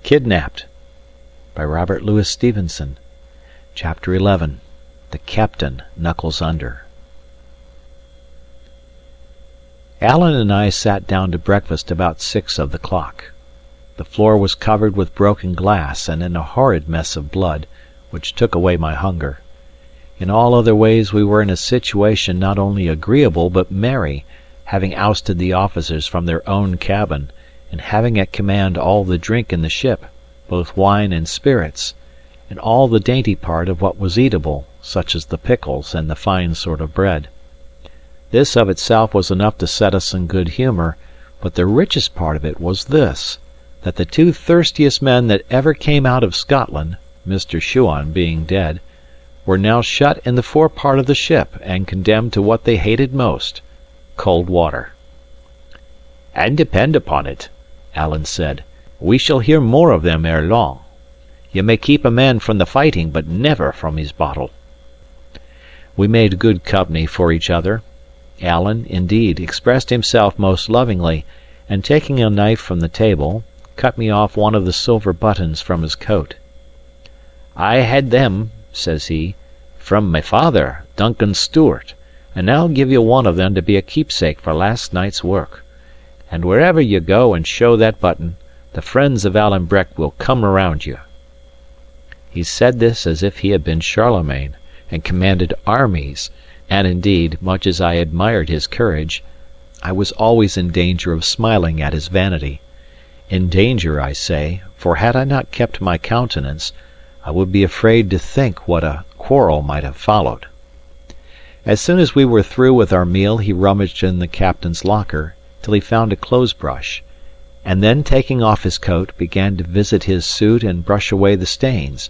Kidnapped by Robert Louis Stevenson. Chapter 11. The Captain Knuckles Under. Alan and I sat down to breakfast about 6 of the clock. The floor was covered with broken glass and in a horrid mess of blood, which took away my hunger. In all other ways we were in a situation not only agreeable but merry, having ousted the officers from their own cabin, and having at command all the drink in the ship, both wine and spirits, and all the dainty part of what was eatable, such as the pickles and the fine sort of bread. This of itself was enough to set us in good humour, but the richest part of it was this, that the two thirstiest men that ever came out of Scotland, Mr. Shuan being dead, were now shut in the forepart of the ship and condemned to what they hated most, cold water. "And depend upon it," Alan said, "we shall hear more of them ere long. You may keep a man from the fighting, but never from his bottle." We made good company for each other. Alan, indeed, expressed himself most lovingly, and taking a knife from the table, cut me off one of the silver buttons from his coat. "I had them," says he, "from my father, Duncan Stewart, and now I'll give you one of them to be a keepsake for last night's work. And wherever you go and show that button, the friends of Alan Breck will come around you." He said this as if he had been Charlemagne, and commanded armies, and indeed, much as I admired his courage, I was always in danger of smiling at his vanity. In danger, I say, for had I not kept my countenance, I would be afraid to think what a quarrel might have followed. As soon as we were through with our meal, he rummaged in the captain's locker till he found a clothes-brush, and then taking off his coat, began to visit his suit and brush away the stains,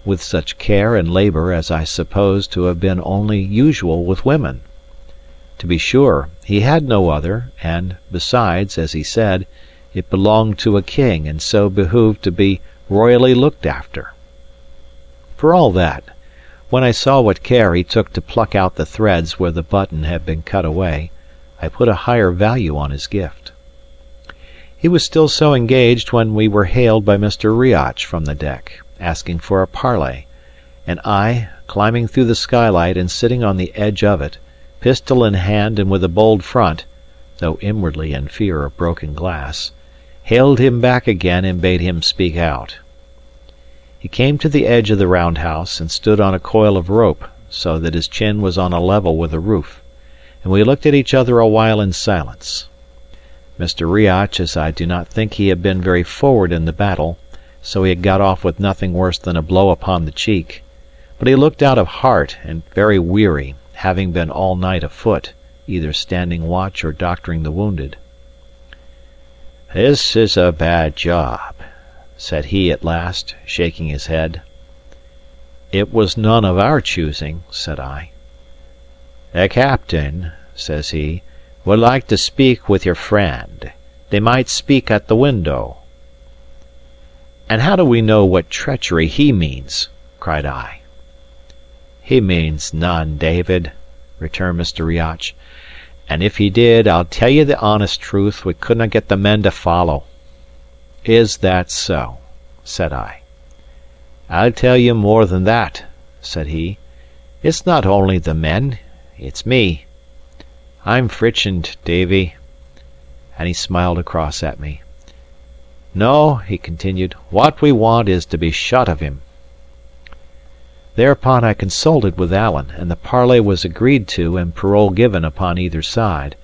with such care and labour as I suppose to have been only usual with women. To be sure, he had no other, and, besides, as he said, it belonged to a king, and so behoved to be royally looked after. For all that, when I saw what care he took to pluck out the threads where the button had been cut away, I put a higher value on his gift. He was still so engaged when we were hailed by Mr. Riach from the deck, asking for a parley, and I, climbing through the skylight and sitting on the edge of it, pistol in hand and with a bold front, though inwardly in fear of broken glass, hailed him back again and bade him speak out. He came to the edge of the roundhouse and stood on a coil of rope, so that his chin was on a level with the roof, and we looked at each other a while in silence. Mr. Riach, as I do not think he had been very forward in the battle, so he had got off with nothing worse than a blow upon the cheek, but he looked out of heart and very weary, having been all night afoot, either standing watch or doctoring the wounded. "This is a bad job," said he at last, shaking his head. "It was none of our choosing," said I. "The captain," says he, "would like to speak with your friend. They might speak at the window." "And how do we know what treachery he means?" cried I. "He means none, David," returned Mr. Riach, "and if he did, I'll tell you the honest truth, we couldn't get the men to follow." "Is that so?" said I. "I'll tell you more than that," said he. "It's not only the men, it's me. I'm fritchened, Davy." And he smiled across at me. "No," he continued, "what we want is to be shut of him." Thereupon I consulted with Alan, and the parley was agreed to and parole given upon either side.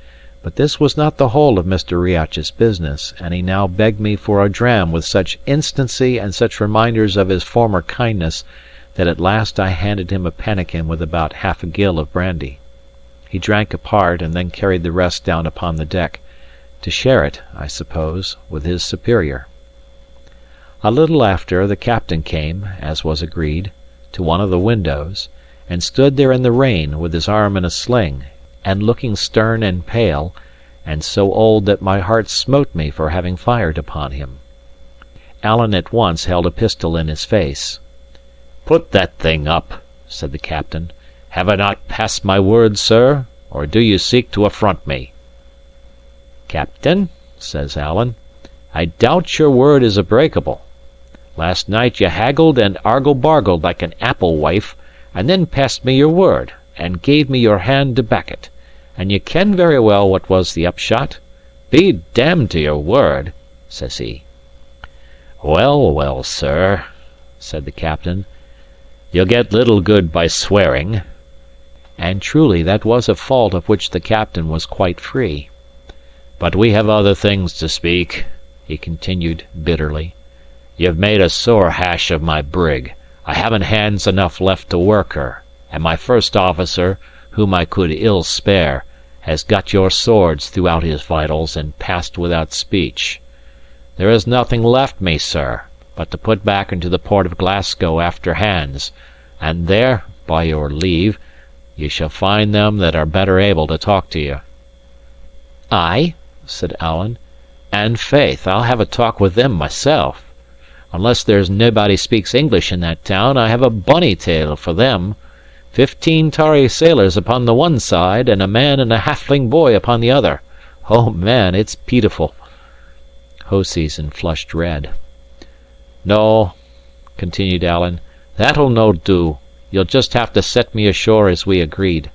But this was not the whole of Mr. Riach's business, and he now begged me for a dram with such instancy and such reminders of his former kindness that at last I handed him a pannikin with about half a gill of brandy. He drank a part and then carried the rest down upon the deck, to share it, I suppose, with his superior. A little after, the captain came, as was agreed, to one of the windows, and stood there in the rain, with his arm in a sling, and looking stern and pale, and so old that my heart smote me for having fired upon him. Alan at once held a pistol in his face. "Put that thing up," said the captain. "Have I not passed my word, sir, or do you seek to affront me?" "Captain," says Alan, "I doubt your word is a breakable. Last night ye haggled and argle-bargled like an apple-wife, and then passed me your word, and gave me your hand to back it. And ye ken very well what was the upshot. Be damned to your word, says he. Well, well, sir, said the captain, you'll get little good by swearing. And truly that was a fault of which the captain was quite free. But we have other things to speak, he continued bitterly. You've made a sore hash of my brig. I haven't hands enough left to work her, and my first officer, whom I could ill spare, has got your swords throughout his vitals and passed without speech. There is nothing left me, sir, but to put back into the port of Glasgow after hands, and there, by your leave, ye shall find them that are better able to talk to you. Ay, said Alan, and faith, I'll have a talk with them myself. Unless there's nobody speaks English in that town, I have a bonny tale for them. 15 tarry sailors upon the one side, and a man and a halfling boy upon the other. Oh, man, it's pitiful. Hoseason flushed red. No, continued Alan, that'll no do. You'll just have to set me ashore as we agreed.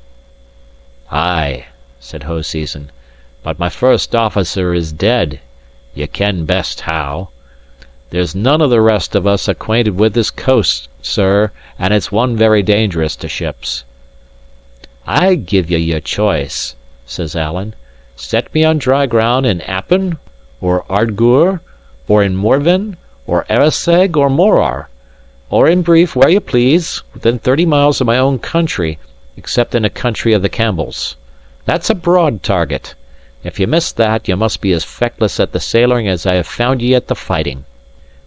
Ay, said Hoseason, but my first officer is dead. Ye ken best how. There's none of the rest of us acquainted with this coast, sir, and it's one very dangerous to ships. I give ye your choice, says Alan. Set me on dry ground in Appin, or Ardgour, or in Morven, or Eraseg, or Morar, or in brief, where you please, within 30 miles of my own country, except in a country of the Campbells. That's a broad target. If you miss that, you must be as feckless at the sailoring as I have found ye at the fighting.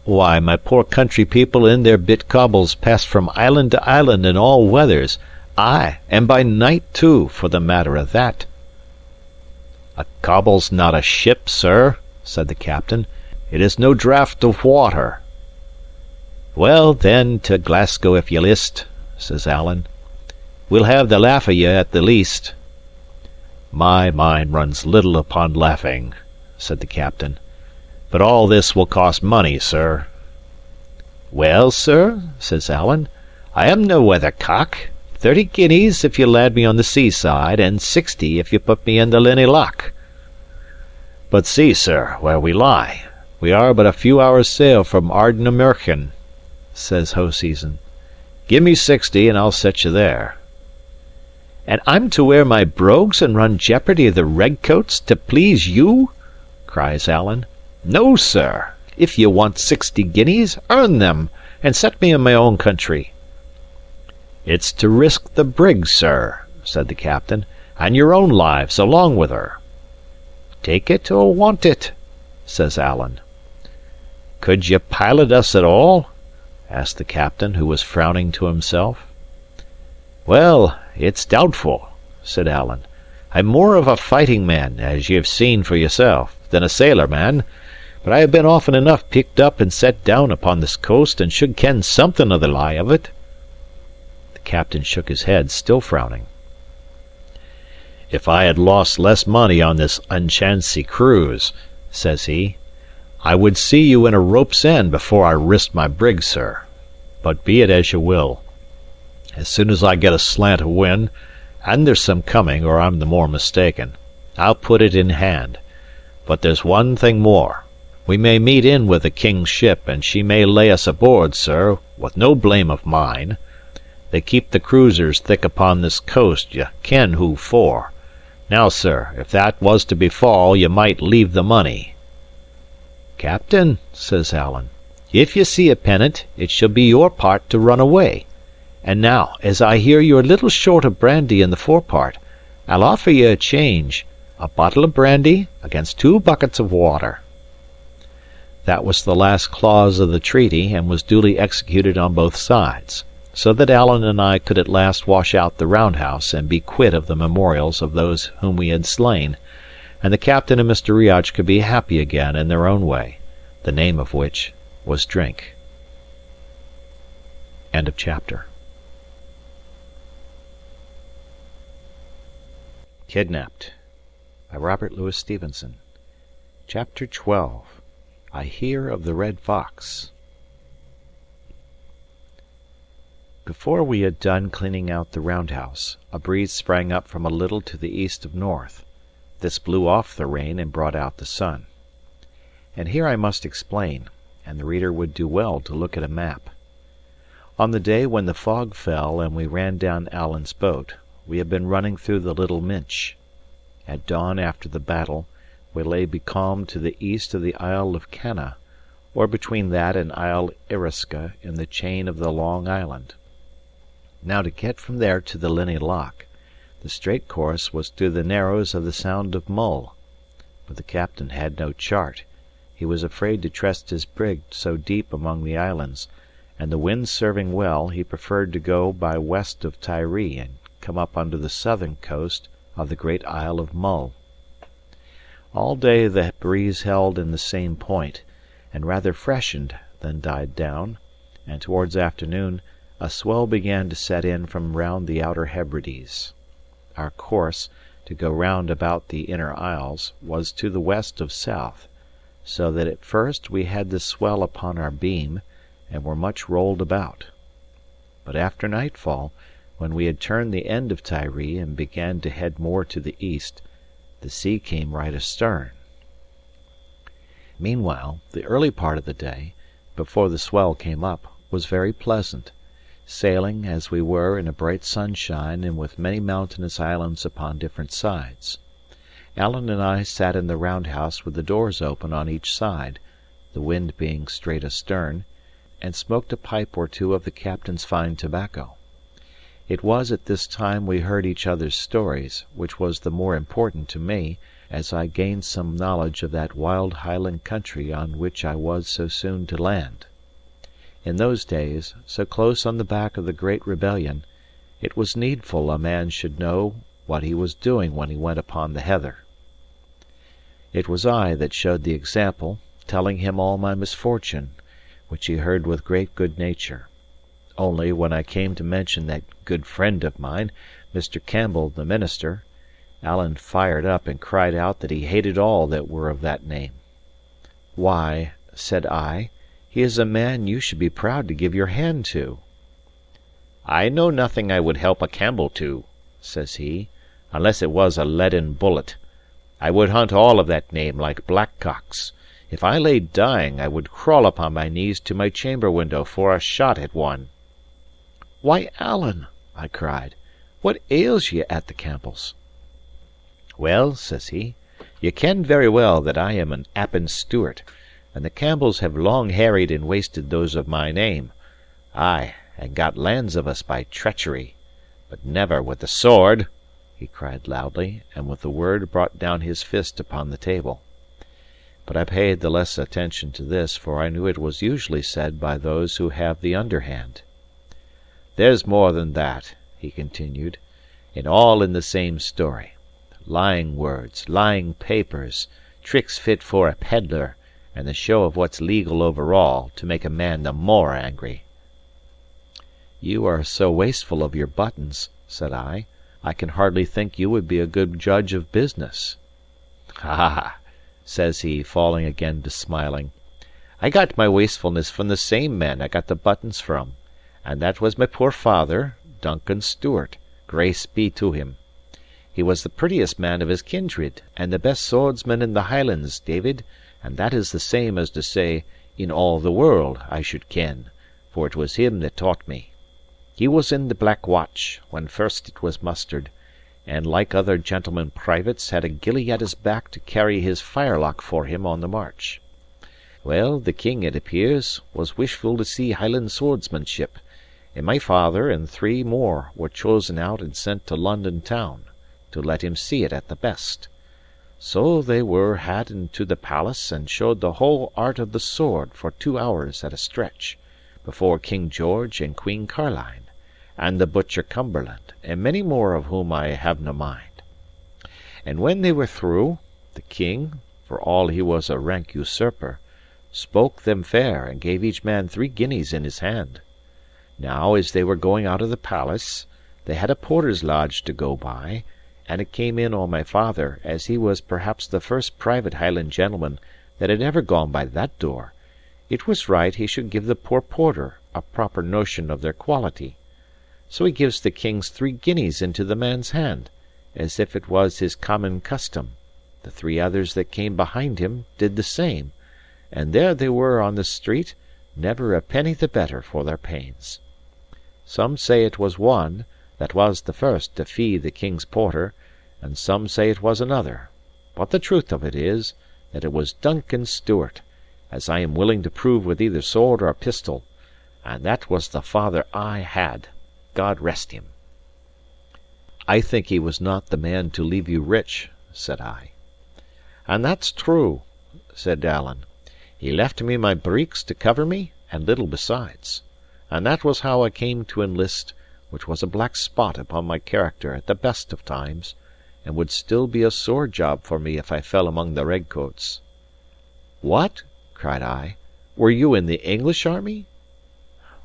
Why, my poor country people in their bit cobbles pass from island to island in all weathers, ay, and by night too, for the matter of that. A cobble's not a ship, sir, said the captain. It is no draught of water. Well, then, to Glasgow if ye list, says Alan. We'll have the laugh of ye at the least. My mind runs little upon laughing, said the captain. But all this will cost money, sir. Well, sir, says Alan, I am no weathercock. 30 guineas if you land me on the seaside, and 60 if you put me in the Linney Loch. But see, sir, where we lie. We are but a few hours' sail from Ardnamurchan, says Hoseason. Give me 60, and I'll set you there. And I'm to wear my brogues and run jeopardy of the redcoats to please you? Cries Alan. No, sir. If you want 60 guineas, earn them, and set me in my own country. It's to risk the brig, sir, said the captain, and your own lives along with her. Take it or want it, says Alan. Could ye pilot us at all? asked the captain, who was frowning to himself. Well, it's doubtful, said Alan. I'm more of a fighting man, as ye have seen for yourself, than a sailor man. But I have been often enough picked up and set down upon this coast, and should ken something of the lie of it. The captain shook his head, still frowning. If I had lost less money on this unchancy cruise, says he, I would see you in a rope's end before I risked my brig, sir. But be it as you will. As soon as I get a slant of wind, and there's some coming, or I'm the more mistaken, I'll put it in hand. But there's one thing more. We may meet in with the king's ship, and she may lay us aboard, sir, with no blame of mine. They keep the cruisers thick upon this coast, ye ken who for. Now, sir, if that was to befall, ye might leave the money. Captain, says Alan, if ye see a pennant, it shall be your part to run away. And now, as I hear you're a little short of brandy in the forepart, I'll offer ye a change, a bottle of brandy against 2 buckets of water. That was the last clause of the treaty, and was duly executed on both sides, so that Alan and I could at last wash out the roundhouse and be quit of the memorials of those whom we had slain, and the captain and Mr. Riach could be happy again in their own way, the name of which was drink. End of chapter. Kidnapped by Robert Louis Stevenson. Chapter 12. I Hear of the Red Fox. Before we had done cleaning out the roundhouse, a breeze sprang up from a little to the east of north. This blew off the rain and brought out the sun. And here I must explain, and the reader would do well to look at a map. On the day when the fog fell and we ran down Alan's boat, we had been running through the Little Minch. At dawn after the battle, we lay becalmed to the east of the Isle of Canna, or between that and Isle Irisca in the chain of the Long Island. Now to get from there to the Linnhe Loch, the straight course was through the narrows of the Sound of Mull. But the captain had no chart. He was afraid to trust his brig so deep among the islands, and the wind serving well, he preferred to go by west of Tiree and come up under the southern coast of the great Isle of Mull. All day the breeze held in the same point, and rather freshened than died down, and towards afternoon a swell began to set in from round the outer Hebrides. Our course, to go round about the inner isles, was to the west of south, so that at first we had the swell upon our beam, and were much rolled about. But after nightfall, when we had turned the end of Tiree and began to head more to the east, the sea came right astern. Meanwhile, the early part of the day, before the swell came up, was very pleasant, sailing, as we were, in a bright sunshine and with many mountainous islands upon different sides. Alan and I sat in the roundhouse with the doors open on each side, the wind being straight astern, and smoked a pipe or two of the captain's fine tobacco. It was at this time we heard each other's stories, which was the more important to me, as I gained some knowledge of that wild Highland country on which I was so soon to land. In those days, so close on the back of the great rebellion, it was needful a man should know what he was doing when he went upon the heather. It was I that showed the example, telling him all my misfortune, which he heard with great good nature. Only, when I came to mention that good friend of mine, Mr. Campbell the minister, Alan fired up and cried out that he hated all that were of that name. "Why," said I, "he is a man you should be proud to give your hand to." "I know nothing I would help a Campbell to," says he, "unless it was a leaden bullet. I would hunt all of that name like blackcocks. If I lay dying, I would crawl upon my knees to my chamber window for a shot at one." "Why, Alan," I cried, "what ails ye at the Campbells?" "Well," says he, "ye ken very well that I am an Appin Stewart, and the Campbells have long harried and wasted those of my name; ay, and got lands of us by treachery. But never with the sword," he cried loudly, and with the word brought down his fist upon the table. But I paid the less attention to this, for I knew it was usually said by those who have the underhand. "There's more than that," he continued, "and all in the same story. Lying words, lying papers, tricks fit for a peddler, and the show of what's legal over all, to make a man the more angry." "You are so wasteful of your buttons," said I can hardly think you would be a good judge of business." "Ah," says he, falling again to smiling, "I got my wastefulness from the same man I got the buttons from, and that was my poor father, Duncan Stewart, grace be to him. He was the prettiest man of his kindred, and the best swordsman in the Highlands, David, and that is the same as to say, in all the world, I should ken, for it was him that taught me. He was in the Black Watch, when first it was mustered, and like other gentlemen privates had a gillie at his back to carry his firelock for him on the march. Well, the king, it appears, was wishful to see Highland swordsmanship, and my father and 3 more were chosen out and sent to London town, to let him see it at the best. So they were had into the palace, and showed the whole art of the sword for 2 hours at a stretch, before King George and Queen Caroline, and the butcher Cumberland, and many more of whom I have no mind. And when they were through, the king, for all he was a rank usurper, spoke them fair, and gave each man 3 guineas in his hand. Now, as they were going out of the palace, they had a porter's lodge to go by, and it came in on my father, as he was perhaps the first private Highland gentleman that had ever gone by that door, it was right he should give the poor porter a proper notion of their quality, So he gives the king's 3 guineas into the man's hand, as if it was his common custom. The 3 others that came behind him did the same, and there they were on the street, never a penny the better for their pains. Some say it was one that was the first to fee the king's porter, and some say it was another. But the truth of it is that it was Duncan Stewart, as I am willing to prove with either sword or pistol, and that was the father I had, God rest him." "I think he was not the man to leave you rich," said I. "And that's true," said Alan. "He left me my breeks to cover me, and little besides. And that was how I came to enlist, which was a black spot upon my character at the best of times, and would still be a sore job for me if I fell among the redcoats." "What?" cried I. "Were you in the English army?"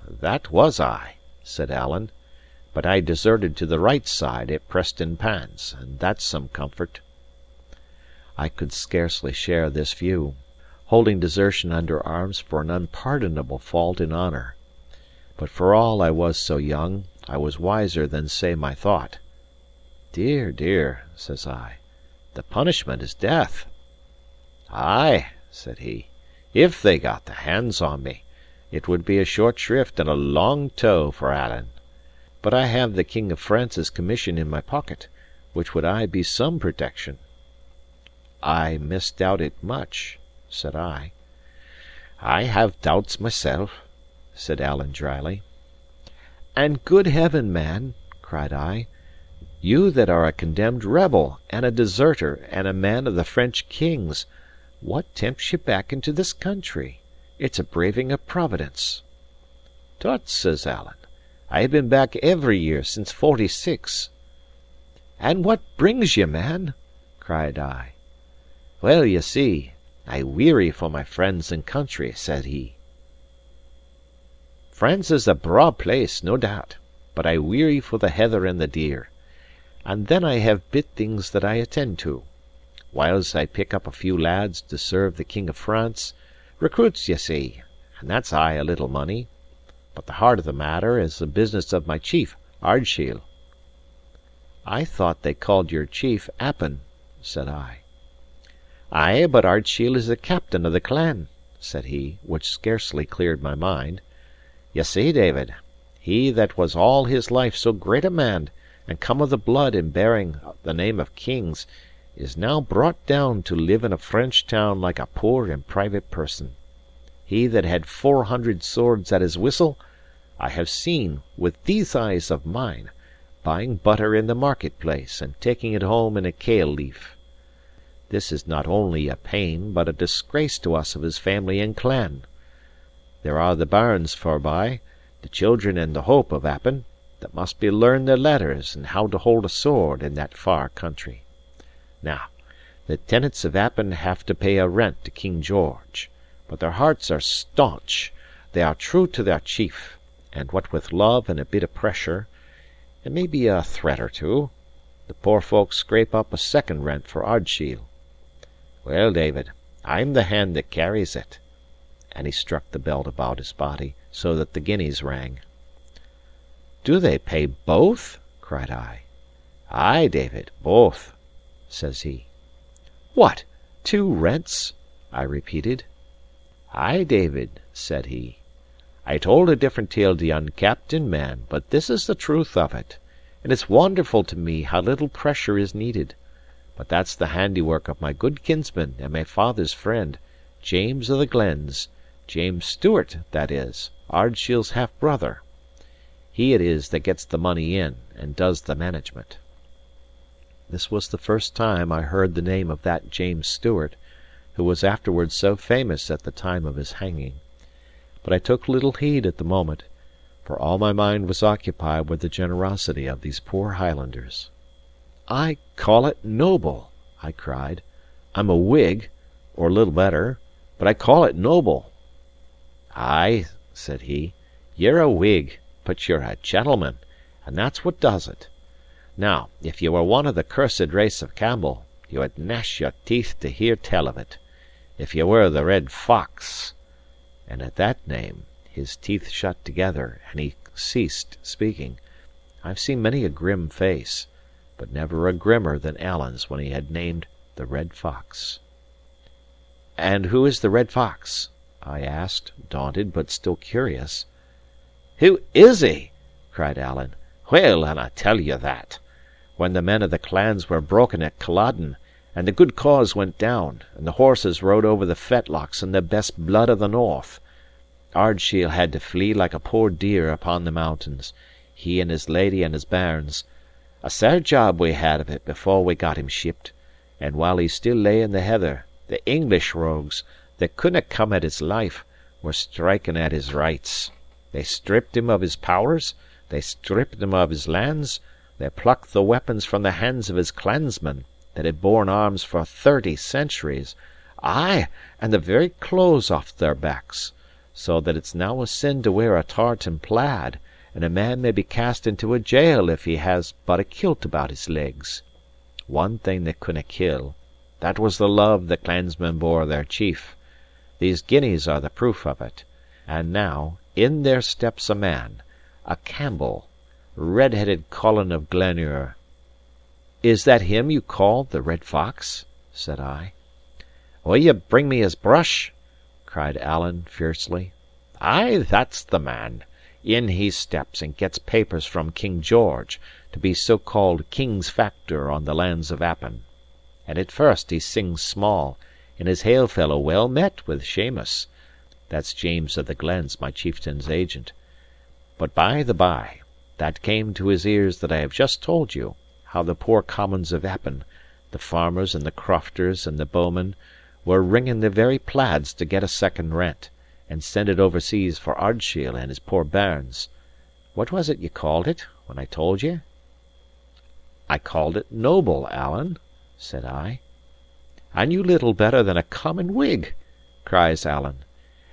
"That was I," said Alan. "But I deserted to the right side at Preston Pans, and that's some comfort." I could scarcely share this view, holding desertion under arms for an unpardonable fault in honour. But for all I was so young, I was wiser than say my thought. "Dear, dear," says I, "the punishment is death." "Ay," said he, "if they got the hands on me, it would be a short shrift and a long tow for Alan. But I have the King of France's commission in my pocket, which would aye be some protection." "I misdoubt it much," said I. "I have doubts myself," said Alan dryly. "And good heaven, man," cried I, "you that are a condemned rebel, and a deserter, and a man of the French king's, what tempts you back into this country? It's a braving of Providence." "Tut," says Alan, "I have been back every year since '46." "And what brings you, man?" cried I. "Well, ye see, I weary for my friends and country," said he. "France is a braw place, no doubt, but I weary for the heather and the deer. And then I have bit things that I attend to. Whiles I pick up a few lads to serve the King of France, recruits, ye see, and that's aye a little money. But the heart of the matter is the business of my chief, Ardshiel." "I thought they called your chief Appin," said I. "Ay, but Ardshiel is the captain of the clan," said he, which scarcely cleared my mind. "Ye see, David, he that was all his life so great a man, and come of the blood and bearing the name of kings, is now brought down to live in a French town like a poor and private person. He that had 400 swords at his whistle, I have seen, with these eyes of mine, buying butter in the market place and taking it home in a kale leaf. This is not only a pain, but a disgrace to us of his family and clan. There are the bairns forby, the children and the hope of Appin, that must be learned their letters and how to hold a sword in that far country. Now, the tenants of Appin have to pay a rent to King George, but their hearts are staunch, they are true to their chief, and what with love and a bit of pressure, and maybe a threat or two, the poor folk scrape up a second rent for Ardshiel. Well, David, I'm the hand that carries it." And he struck the belt about his body, so that the guineas rang. "Do they pay both?" cried I. "Ay, David, both," says he. "What, 2 rents?" I repeated. "Ay, David," said he. "I told a different tale to yon captain, man, but this is the truth of it, and it's wonderful to me how little pressure is needed. But that's the handiwork of my good kinsman and my father's friend, James of the Glens, James Stewart, that is, Ardshiel's half brother. He it is that gets the money in, and does the management." This was the first time I heard the name of that James Stewart, who was afterwards so famous at the time of his hanging. But I took little heed at the moment, for all my mind was occupied with the generosity of these poor Highlanders. "I call it noble!" I cried. "I'm a Whig, or little better, but I call it noble." "Ay," said he, "ye're a Whig, but you're a gentleman, and that's what does it. Now, if ye were one of the cursed race of Campbell, ye would gnash your teeth to hear tell of it. If ye were the Red Fox—" And at that name his teeth shut together, and he ceased speaking, I've seen many a grim face, but never a grimmer than Alan's when he had named the Red Fox. "And who is the Red Fox?" I asked, daunted but still curious. "Who is he?" cried Alan. "Well, and I tell you that. When the men of the clans were broken at Culloden, and the good cause went down, and the horses rode over the fetlocks in the best blood of the north, Ardshiel had to flee like a poor deer upon the mountains, he and his lady and his bairns. A sair job we had of it before we got him shipped, and while he still lay in the heather, the English rogues, that couldnae come at his life, were striking at his rights. They stripped him of his powers, they stripped him of his lands, they plucked the weapons from the hands of his clansmen, that had borne arms for 30 centuries, ay, and the very clothes off their backs, so that it's now a sin to wear a tartan plaid, and a man may be cast into a jail if he has but a kilt about his legs. One thing they couldnae kill, that was the love the clansmen bore their chief. These guineas are the proof of it. And now, in there steps a man, a Campbell, red-headed Colin of Glenure." "Is that him you call the Red Fox?" said I. "Will ye bring me his brush?" cried Alan fiercely. "Ay, that's the man. In he steps, and gets papers from King George, to be so-called King's Factor on the lands of Appin. And at first he sings small, and his hail-fellow well met with Shamus. That's James of the Glens, my chieftain's agent. But by the by, that came to his ears that I have just told you, how the poor commons of Appin, the farmers and the crofters and the bowmen, were wringing their very plaids to get a second rent, and send it overseas for Ardshiel and his poor bairns. What was it ye called it, when I told ye?" "I called it noble, Alan," said I. "And you little better than a common Whig!" cries Alan.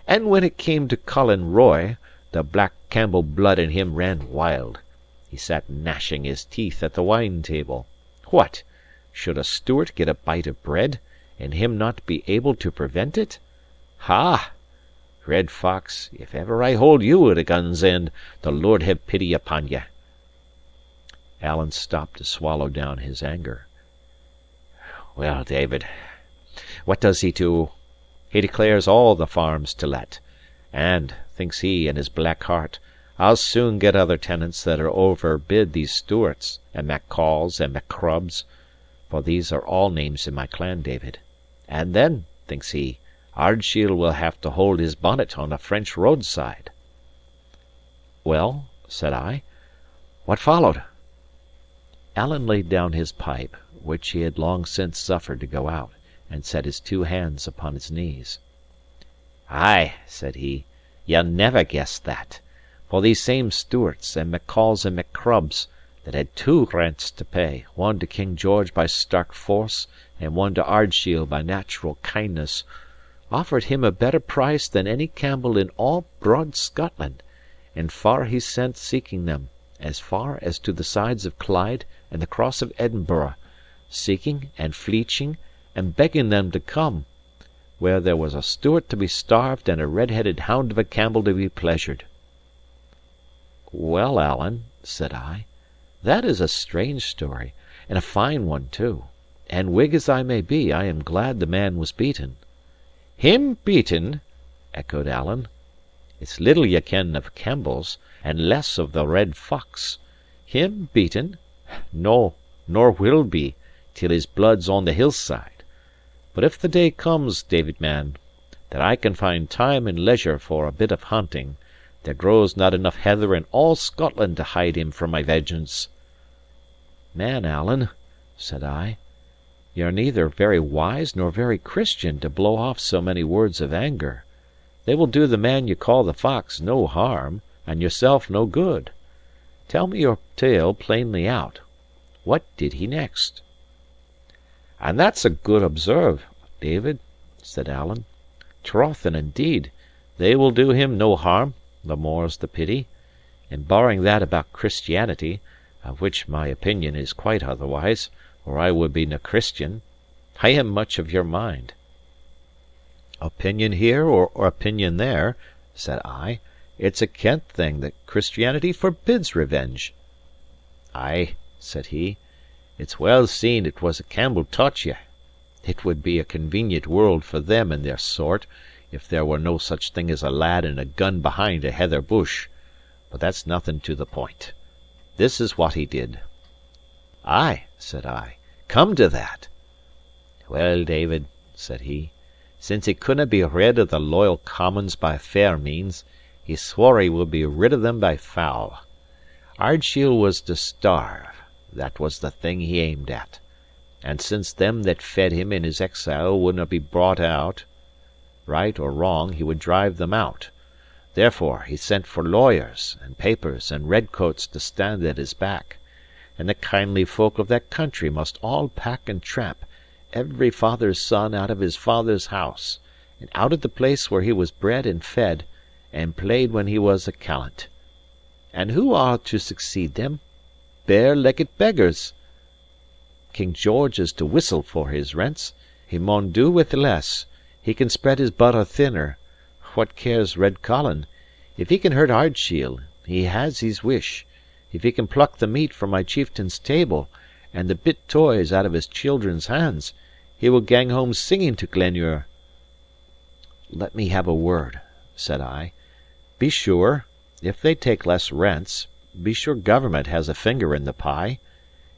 "And when it came to Colin Roy, the black Campbell blood in him ran wild. He sat gnashing his teeth at the wine-table. What! Should a Stewart get a bite of bread, and him not be able to prevent it? Ha! Red Fox, if ever I hold you at a gun's end, the Lord have pity upon ye." Alan stopped to swallow down his anger. "Well, David, what does he do? He declares all the farms to let, and, thinks he in his black heart, I'll soon get other tenants that'll overbid these Stewarts, and Macalls, and Macrubs, for these are all names in my clan, David. And then, thinks he, Ardshiel will have to hold his bonnet on a French roadside." "Well," said I, "what followed?" Alan laid down his pipe, which he had long since suffered to go out, and set his two hands upon his knees. "Ay," said he, "ye'll never guess that. For these same Stewarts, and Macalls and Macrubs, that had 2 rents to pay, one to King George by stark force, and one to Ardshiel by natural kindness, offered him a better price than any Campbell in all broad Scotland, and far he sent seeking them, as far as to the sides of Clyde and the cross of Edinburgh, seeking and fleeching and begging them to come, where there was a Stewart to be starved and a red-headed hound of a Campbell to be pleasured." "Well, Alan," said I, "that is a strange story, and a fine one too; and Whig as I may be, I am glad the man was beaten." "Him beaten?" echoed Alan. "It's little ye ken of Campbells, and less of the Red Fox. Him beaten? No, nor will be, till his blood's on the hillside. But if the day comes, David man, that I can find time and leisure for a bit of hunting, there grows not enough heather in all Scotland to hide him from my vengeance." "Man, Alan," said I, "ye're neither very wise nor very Christian to blow off so many words of anger. They will do the man you call the Fox no harm, and yourself no good. Tell me your tale plainly out. What did he next?" "And that's a good observe, David," said Alan. "Troth and indeed, they will do him no harm, the more's the pity. And barring that about Christianity, of which my opinion is quite otherwise, or I would be nae Christian, I am much of your mind." "Opinion here or opinion there," said I, "it's a kent thing that Christianity forbids revenge." "Ay," said he, "it's well seen it was a Campbell taught ye. It would be a convenient world for them and their sort, if there were no such thing as a lad and a gun behind a heather bush. But that's nothing to the point. This is what he did." "Ay," said I, "come to that." "Well, David," said he, "since he couldnae be rid of the loyal commons by fair means, he swore he would be rid of them by foul. Ardshiel was to starve; that was the thing he aimed at. And since them that fed him in his exile wouldnae be brought out, right or wrong, he would drive them out. Therefore he sent for lawyers, and papers, and redcoats to stand at his back; and the kindly folk of that country must all pack and tramp, every father's son out of his father's house, and out of the place where he was bred and fed, and played when he was a callant. And who are to succeed them? Bare-legged beggars. King George is to whistle for his rents; he maun do with less; he can spread his butter thinner. What cares Red Colin? If he can hurt Ardshiel, he has his wish; if he can pluck the meat from my chieftain's table, and the bit toys out of his children's hands, he will gang home singing to Glenure." "Let me have a word," said I. "Be sure, if they take less rents, be sure Government has a finger in the pie.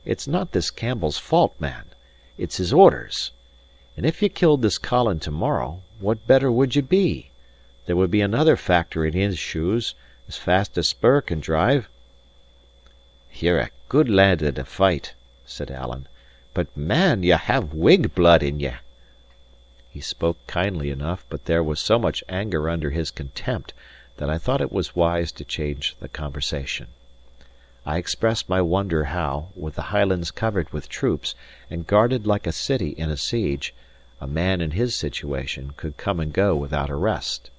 It's not this Campbell's fault, man; it's his orders. And if ye killed this Colin to morrow, what better would ye be? There would be another factor in his shoes, as fast as spur can drive." "Ye're a good lad in a fight," said Alan, "but, man, ye have Whig blood in ye." He spoke kindly enough, but there was so much anger under his contempt that I thought it was wise to change the conversation. I expressed my wonder how, with the Highlands covered with troops, and guarded like a city in a siege, a man in his situation could come and go without arrest.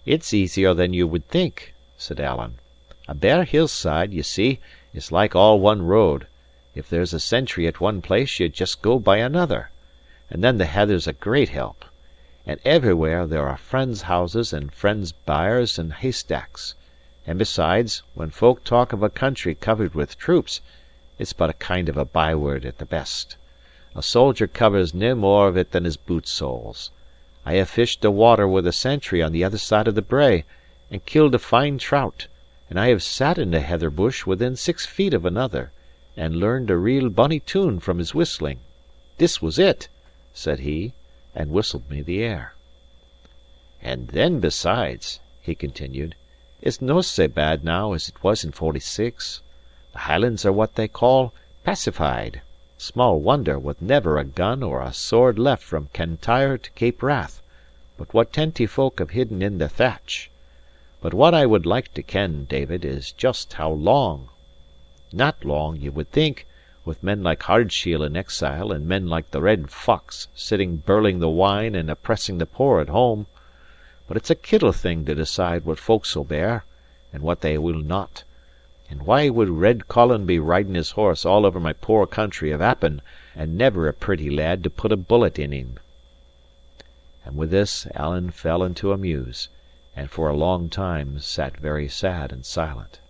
"It's easier than you would think," said Alan. "A bare hillside, ye see, is like all one road; if there's a sentry at one place, ye just go by another. And then the heather's a great help. And everywhere there are friends' houses and friends' byres and haystacks. And besides, when folk talk of a country covered with troops, it's but a kind of a byword at the best. A soldier covers nae more of it than his boot soles. I have fished the water with a sentry on the other side of the brae, and killed a fine trout; and I have sat in a heather bush within 6 feet of another, and learned a real bonny tune from his whistling. This was it," said he, and whistled me the air. "And then, besides," he continued, "it's no sae bad now as it was in '46. The Highlands are what they call pacified. Small wonder, with never a gun or a sword left from Cantyre to Cape Wrath, but what tenty folk have hidden in the thatch. But what I would like to ken, David, is just how long. Not long, ye would think, with men like Ardshiel in exile, and men like the Red Fox sitting birling the wine and oppressing the poor at home. But it's a kittle thing to decide what folks'll bear, and what they will not. And why would Red Colin be riding his horse all over my poor country of Appin, and never a pretty lad to put a bullet in him?" And with this Alan fell into a muse, and for a long time sat very sad and silent.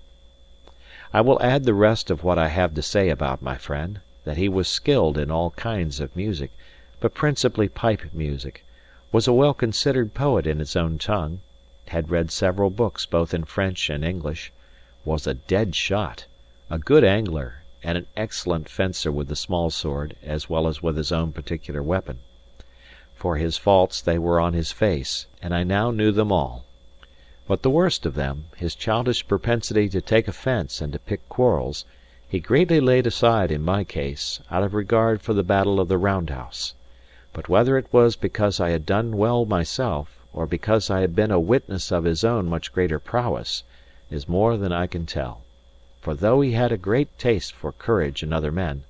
I will add the rest of what I have to say about my friend, that he was skilled in all kinds of music, but principally pipe music, was a well-considered poet in his own tongue, had read several books both in French and English, was a dead shot, a good angler, and an excellent fencer with the small sword as well as with his own particular weapon. For his faults they were on his face, and I now knew them all. But the worst of them, his childish propensity to take offence and to pick quarrels, he greatly laid aside in my case, out of regard for the battle of the Round House. But whether it was because I had done well myself, or because I had been a witness of his own much greater prowess, is more than I can tell. For though he had a great taste for courage in other men,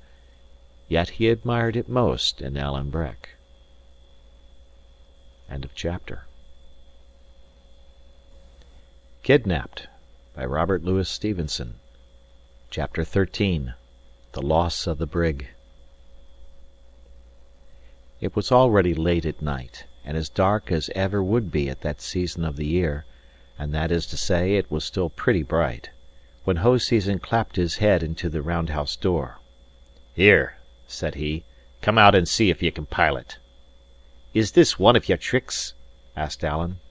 yet he admired it most in Alan Breck. End of chapter. Kidnapped by Robert Louis Stevenson. Chapter 13. The Loss of the Brig. It was already late at night, and as dark as ever would be at that season of the year, and that is to say, it was still pretty bright, when Hoseason clapped his head into the roundhouse door. "Here," said he, "come out and see if ye can pilot." "Is this one of your tricks?" asked Alan.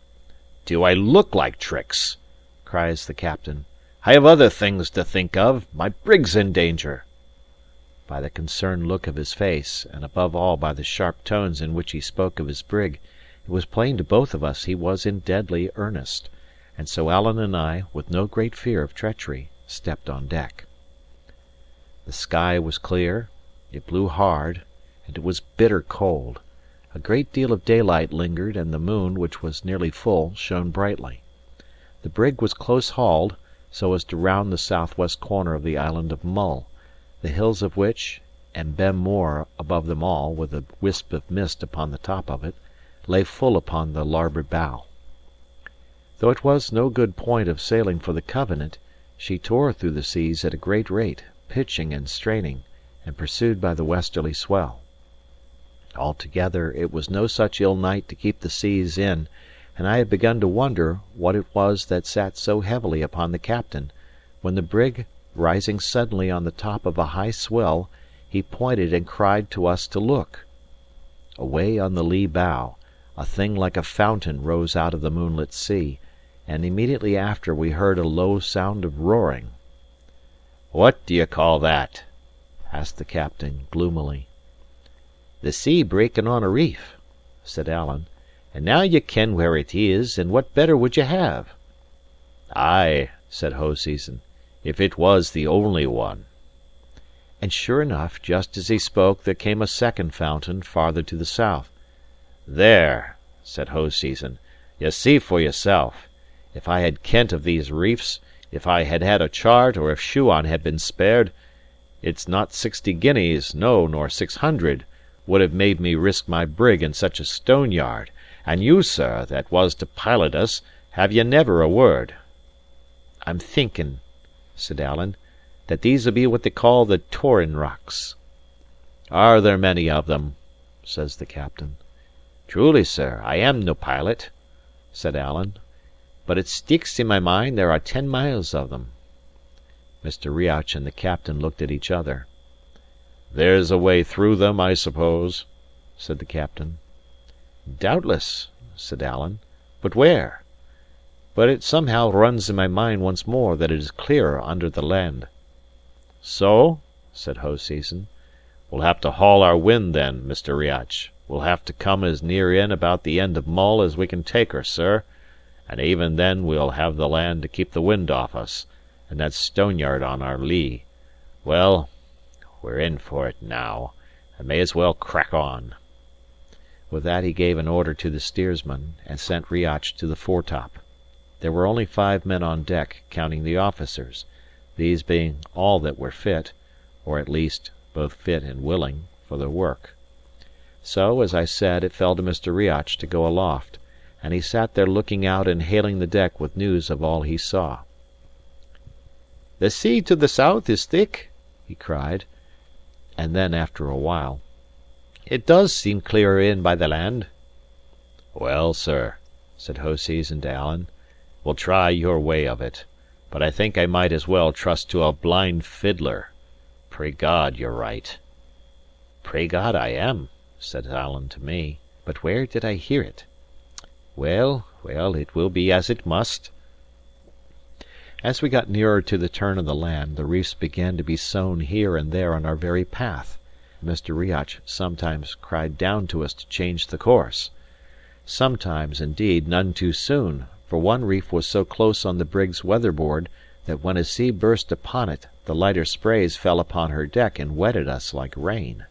"Do I look like tricks?" cries the captain. "I have other things to think of. My brig's in danger." By the concerned look of his face, and above all by the sharp tones in which he spoke of his brig, it was plain to both of us he was in deadly earnest; and so Alan and I, with no great fear of treachery, stepped on deck. The sky was clear, it blew hard, and it was bitter cold. A great deal of daylight lingered, and the moon, which was nearly full, shone brightly. The brig was close hauled, so as to round the southwest corner of the island of Mull, the hills of which, and Ben More above them all, with a wisp of mist upon the top of it, lay full upon the larboard bow. Though it was no good point of sailing for the Covenant, she tore through the seas at a great rate, pitching and straining, and pursued by the westerly swell. Altogether, it was no such ill night to keep the seas in, and I had begun to wonder what it was that sat so heavily upon the captain, when the brig, rising suddenly on the top of a high swell, he pointed and cried to us to look. Away on the lee bow, a thing like a fountain rose out of the moonlit sea, and immediately after we heard a low sound of roaring. "What d'ye call that?" asked the captain, gloomily. "The sea breaking on a reef," said Alan. "And now ye ken where it is, and what better would ye have?" "Ay," said Hoseason, "if it was the only one." And sure enough, just as he spoke, there came a second fountain farther to the south. "There," said Hoseason, "ye see for yourself. If I had kent of these reefs, if I had had a chart, or if Shuan had been spared, it's not 60 guineas, no, nor 600, would have made me risk my brig in such a stone yard; and you, sir, that was to pilot us, have ye never a word?" "I'm thinking," said Alan, "that these'll be what they call the Torrin Rocks." "Are there many of them?" says the captain. "Truly, sir, I am no pilot," said Alan, "but it sticks in my mind there are 10 miles of them." Mr. Riach and the captain looked at each other. "There's a way through them, I suppose?" said the captain. "Doubtless," said Alan, "but where? But it somehow runs in my mind once more that it is clearer under the land." "So?" said Hoseason. "We'll have to haul our wind then, Mr. Riach. We'll have to come as near in about the end of Mull as we can take her, sir; and even then we'll have the land to keep the wind off us, and that stone-yard on our lee. Well, we're in for it now, and may as well crack on." With that he gave an order to the steersman, and sent Riach to the foretop. There were only 5 men on deck, counting the officers, these being all that were fit, or at least, both fit and willing, for the work. So, as I said, it fell to Mr. Riach to go aloft, and he sat there looking out and hailing the deck with news of all he saw. "The sea to the south is thick," he cried, and then, after a while, "It does seem clearer in by the land." "Well, sir," said Hoseason to Alan, "we'll try your way of it; but I think I might as well trust to a blind fiddler. Pray God you're right." "Pray God I am," said Alan to me. "But where did I hear it?" Well, it will be as it must." As we got nearer to the turn of the land, the reefs began to be sown here and there on our very path. Mr. Riach sometimes cried down to us to change the course. Sometimes, indeed, none too soon, for one reef was so close on the brig's weatherboard that when a sea burst upon it, the lighter sprays fell upon her deck and wetted us like rain.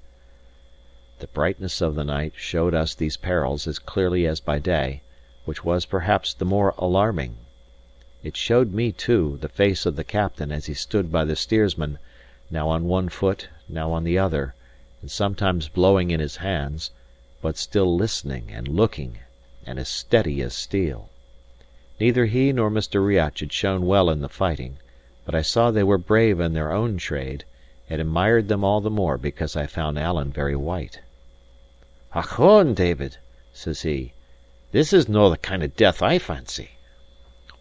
The brightness of the night showed us these perils as clearly as by day, which was perhaps the more alarming. It showed me, too, the face of the captain as he stood by the steersman, now on one foot, now on the other, and sometimes blowing in his hands, but still listening and looking, and as steady as steel. Neither he nor Mr. Riach had shown well in the fighting, but I saw they were brave in their own trade, and admired them all the more because I found Alan very white. "Ochone, David," says he, "this is no the kind of death I fancy."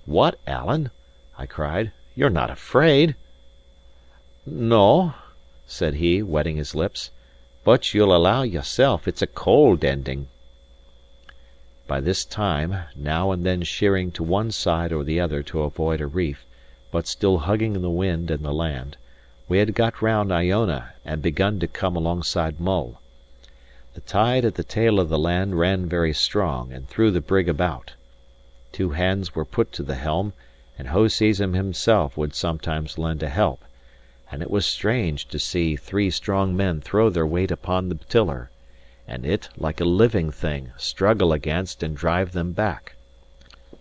"What, Alan?" I cried. You're not afraid?" "No," said he, wetting his lips. "But you'll allow yourself it's a cold ending." By this time, now and then sheering to one side or the other to avoid a reef, but still hugging the wind and the land, we had got round Iona and begun to come alongside Mull. The tide at the tail of the land ran very strong, and threw the brig about. 2 hands were put to the helm, and Hoseason himself would sometimes lend a help; and it was strange to see 3 strong men throw their weight upon the tiller, and it, like a living thing, struggle against and drive them back.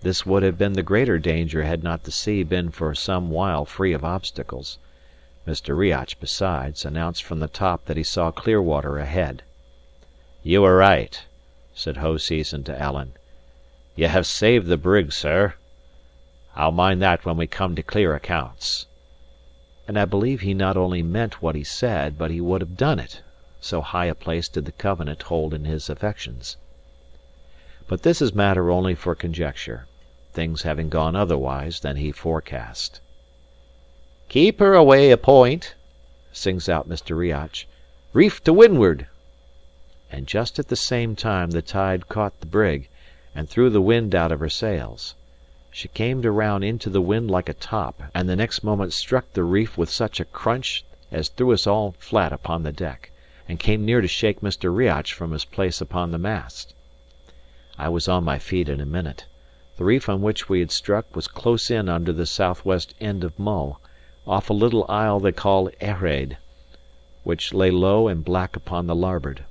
This would have been the greater danger had not the sea been for some while free of obstacles. Mr. Riach, besides, announced from the top that he saw clear water ahead. "You were right," said Hoseason to Alan. "Ye have saved the brig, sir. I'll mind that when we come to clear accounts." And I believe he not only meant what he said, but he would have done it, so high a place did the Covenant hold in his affections. But this is matter only for conjecture, things having gone otherwise than he forecast. "Keep her away a point," sings out Mr. Riach. "Reef to windward." And just at the same time the tide caught the brig, and threw the wind out of her sails. She came round into the wind like a top, and the next moment struck the reef with such a crunch as threw us all flat upon the deck, and came near to shake Mr. Riach from his place upon the mast. I was on my feet in a minute. The reef on which we had struck was close in under the southwest end of Mull, off a little isle they call Earraid, which lay low and black upon the larboard.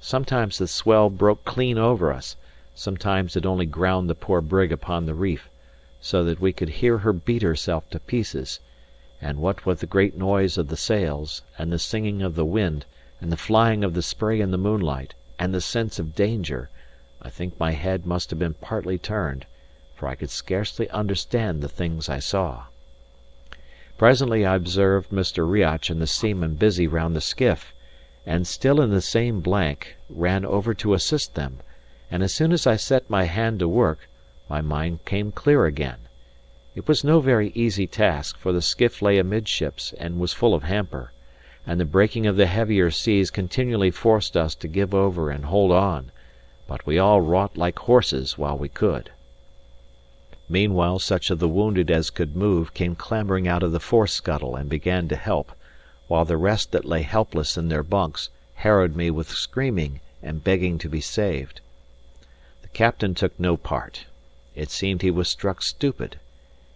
Sometimes the swell broke clean over us, sometimes it only ground the poor brig upon the reef, so that we could hear her beat herself to pieces; and what with the great noise of the sails, and the singing of the wind, and the flying of the spray in the moonlight, and the sense of danger, I think my head must have been partly turned, for I could scarcely understand the things I saw. Presently I observed Mr. Riach and the seamen busy round the skiff, and still in the same blank, ran over to assist them; and as soon as I set my hand to work, my mind came clear again. It was no very easy task, for the skiff lay amidships and was full of hamper, and the breaking of the heavier seas continually forced us to give over and hold on; but we all wrought like horses while we could. Meanwhile such of the wounded as could move came clambering out of the fore scuttle and began to help, while the rest that lay helpless in their bunks harrowed me with screaming and begging to be saved. The captain took no part. It seemed he was struck stupid.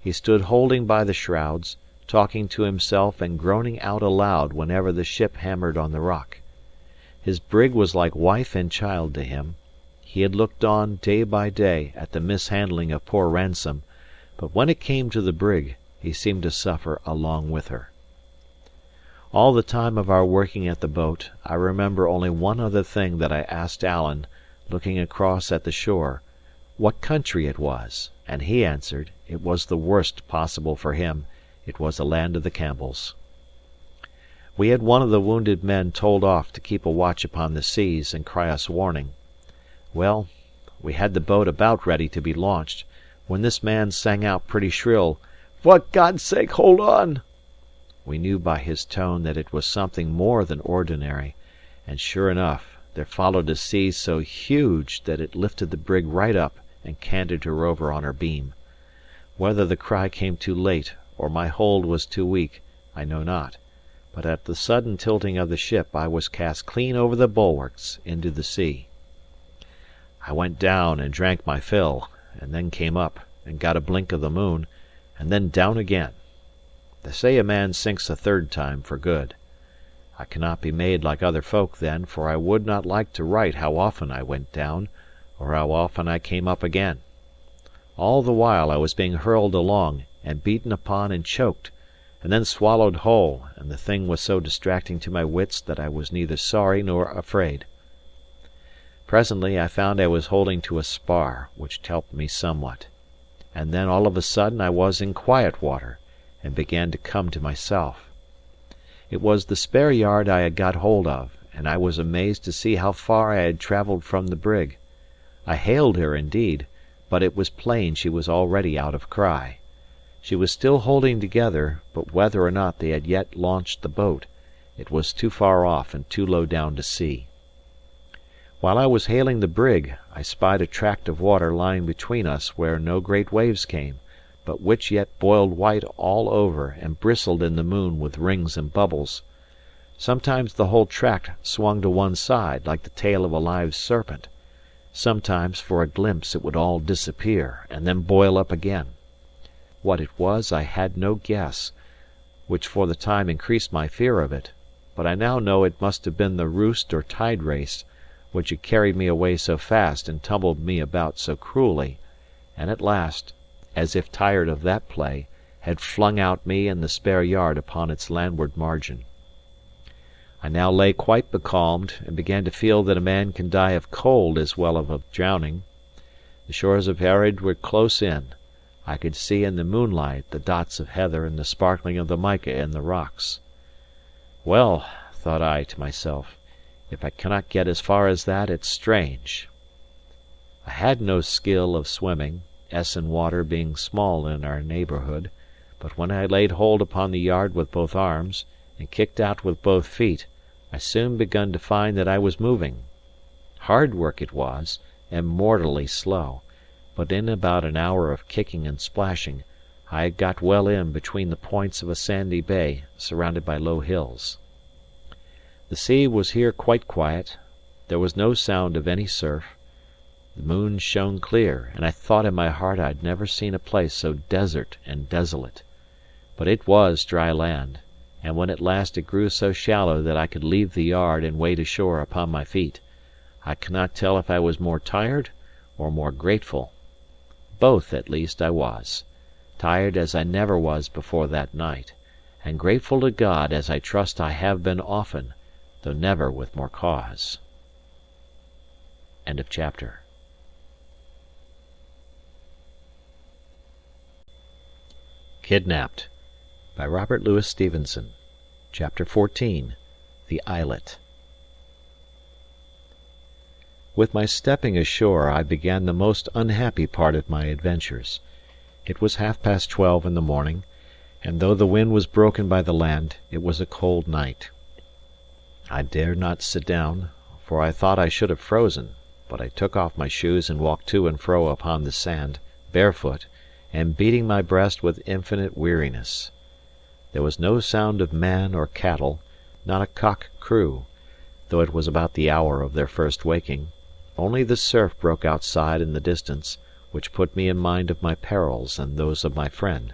He stood holding by the shrouds, talking to himself and groaning out aloud whenever the ship hammered on the rock. His brig was like wife and child to him. He had looked on day by day at the mishandling of poor Ransome, but when it came to the brig, he seemed to suffer along with her. All the time of our working at the boat, I remember only one other thing that I asked Alan, looking across at the shore, what country it was; and he answered, it was the worst possible for him, it was the land of the Campbells. We had one of the wounded men told off to keep a watch upon the seas and cry us warning. Well, we had the boat about ready to be launched, when this man sang out pretty shrill, "For God's sake, hold on!" We knew by his tone that it was something more than ordinary, and sure enough, there followed a sea so huge that it lifted the brig right up and canted her over on her beam. Whether the cry came too late, or my hold was too weak, I know not; but at the sudden tilting of the ship I was cast clean over the bulwarks into the sea. I went down and drank my fill, and then came up, and got a blink of the moon, and then down again. They say a man sinks a third time for good. I cannot be made like other folk then, for I would not like to write how often I went down, or how often I came up again. All the while I was being hurled along, and beaten upon and choked, and then swallowed whole, and the thing was so distracting to my wits that I was neither sorry nor afraid. Presently I found I was holding to a spar, which helped me somewhat. And then all of a sudden I was in quiet water, and began to come to myself. It was the spare yard I had got hold of, and I was amazed to see how far I had travelled from the brig. I hailed her indeed, but it was plain she was already out of cry. She was still holding together, but whether or not they had yet launched the boat, it was too far off and too low down to see. While I was hailing the brig, I spied a tract of water lying between us where no great waves came, but which yet boiled white all over and bristled in the moon with rings and bubbles. Sometimes the whole tract swung to one side, like the tail of a live serpent; sometimes for a glimpse it would all disappear, and then boil up again. What it was I had no guess, which for the time increased my fear of it; but I now know it must have been the roost or tide race, which had carried me away so fast and tumbled me about so cruelly, and at last, as if tired of that play, had flung out me and the spare yard upon its landward margin. I now lay quite becalmed, and began to feel that a man can die of cold as well as of drowning. The shores of Ered were close in; I could see in the moonlight the dots of heather and the sparkling of the mica in the rocks. Well, thought I to myself, if I cannot get as far as that, it's strange. I had no skill of swimming, Essen water being small in our neighbourhood; but when I laid hold upon the yard with both arms, and kicked out with both feet, I soon begun to find that I was moving. Hard work it was, and mortally slow; but in about an hour of kicking and splashing, I had got well in between the points of a sandy bay, surrounded by low hills. The sea was here quite quiet; there was no sound of any surf; the moon shone clear, and I thought in my heart I had never seen a place so desert and desolate. But it was dry land; and when at last it grew so shallow that I could leave the yard and wade ashore upon my feet, I cannot tell if I was more tired or more grateful. Both, at least, I was; tired as I never was before that night, and grateful to God as I trust I have been often, though never with more cause. End of chapter. Kidnapped by Robert Louis Stevenson. Chapter 14. The Islet. With my stepping ashore, I began the most unhappy part of my adventures. It was 12:30 in the morning, and though the wind was broken by the land, it was a cold night. I dared not sit down, for I thought I should have frozen; but I took off my shoes and walked to and fro upon the sand, barefoot, and beating my breast with infinite weariness. There was no sound of man or cattle, not a cock crew, though it was about the hour of their first waking; only the surf broke outside in the distance, which put me in mind of my perils and those of my friend.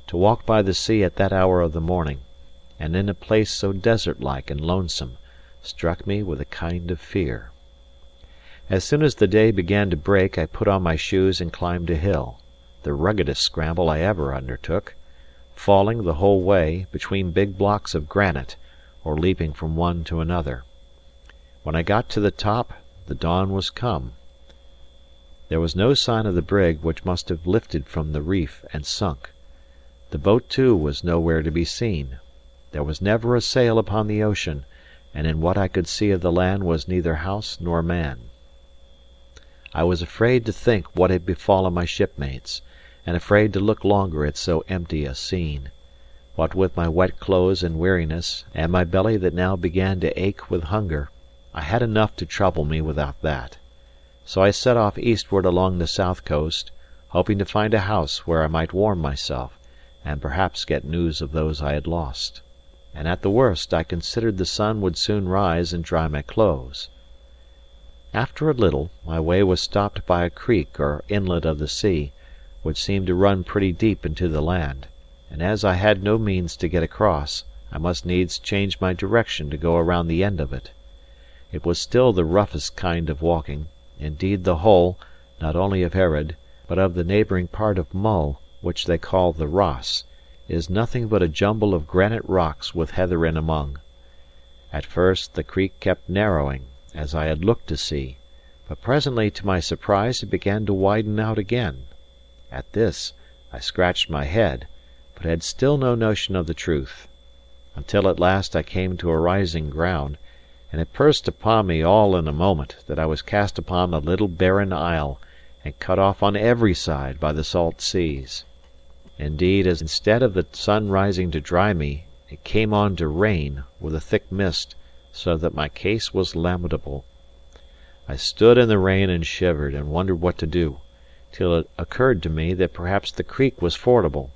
To walk by the sea at that hour of the morning, and in a place so desert-like and lonesome, struck me with a kind of fear. As soon as the day began to break, I put on my shoes and climbed a hill, the ruggedest scramble I ever undertook, falling the whole way, between big blocks of granite, or leaping from one to another. When I got to the top, the dawn was come. There was no sign of the brig, which must have lifted from the reef and sunk. The boat, too, was nowhere to be seen. There was never a sail upon the ocean, and in what I could see of the land was neither house nor man. I was afraid to think what had befallen my shipmates, and afraid to look longer at so empty a scene. What with my wet clothes and weariness, and my belly that now began to ache with hunger, I had enough to trouble me without that. So I set off eastward along the south coast, hoping to find a house where I might warm myself, and perhaps get news of those I had lost. And at the worst, I considered the sun would soon rise and dry my clothes. After a little, my way was stopped by a creek or inlet of the sea, which seemed to run pretty deep into the land; and as I had no means to get across, I must needs change my direction to go around the end of it. It was still the roughest kind of walking; indeed the whole, not only of Ered, but of the neighbouring part of Mull, which they call the Ross, is nothing but a jumble of granite rocks with heather in among. At first the creek kept narrowing, as I had looked to see, but presently to my surprise it began to widen out again. At this I scratched my head, but had still no notion of the truth, until at last I came to a rising ground, and it burst upon me all in a moment that I was cast upon a little barren isle, and cut off on every side by the salt seas. Indeed, as instead of the sun rising to dry me, it came on to rain, with a thick mist, so that my case was lamentable. I stood in the rain and shivered, and wondered what to do, till it occurred to me that perhaps the creek was fordable.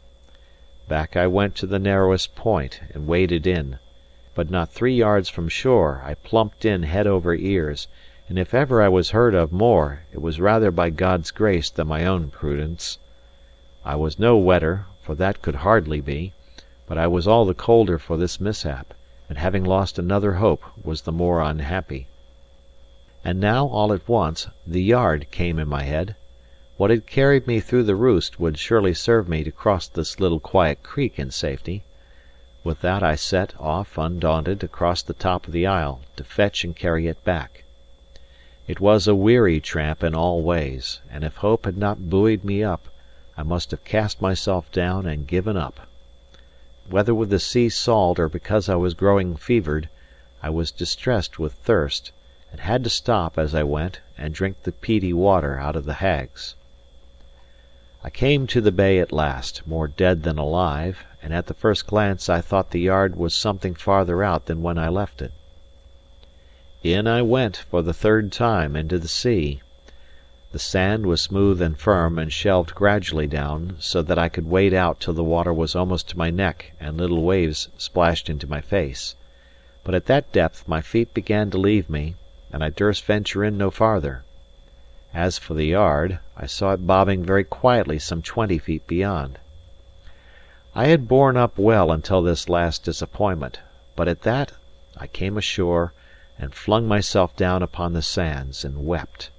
Back I went to the narrowest point, and waded in. But not 3 yards from shore, I plumped in head over ears, and if ever I was heard of more, it was rather by God's grace than my own prudence. I was no wetter, for that could hardly be, but I was all the colder for this mishap, and having lost another hope, was the more unhappy. And now, all at once, the yard came in my head. What had carried me through the roost would surely serve me to cross this little quiet creek in safety. With that I set off undaunted across the top of the isle, to fetch and carry it back. It was a weary tramp in all ways, and if hope had not buoyed me up, I must have cast myself down and given up. Whether with the sea salt or because I was growing fevered, I was distressed with thirst, and had to stop as I went and drink the peaty water out of the hags. I came to the bay at last, more dead than alive, and at the first glance I thought the yard was something farther out than when I left it. In I went for the third time into the sea. The sand was smooth and firm, and shelved gradually down, so that I could wade out till the water was almost to my neck and little waves splashed into my face. But at that depth my feet began to leave me, and I durst venture in no farther. As for the yard, I saw it bobbing very quietly some 20 feet beyond. I had borne up well until this last disappointment, but at that I came ashore, and flung myself down upon the sands, and wept.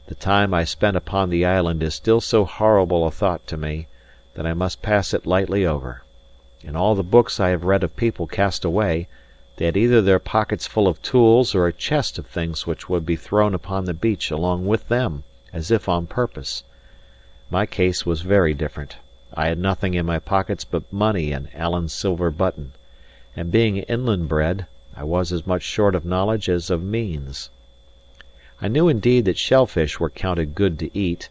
The time I spent upon the island is still so horrible a thought to me, that I must pass it lightly over. In all the books I have read of people cast away, they had either their pockets full of tools, or a chest of things which would be thrown upon the beach along with them, as if on purpose. My case was very different. I had nothing in my pockets but money and Alan's silver button, and being inland bred, I was as much short of knowledge as of means. I knew indeed that shellfish were counted good to eat,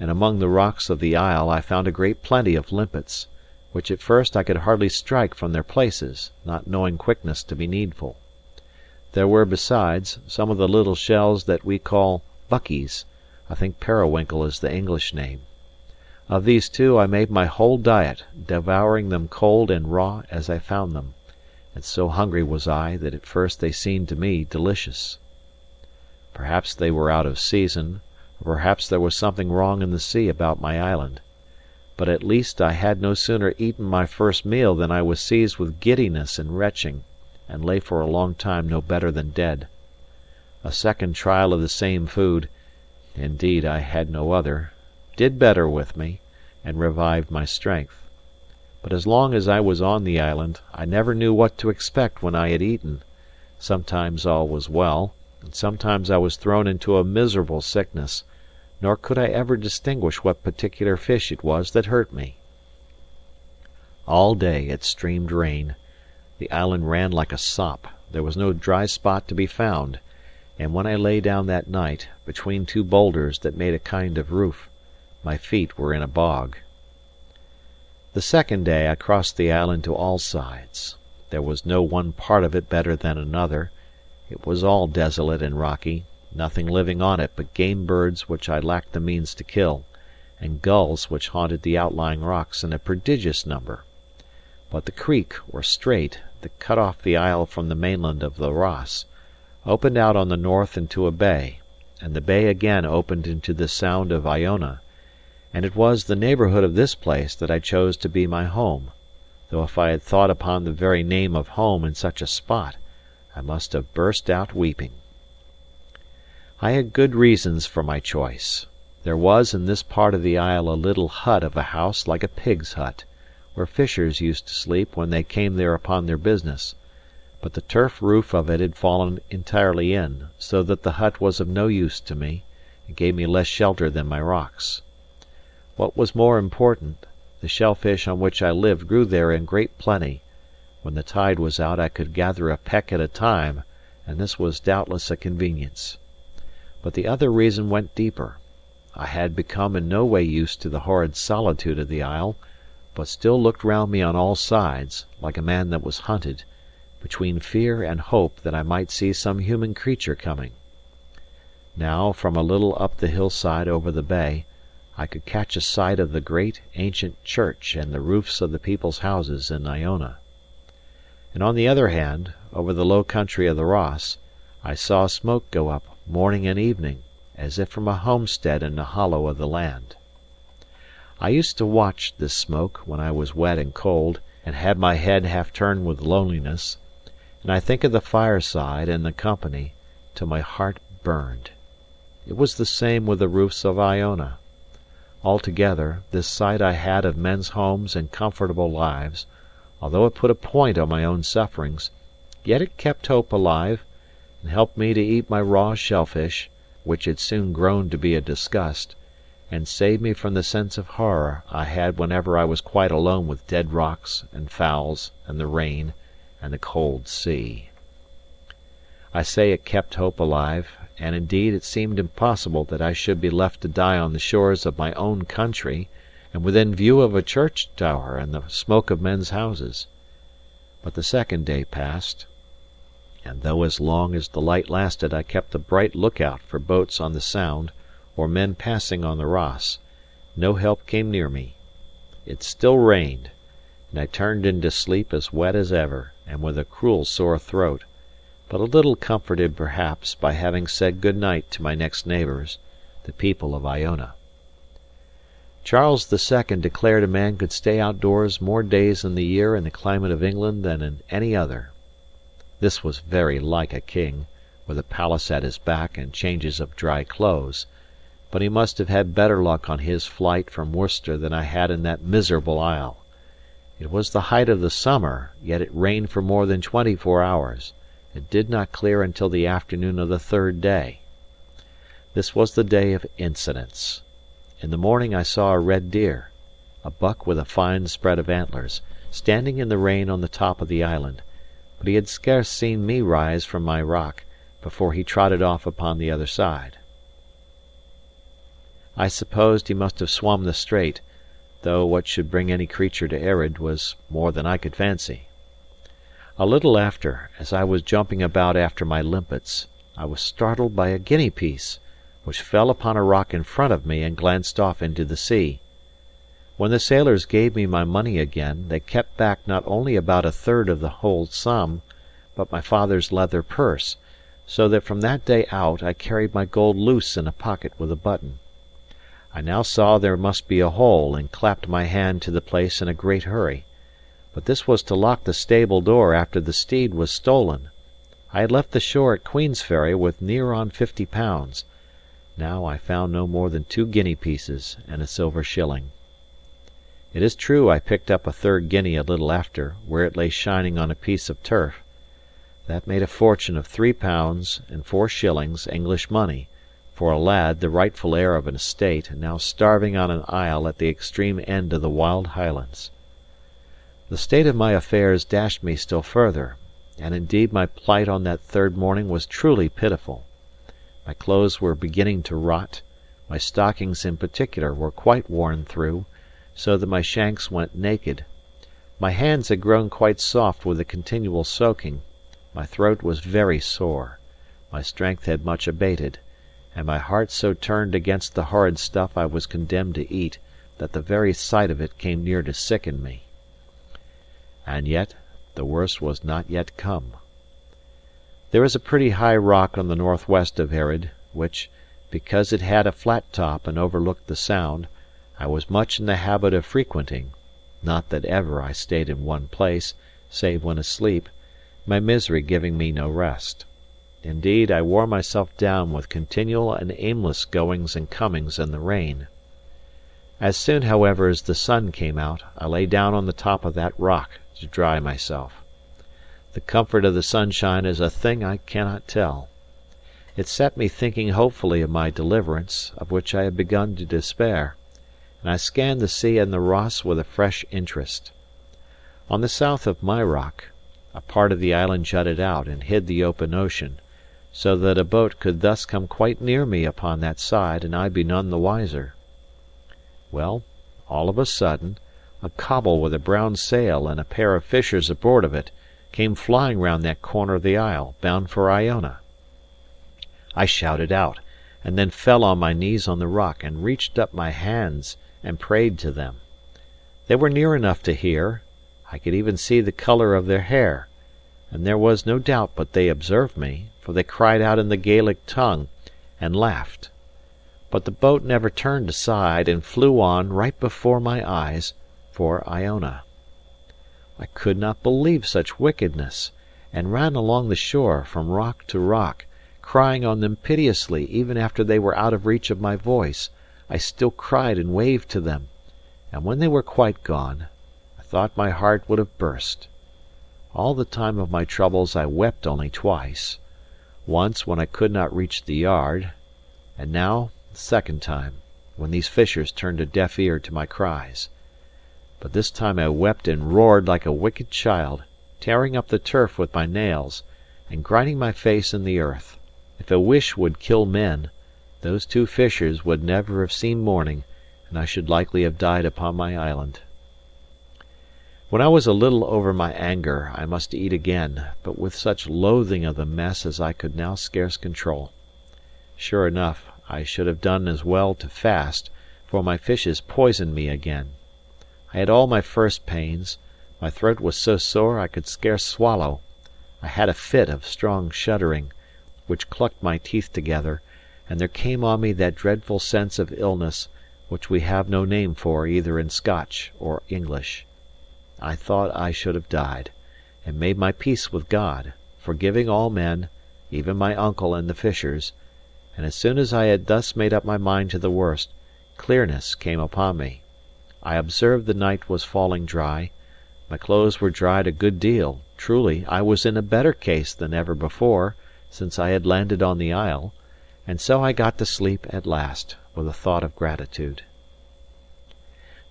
and among the rocks of the isle I found a great plenty of limpets, which at first I could hardly strike from their places, not knowing quickness to be needful. There were, besides, some of the little shells that we call buckies. I think periwinkle is the English name. Of these too I made my whole diet, devouring them cold and raw as I found them, and so hungry was I that at first they seemed to me delicious. Perhaps they were out of season, or perhaps there was something wrong in the sea about my island. But at least I had no sooner eaten my first meal than I was seized with giddiness and retching, and lay for a long time no better than dead. A second trial of the same food indeed I had no other did better with me, and revived my strength. But as long as I was on the island, I never knew what to expect when I had eaten. Sometimes all was well, and sometimes I was thrown into a miserable sickness, nor could I ever distinguish what particular fish it was that hurt me. All day it streamed rain. The island ran like a sop, there was no dry spot to be found, and when I lay down that night, between two boulders that made a kind of roof, my feet were in a bog. The second day I crossed the island to all sides. There was no one part of it better than another. It was all desolate and rocky, nothing living on it but game birds which I lacked the means to kill, and gulls which haunted the outlying rocks in a prodigious number. But the creek, or strait, that cut off the isle from the mainland of the Ross, opened out on the north into a bay, and the bay again opened into the Sound of Iona, and it was the neighbourhood of this place that I chose to be my home, though if I had thought upon the very name of home in such a spot, I must have burst out weeping. I had good reasons for my choice. There was in this part of the isle a little hut of a house like a pig's hut, where fishers used to sleep when they came there upon their business, but the turf roof of it had fallen entirely in, so that the hut was of no use to me, and gave me less shelter than my rocks. What was more important, the shellfish on which I lived grew there in great plenty. When the tide was out I could gather a peck at a time, and this was doubtless a convenience. But the other reason went deeper. I had become in no way used to the horrid solitude of the isle, but still looked round me on all sides, like a man that was hunted, between fear and hope that I might see some human creature coming. Now, from a little up the hillside over the bay, I could catch a sight of the great, ancient church and the roofs of the people's houses in Iona. And on the other hand, over the low country of the Ross, I saw smoke go up, morning and evening, as if from a homestead in a hollow of the land. I used to watch this smoke, when I was wet and cold, and had my head half turned with loneliness, and I think of the fireside and the company, till my heart burned. It was the same with the roofs of Iona. Altogether, this sight I had of men's homes and comfortable lives, although it put a point on my own sufferings, yet it kept hope alive, and helped me to eat my raw shellfish, which had soon grown to be a disgust, and saved me from the sense of horror I had whenever I was quite alone with dead rocks and fowls and the rain and the cold sea. I say it kept hope alive, and indeed it seemed impossible that I should be left to die on the shores of my own country, and within view of a church tower and the smoke of men's houses. But the second day passed, and though as long as the light lasted I kept a bright look out for boats on the Sound or men passing on the Ross, no help came near me. It still rained, and I turned into sleep as wet as ever, and with a cruel sore throat, but a little comforted perhaps by having said good night to my next neighbours, the people of Iona. Charles II declared a man could stay outdoors more days in the year in the climate of England than in any other. This was very like a king, with a palace at his back and changes of dry clothes, but he must have had better luck on his flight from Worcester than I had in that miserable isle. It was the height of the summer, yet it rained for more than 24 hours. It did not clear until the afternoon of the third day. This was the day of incidents. In the morning I saw a red deer, a buck with a fine spread of antlers, standing in the rain on the top of the island, but he had scarce seen me rise from my rock before he trotted off upon the other side. I supposed he must have swum the strait, though what should bring any creature to Erid was more than I could fancy. A little after, as I was jumping about after my limpets, I was startled by a guinea piece, which fell upon a rock in front of me and glanced off into the sea. When the sailors gave me my money again, they kept back not only about a third of the whole sum, but my father's leather purse, so that from that day out I carried my gold loose in a pocket with a button. I now saw there must be a hole, and clapped my hand to the place in a great hurry. But this was to lock the stable door after the steed was stolen. I had left the shore at Queensferry with near on £50. Now I found no more than 2 guinea pieces and a silver shilling. It is true I picked up a third guinea a little after, where it lay shining on a piece of turf. That made a fortune of £3 and 4 shillings English money, for a lad, the rightful heir of an estate, and now starving on an isle at the extreme end of the wild Highlands. The state of my affairs dashed me still further, and indeed my plight on that third morning was truly pitiful. My clothes were beginning to rot, my stockings in particular were quite worn through, so that my shanks went naked. My hands had grown quite soft with the continual soaking, my throat was very sore, my strength had much abated, and my heart so turned against the horrid stuff I was condemned to eat, that the very sight of it came near to sicken me. And yet the worst was not yet come. There is a pretty high rock on the northwest of Erid, which, because it had a flat top and overlooked the Sound, I was much in the habit of frequenting, not that ever I stayed in one place, save when asleep, my misery giving me no rest. Indeed, I wore myself down with continual and aimless goings and comings in the rain. As soon, however, as the sun came out, I lay down on the top of that rock to dry myself. The comfort of the sunshine is a thing I cannot tell. It set me thinking hopefully of my deliverance, of which I had begun to despair, and I scanned the sea and the Ross with a fresh interest. On the south of my rock, a part of the island jutted out and hid the open ocean, so that a boat could thus come quite near me upon that side, and I be none the wiser. Well, all of a sudden, a cobble with a brown sail and a pair of fishers aboard of it came flying round that corner of the isle, bound for Iona. I shouted out, and then fell on my knees on the rock, and reached up my hands and prayed to them. They were near enough to hear; I could even see the colour of their hair, and there was no doubt but they observed me, for they cried out in the Gaelic tongue, and laughed. But the boat never turned aside, and flew on, right before my eyes, for Iona. I could not believe such wickedness, and ran along the shore, from rock to rock, crying on them piteously. Even after they were out of reach of my voice, I still cried and waved to them, and when they were quite gone, I thought my heart would have burst. All the time of my troubles I wept only twice: once when I could not reach the yard, and now the second time, when these fishers turned a deaf ear to my cries. But this time I wept and roared like a wicked child, tearing up the turf with my nails, and grinding my face in the earth. If a wish would kill men, those two fishers would never have seen morning, and I should likely have died upon my island. When I was a little over my anger, I must eat again, but with such loathing of the mess as I could now scarce control. Sure enough, I should have done as well to fast, for my fishes poisoned me again. I had all my first pains; my throat was so sore I could scarce swallow. I had a fit of strong shuddering, which clucked my teeth together, and there came on me that dreadful sense of illness, which we have no name for either in Scotch or English. I thought I should have died, and made my peace with God, forgiving all men, even my uncle and the fishers; and as soon as I had thus made up my mind to the worst, clearness came upon me. I observed the night was falling dry; my clothes were dried a good deal; truly, I was in a better case than ever before, since I had landed on the isle; and so I got to sleep at last, with a thought of gratitude.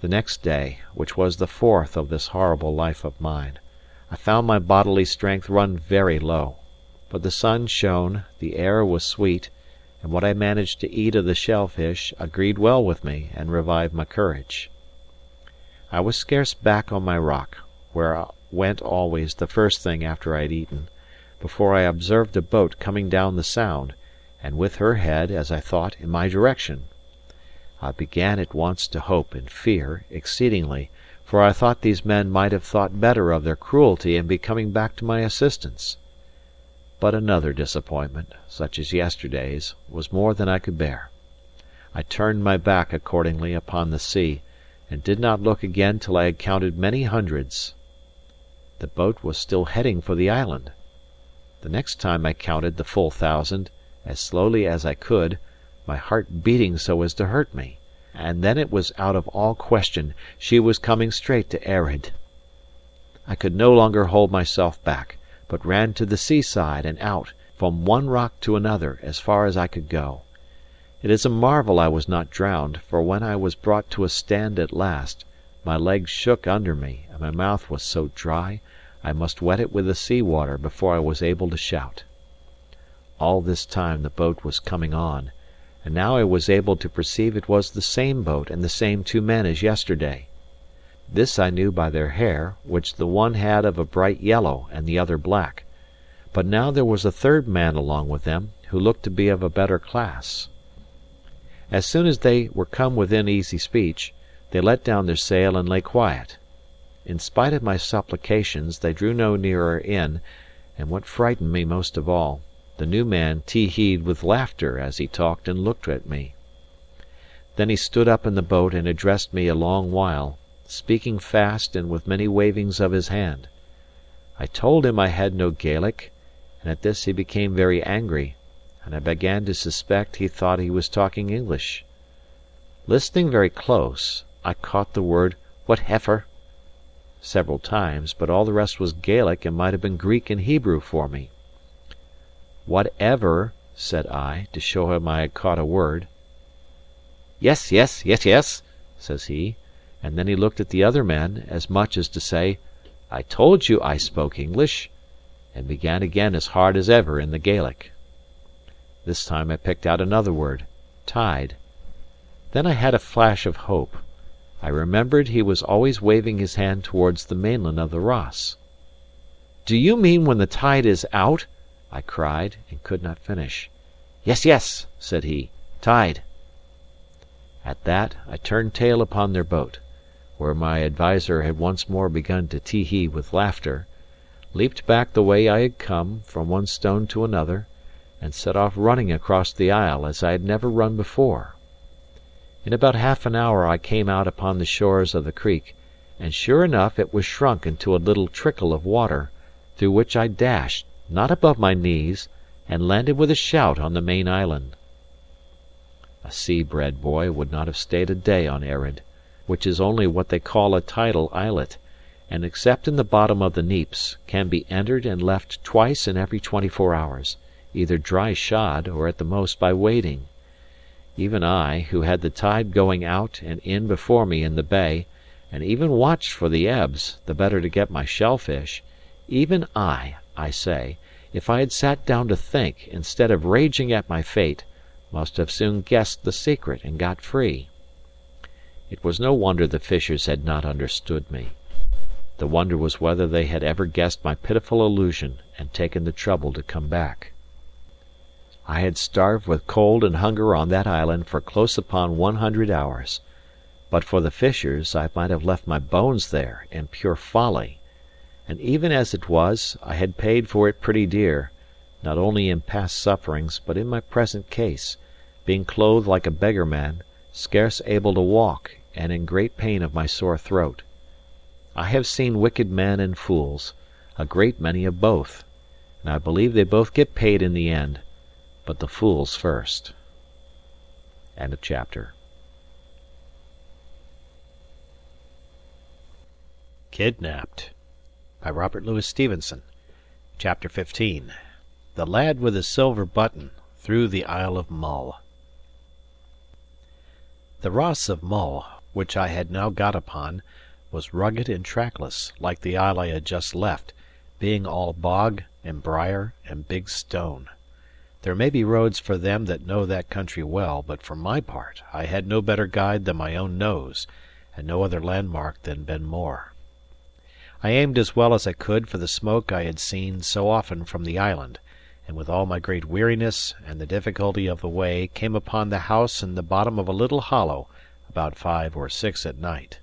The next day, which was the fourth of this horrible life of mine, I found my bodily strength run very low. But the sun shone, the air was sweet, and what I managed to eat of the shellfish agreed well with me and revived my courage. I was scarce back on my rock, where I went always the first thing after I had eaten, before I observed a boat coming down the sound, and with her head, as I thought, in my direction. I began at once to hope and fear exceedingly, for I thought these men might have thought better of their cruelty and be coming back to my assistance. But another disappointment, such as yesterday's, was more than I could bear. I turned my back accordingly upon the sea, and did not look again till I had counted many hundreds. The boat was still heading for the island. The next time I counted the full 1,000, as slowly as I could, my heart beating so as to hurt me; and then it was out of all question she was coming straight to Erid. I could no longer hold myself back, but ran to the seaside and out, from one rock to another, as far as I could go. It is a marvel I was not drowned, for when I was brought to a stand at last, my legs shook under me, and my mouth was so dry I must wet it with the sea water before I was able to shout. All this time the boat was coming on, and now I was able to perceive it was the same boat and the same two men as yesterday. This I knew by their hair, which the one had of a bright yellow and the other black; but now there was a third man along with them, who looked to be of a better class. As soon as they were come within easy speech, they let down their sail and lay quiet. In spite of my supplications, they drew no nearer in, and what frightened me most of all, the new man tee-heed with laughter as he talked and looked at me. Then he stood up in the boat and addressed me a long while, speaking fast and with many wavings of his hand. I told him I had no Gaelic, and at this he became very angry, and I began to suspect he thought he was talking English. Listening very close, I caught the word "whatever" several times, but all the rest was Gaelic and might have been Greek and Hebrew for me. "Whatever," said I, to show him I had caught a word. "Yes, yes, yes, yes," says he, and then he looked at the other men, as much as to say, "I told you I spoke English," and began again as hard as ever in the Gaelic. This time I picked out another word tide. Then I had a flash of hope. I remembered he was always waving his hand towards the mainland of the Ross. "Do you mean when the tide is out?" I cried, and could not finish. "Yes, yes," said he. "Tide." At that I turned tail upon their boat, where my adviser had once more begun to tee-hee with laughter, leaped back the way I had come, from one stone to another, and set off running across the isle as I had never run before. In about half an hour I came out upon the shores of the creek, and sure enough it was shrunk into a little trickle of water, through which I dashed, not above my knees, and landed with a shout on the main island. A sea-bred boy would not have stayed a day on Erin, which is only what they call a tidal islet, and except in the bottom of the neaps, can be entered and left twice in every 24 hours, either dry shod or at the most by wading. Even I, who had the tide going out and in before me in the bay, and even watched for the ebbs, the better to get my shellfish, even I say, if I had sat down to think, instead of raging at my fate, must have soon guessed the secret and got free. It was no wonder the fishers had not understood me. The wonder was whether they had ever guessed my pitiful illusion and taken the trouble to come back. I had starved with cold and hunger on that island for close upon 100 hours. But for the fishers, I might have left my bones there, in pure folly. And even as it was, I had paid for it pretty dear, not only in past sufferings, but in my present case, being clothed like a beggar man, scarce able to walk, and in great pain of my sore throat. I have seen wicked men and fools, a great many of both, and I believe they both get paid in the end, but the fools first. End of chapter. Kidnapped by Robert Louis Stevenson. Chapter 15. The Lad with the Silver Button Through the Isle of Mull. The Ross of Mull, which I had now got upon, was rugged and trackless, like the isle I had just left, being all bog and briar and big stone. There may be roads for them that know that country well, but for my part I had no better guide than my own nose, and no other landmark than Ben More. I aimed as well as I could for the smoke I had seen so often from the island, and with all my great weariness and the difficulty of the way came upon the house in the bottom of a little hollow, about 5 or 6 at night.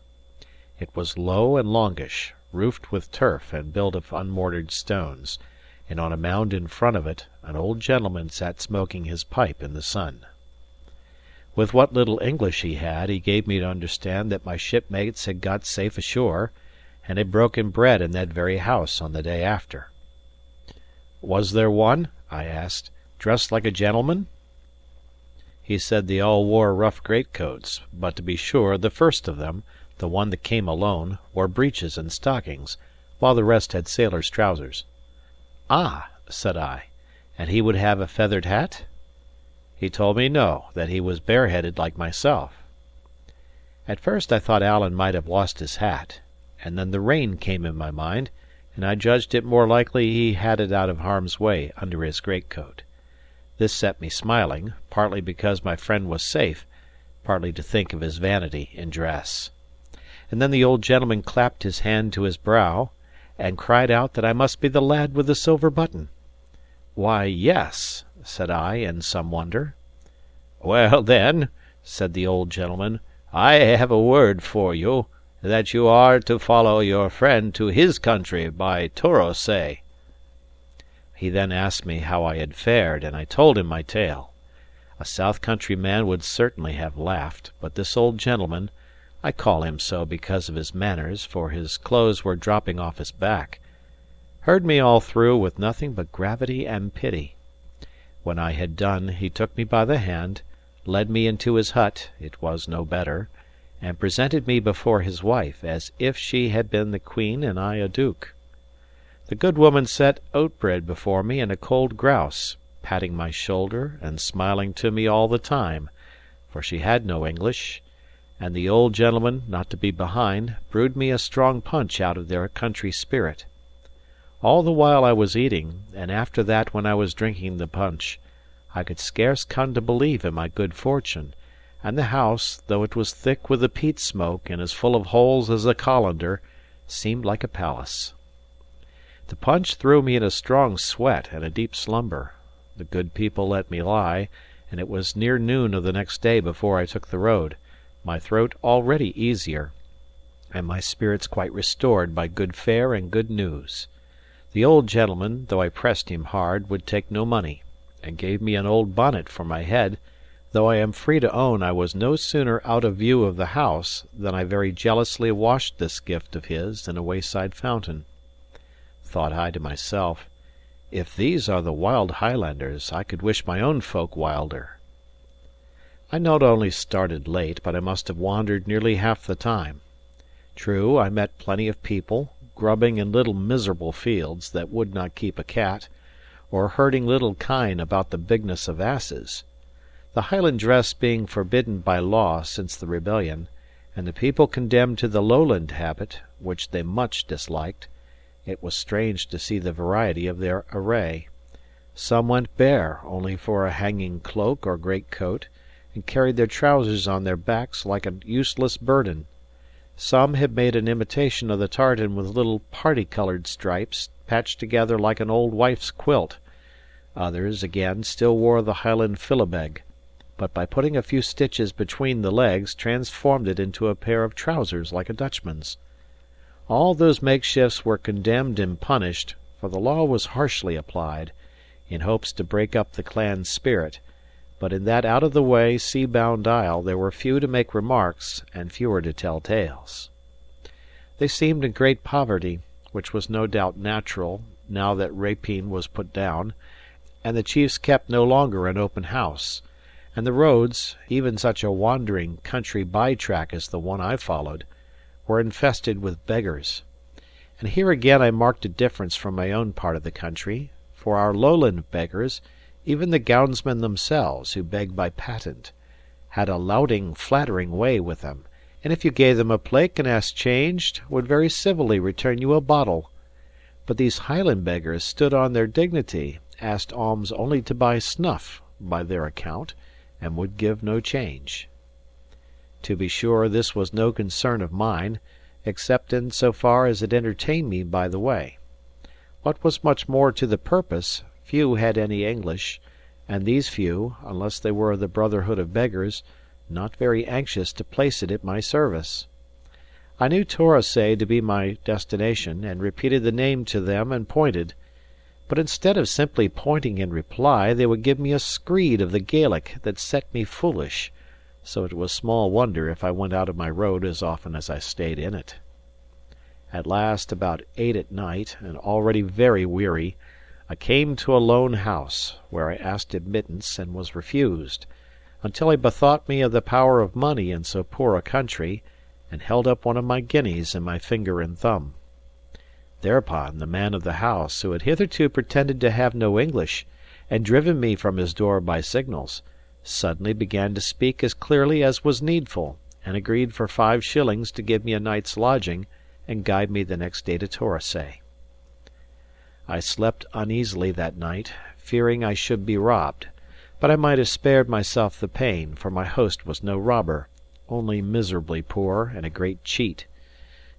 It was low and longish, roofed with turf and built of unmortared stones, and on a mound in front of it an old gentleman sat smoking his pipe in the sun. With what little English he had, he gave me to understand that my shipmates had got safe ashore, and had broken bread in that very house on the day after. "Was there one," I asked, "dressed like a gentleman?" He said they all wore rough greatcoats, but to be sure, the first of them, the one that came alone, wore breeches and stockings, while the rest had sailors' trousers. "Ah," said I, "and he would have a feathered hat?" He told me no, that he was bareheaded like myself. At first I thought Alan might have lost his hat, and then the rain came in my mind, and I judged it more likely he had it out of harm's way under his greatcoat. This set me smiling, partly because my friend was safe, partly to think of his vanity in dress. And then the old gentleman clapped his hand to his brow, and cried out that I must be the lad with the silver button. "Why, yes," said I, in some wonder. "Well, then," said the old gentleman, "I have a word for you, that you are to follow your friend to his country by Torosay." He then asked me how I had fared, and I told him my tale. A south country man would certainly have laughed, but this old gentleman (I call him so because of his manners, for his clothes were dropping off his back) heard me all through with nothing but gravity and pity. When I had done, he took me by the hand, led me into his hut (it was no better), and presented me before his wife, as if she had been the queen and I a duke. The good woman set oat bread before me and a cold grouse, patting my shoulder and smiling to me all the time, for she had no English, and the old gentleman, not to be behind, brewed me a strong punch out of their country spirit. All the while I was eating, and after that when I was drinking the punch, I could scarce come to believe in my good fortune, and the house, though it was thick with the peat smoke and as full of holes as a colander, seemed like a palace. The punch threw me in a strong sweat and a deep slumber. The good people let me lie, and it was near noon of the next day before I took the road, my throat already easier, and my spirits quite restored by good fare and good news. The old gentleman, though I pressed him hard, would take no money, and gave me an old bonnet for my head, though I am free to own I was no sooner out of view of the house than I very jealously washed this gift of his in a wayside fountain. Thought I to myself, if these are the wild Highlanders, I could wish my own folk wilder. I not only started late, but I must have wandered nearly half the time. True, I met plenty of people, grubbing in little miserable fields that would not keep a cat, or herding little kine about the bigness of asses. The Highland dress being forbidden by law since the rebellion, and the people condemned to the Lowland habit, which they much disliked, it was strange to see the variety of their array. Some went bare, only for a hanging cloak or greatcoat, and carried their trousers on their backs like a useless burden. Some had made an imitation of the tartan with little party-coloured stripes patched together like an old wife's quilt. Others, again, still wore the Highland philibeg, but by putting a few stitches between the legs transformed it into a pair of trousers like a Dutchman's. All those makeshifts were condemned and punished, for the law was harshly applied, in hopes to break up the clan spirit, but in that out-of-the-way, sea-bound isle there were few to make remarks and fewer to tell tales. They seemed in great poverty, which was no doubt natural, now that rapine was put down, and the chiefs kept no longer an open house, and the roads, even such a wandering country by-track as the one I followed, were infested with beggars. And here again I marked a difference from my own part of the country, for our lowland beggars, even the gownsmen themselves, who begged by patent, had a louting, flattering way with them, and if you gave them a plate and asked changed, would very civilly return you a bottle. But these Highland beggars stood on their dignity, asked alms only to buy snuff, by their account, and would give no change. To be sure, this was no concern of mine, except in so far as it entertained me by the way. What was much more to the purpose, few had any English, and these few, unless they were of the brotherhood of beggars, not very anxious to place it at my service. I knew Torosay to be my destination, and repeated the name to them and pointed. But instead of simply pointing in reply, they would give me a screed of the Gaelic that set me foolish, so it was small wonder if I went out of my road as often as I stayed in it. At last, about 8 at night, and already very weary, I came to a lone house, where I asked admittance and was refused, until I bethought me of the power of money in so poor a country, and held up one of my guineas in my finger and thumb. Thereupon the man of the house, who had hitherto pretended to have no English, and driven me from his door by signals, suddenly began to speak as clearly as was needful, and agreed for 5 shillings to give me a night's lodging, and guide me the next day to Torosay. I slept uneasily that night, fearing I should be robbed, but I might have spared myself the pain, for my host was no robber, only miserably poor and a great cheat.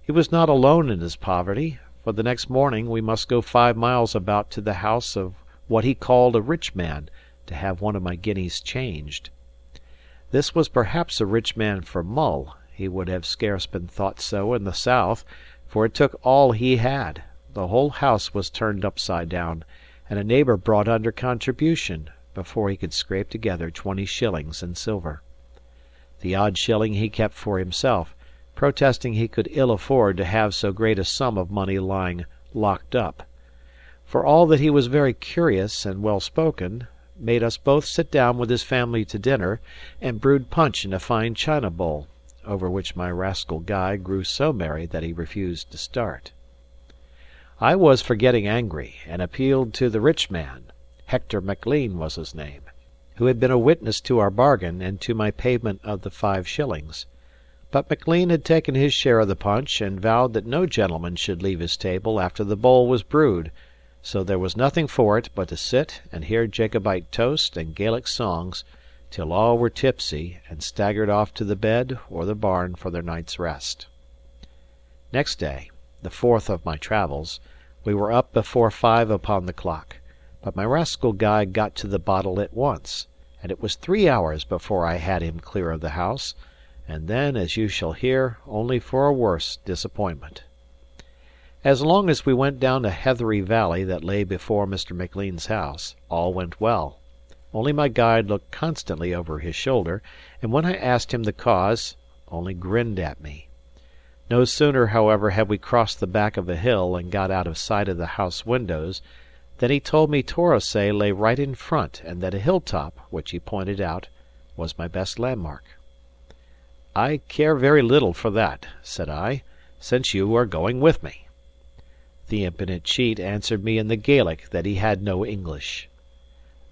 He was not alone in his poverty, for the next morning we must go 5 miles about to the house of what he called a rich man, to have one of my guineas changed. This was perhaps a rich man for Mull; he would have scarce been thought so in the south, for it took all he had. The whole house was turned upside down, and a neighbour brought under contribution, before he could scrape together 20 shillings in silver. The odd shilling he kept for himself, protesting he could ill afford to have so great a sum of money lying locked up. For all that he was very curious and well spoken, made us both sit down with his family to dinner, and brewed punch in a fine china bowl, over which my rascal Guy grew so merry that he refused to start. I was for getting angry, and appealed to the rich man, Hector Maclean was his name, who had been a witness to our bargain and to my payment of the 5 shillings. But Maclean had taken his share of the punch, and vowed that no gentleman should leave his table after the bowl was brewed, So there was nothing for it but to sit and hear Jacobite toast and Gaelic songs till all were tipsy and staggered off to the bed or the barn for their night's rest. Next day, the fourth of my travels, we were up before 5 upon the clock, but my rascal guide got to the bottle at once, and it was 3 hours before I had him clear of the house, and then, as you shall hear, only for a worse disappointment. As long as we went down a heathery valley that lay before Mr. Maclean's house, all went well. Only my guide looked constantly over his shoulder, and when I asked him the cause, only grinned at me. No sooner, however, had we crossed the back of a hill and got out of sight of the house windows, than he told me Torosay lay right in front, and that a hilltop, which he pointed out, was my best landmark. "I care very little for that," said I, "since you are going with me." The impudent cheat answered me in the Gaelic that he had no English.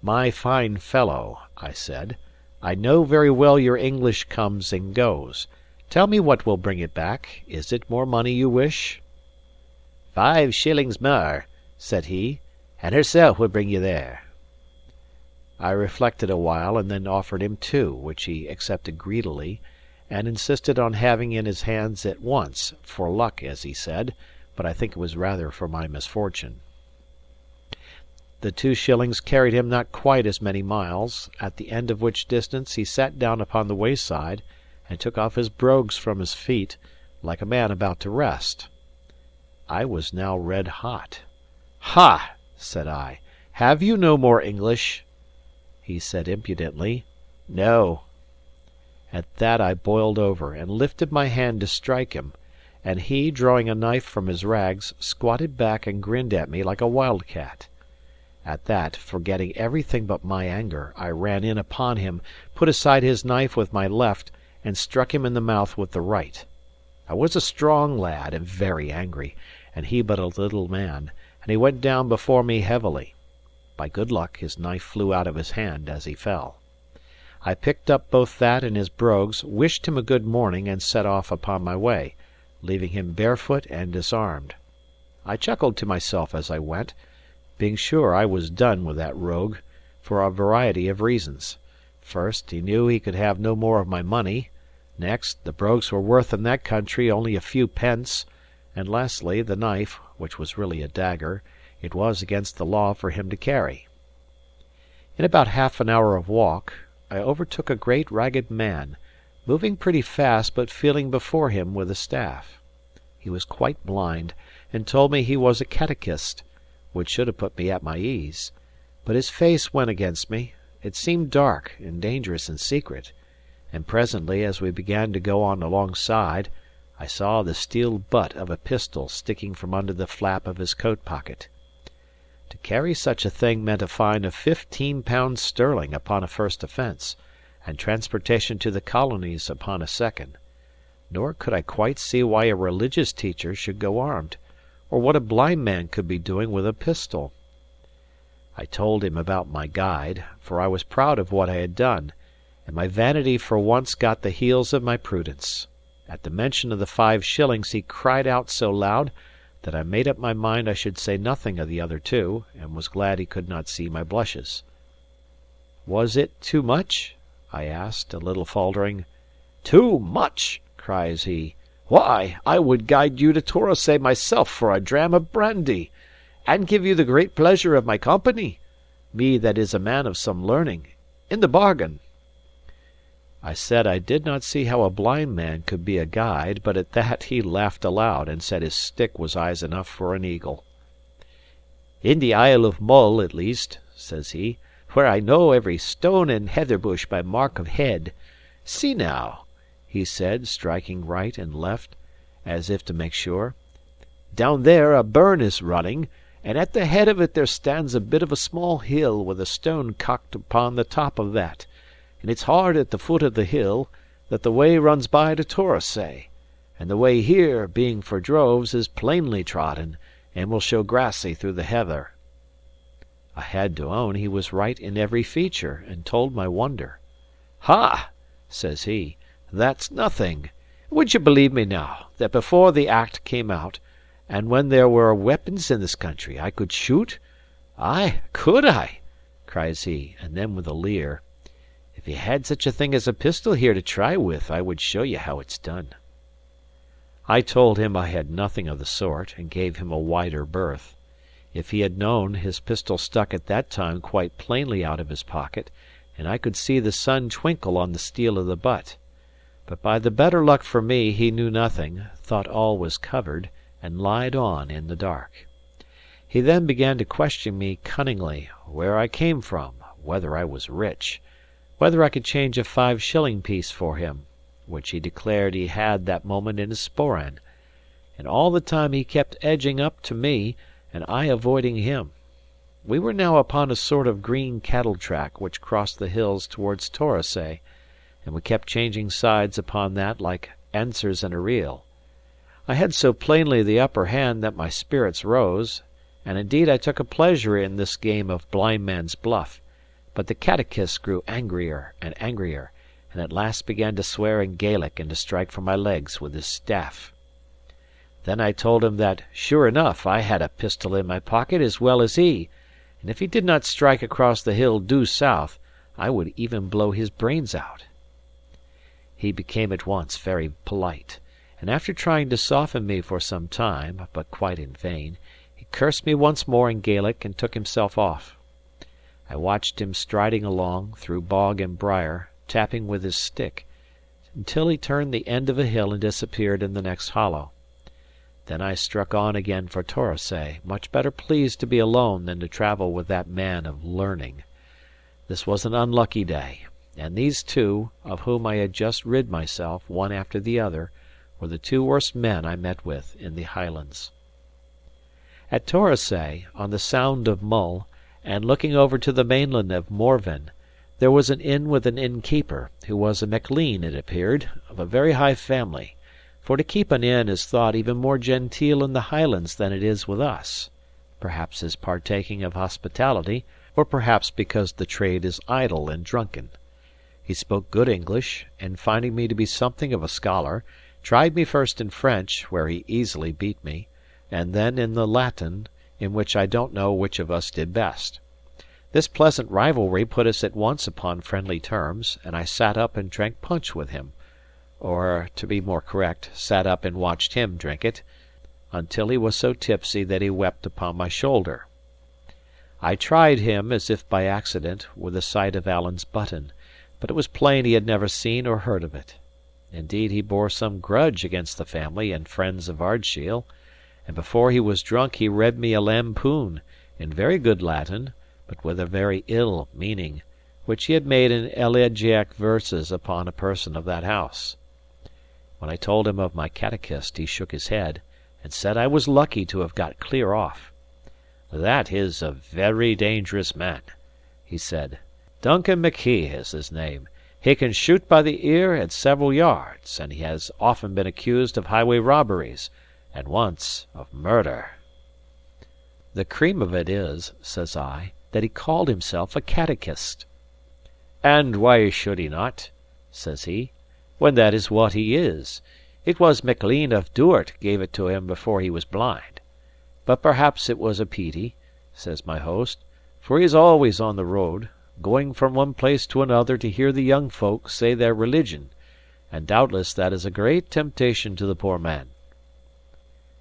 "My fine fellow," I said, "I know very well your English comes and goes. Tell me what will bring it back. Is it more money you wish?" "5 shillings mair," said he, "and herself will bring you there." I reflected a while, and then offered him 2, which he accepted greedily, and insisted on having in his hands at once, for luck, as he said, but I think it was rather for my misfortune. The 2 shillings carried him not quite as many miles, at the end of which distance he sat down upon the wayside, and took off his brogues from his feet, like a man about to rest. I was now red hot. "Ha!" said I, "have you no more English?" He said impudently, "No." At that I boiled over, and lifted my hand to strike him, and he, drawing a knife from his rags, squatted back and grinned at me like a wildcat. At that, forgetting everything but my anger, I ran in upon him, put aside his knife with my left, and struck him in the mouth with the right. I was a strong lad and very angry, and he but a little man, and he went down before me heavily. By good luck his knife flew out of his hand as he fell. I picked up both that and his brogues, wished him a good morning, and set off upon my way, leaving him barefoot and disarmed. I chuckled to myself as I went, being sure I was done with that rogue, for a variety of reasons. First, he knew he could have no more of my money; next, the brogues were worth in that country only a few pence; and lastly, the knife, which was really a dagger, it was against the law for him to carry. In about half an hour of walk, I overtook a great ragged man, moving pretty fast but feeling before him with a staff. He was quite blind, and told me he was a catechist, which should have put me at my ease. But his face went against me; it seemed dark and dangerous and secret, and presently, as we began to go on alongside, I saw the steel butt of a pistol sticking from under the flap of his coat pocket. To carry such a thing meant a fine of £15 sterling upon a first offence, and transportation to the colonies upon a second. Nor could I quite see why a religious teacher should go armed, or what a blind man could be doing with a pistol. I told him about my guide, for I was proud of what I had done, and my vanity for once got the heels of my prudence. At the mention of the 5 shillings he cried out so loud that I made up my mind I should say nothing of the other 2, and was glad he could not see my blushes. "Was it too much?" I asked, a little faltering. "Too much!" cries he. "Why, I would guide you to Torosay myself for a dram of brandy, and give you the great pleasure of my company, me that is a man of some learning, in the bargain." I said I did not see how a blind man could be a guide, but at that he laughed aloud, and said his stick was eyes enough for an eagle. "In the Isle of Mull, at least," says he, "where I know every stone and heather bush by mark of head. See now," he said, striking right and left, as if to make sure, "down there a burn is running, and at the head of it there stands a bit of a small hill with a stone cocked upon the top of that, and it's hard at the foot of the hill that the way runs by to Torosay, and the way here, being for droves, is plainly trodden, and will show grassy through the heather." I had to own he was right in every feature, and told my wonder. "Ha!" says he, "that's nothing. Would you believe me now, that before the Act came out, and when there were weapons in this country, I could shoot, "Ay, could I?" cries he, and then with a leer, "If ye had such a thing as a pistol here to try with, I would show ye how it's done." I told him I had nothing of the sort, and gave him a wider berth. If he had known, his pistol stuck at that time quite plainly out of his pocket, and I could see the sun twinkle on the steel of the butt. But by the better luck for me, he knew nothing, thought all was covered, and lied on in the dark. He then began to question me cunningly, where I came from, whether I was rich, whether I could change a 5-shilling piece for him, which he declared he had that moment in his sporran; and all the time he kept edging up to me, and I avoiding him. We were now upon a sort of green cattle track which crossed the hills towards Torosay, and we kept changing sides upon that like answers in a reel. I had so plainly the upper hand that my spirits rose, and indeed I took a pleasure in this game of blindman's buff; but the catechist grew angrier and angrier, and at last began to swear in Gaelic and to strike for my legs with his staff. Then I told him that, sure enough, I had a pistol in my pocket as well as he, and if he did not strike across the hill due south, I would even blow his brains out. He became at once very polite, and after trying to soften me for some time, but quite in vain, he cursed me once more in Gaelic and took himself off. I watched him striding along, through bog and briar, tapping with his stick, until he turned the end of a hill and disappeared in the next hollow. Then I struck on again for Torosay, much better pleased to be alone than to travel with that man of learning. This was an unlucky day, and these two, of whom I had just rid myself, one after the other, were the two worst men I met with in the Highlands. At Torosay, on the Sound of Mull, and looking over to the mainland of Morven, there was an inn with an innkeeper, who was a Maclean, it appeared, of a very high family; for to keep an inn is thought even more genteel in the Highlands than it is with us, perhaps as partaking of hospitality, or perhaps because the trade is idle and drunken. He spoke good English, and finding me to be something of a scholar, tried me first in French, where he easily beat me, and then in the Latin, in which I don't know which of us did best. This pleasant rivalry put us at once upon friendly terms, and I sat up and drank punch with him, or, to be more correct, sat up and watched him drink it, until he was so tipsy that he wept upon my shoulder. I tried him, as if by accident, with the sight of Alan's button, but it was plain he had never seen or heard of it. Indeed, he bore some grudge against the family and friends of Ardshiel, and before he was drunk he read me a lampoon, in very good Latin, but with a very ill meaning, which he had made in elegiac verses upon a person of that house. When I told him of my catechist, he shook his head, and said I was lucky to have got clear off. "That is a very dangerous man," he said. "Duncan Mackie is his name. He can shoot by the ear at several yards, and he has often been accused of highway robberies, and once of murder." "The cream of it is," says I, "that he called himself a catechist." "And why should he not?" says he, "when that is what he is? It was Maclean of Duart gave it to him before he was blind. But perhaps it was a pity," says my host, "for he is always on the road, going from one place to another to hear the young folk say their religion, and doubtless that is a great temptation to the poor man."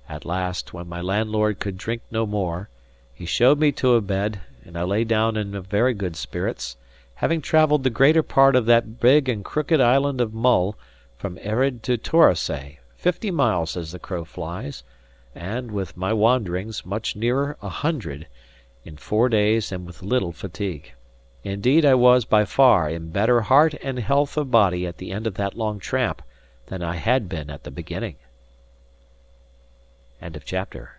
At last, when my landlord could drink no more, he showed me to a bed, and I lay down in very good spirits, having travelled the greater part of that big and crooked island of Mull, from Erid to Torosay, 50 miles as the crow flies, and, with my wanderings, much nearer 100, in 4 days and with little fatigue. Indeed, I was by far in better heart and health of body at the end of that long tramp than I had been at the beginning. End of chapter.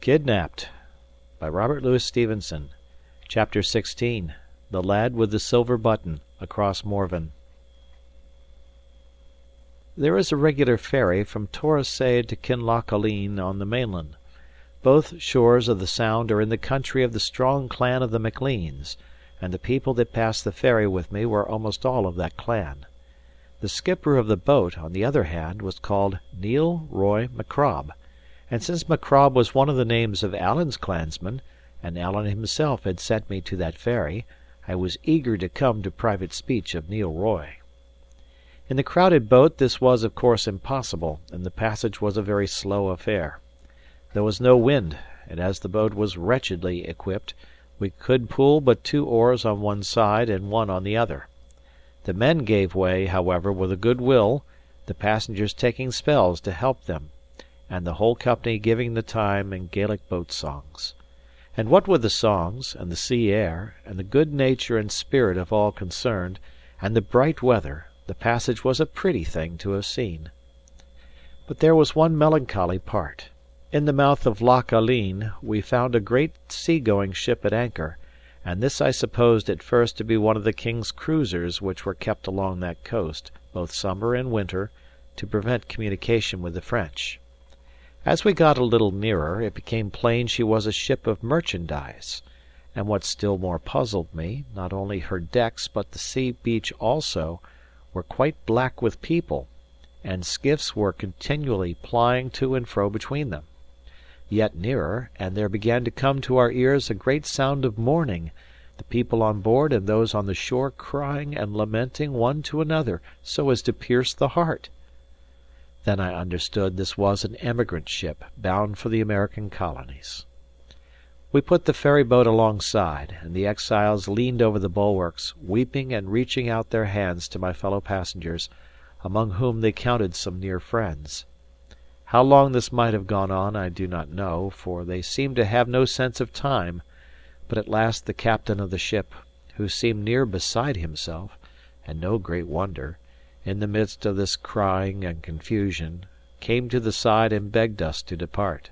Kidnapped by Robert Louis Stevenson. Chapter 16. The Lad with the Silver Button across Morven. There is a regular ferry from Torosay to Kinlochaline on the mainland. Both shores of the Sound are in the country of the strong clan of the Macleans, and the people that passed the ferry with me were almost all of that clan. The skipper of the boat, on the other hand, was called Neil Roy Macrob, and since Macrobb was one of the names of Alan's clansmen, and Alan himself had sent me to that ferry, I was eager to come to private speech of Neil Roy. In the crowded boat this was of course impossible, and the passage was a very slow affair. There was no wind, and as the boat was wretchedly equipped, we could pull but 2 oars on one side and 1 on the other. The men gave way, however, with a good will, the passengers taking spells to help them, and the whole company giving the time in Gaelic boat songs. And what with the songs, and the sea air, and the good nature and spirit of all concerned, and the bright weather, the passage was a pretty thing to have seen. But there was one melancholy part. In the mouth of Loch Aline we found a great sea-going ship at anchor, and this I supposed at first to be one of the king's cruisers which were kept along that coast, both summer and winter, to prevent communication with the French. As we got a little nearer, it became plain she was a ship of merchandise, and what still more puzzled me, not only her decks but the sea beach also, were quite black with people, and skiffs were continually plying to and fro between them. Yet nearer, and there began to come to our ears a great sound of mourning, the people on board and those on the shore crying and lamenting one to another so as to pierce the heart. Then I understood this was an emigrant ship bound for the American colonies. We put the ferry boat alongside, and the exiles leaned over the bulwarks, weeping and reaching out their hands to my fellow passengers, among whom they counted some near friends. How long this might have gone on I do not know, for they seemed to have no sense of time, but at last the captain of the ship, who seemed near beside himself, and no great wonder, in the midst of this crying and confusion, came to the side and begged us to depart.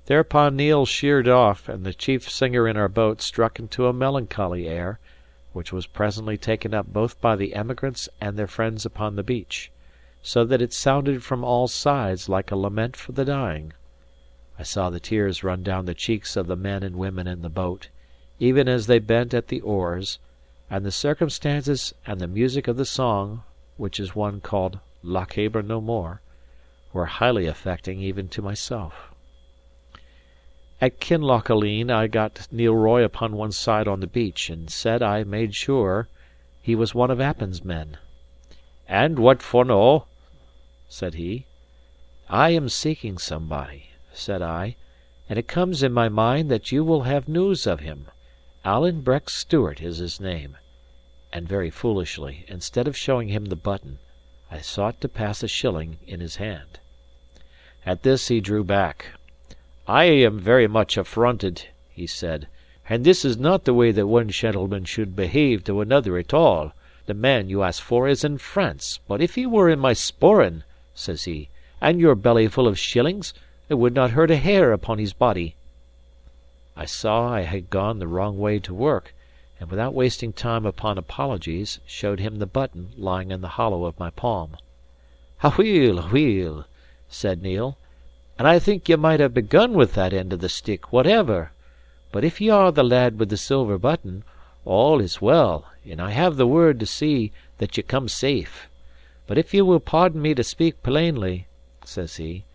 Thereupon Neil sheered off, and the chief singer in our boat struck into a melancholy air, which was presently taken up both by the emigrants and their friends upon the beach, so that it sounded from all sides like a lament for the dying. I saw the tears run down the cheeks of the men and women in the boat, even as they bent at the oars, and the circumstances and the music of the song, which is one called Lochaber no More, were highly affecting even to myself. At Kinlochaline I got Neil Roy upon one side on the beach, and said I made sure he was one of Appin's men. "And what for no?" said he. "I am seeking somebody," said I, "and it comes in my mind that you will have news of him. Alan Breck Stewart is his name." And very foolishly, instead of showing him the button, I sought to pass a shilling in his hand. At this he drew back. "I am very much affronted," he said, "and this is not the way that one gentleman should behave to another at all. The man you ask for is in France, but if he were in my sporran," says he, "and your belly full of shillings, it would not hurt a hair upon his body." I saw I had gone the wrong way to work, and without wasting time upon apologies, showed him the button lying in the hollow of my palm. "Aweel, aweel," said Neil, "and I think ye might have begun with that end of the stick, whatever. But if ye are the lad with the silver button, all is well, and I have the word to see that ye come safe. But if ye will pardon me to speak plainly," says he,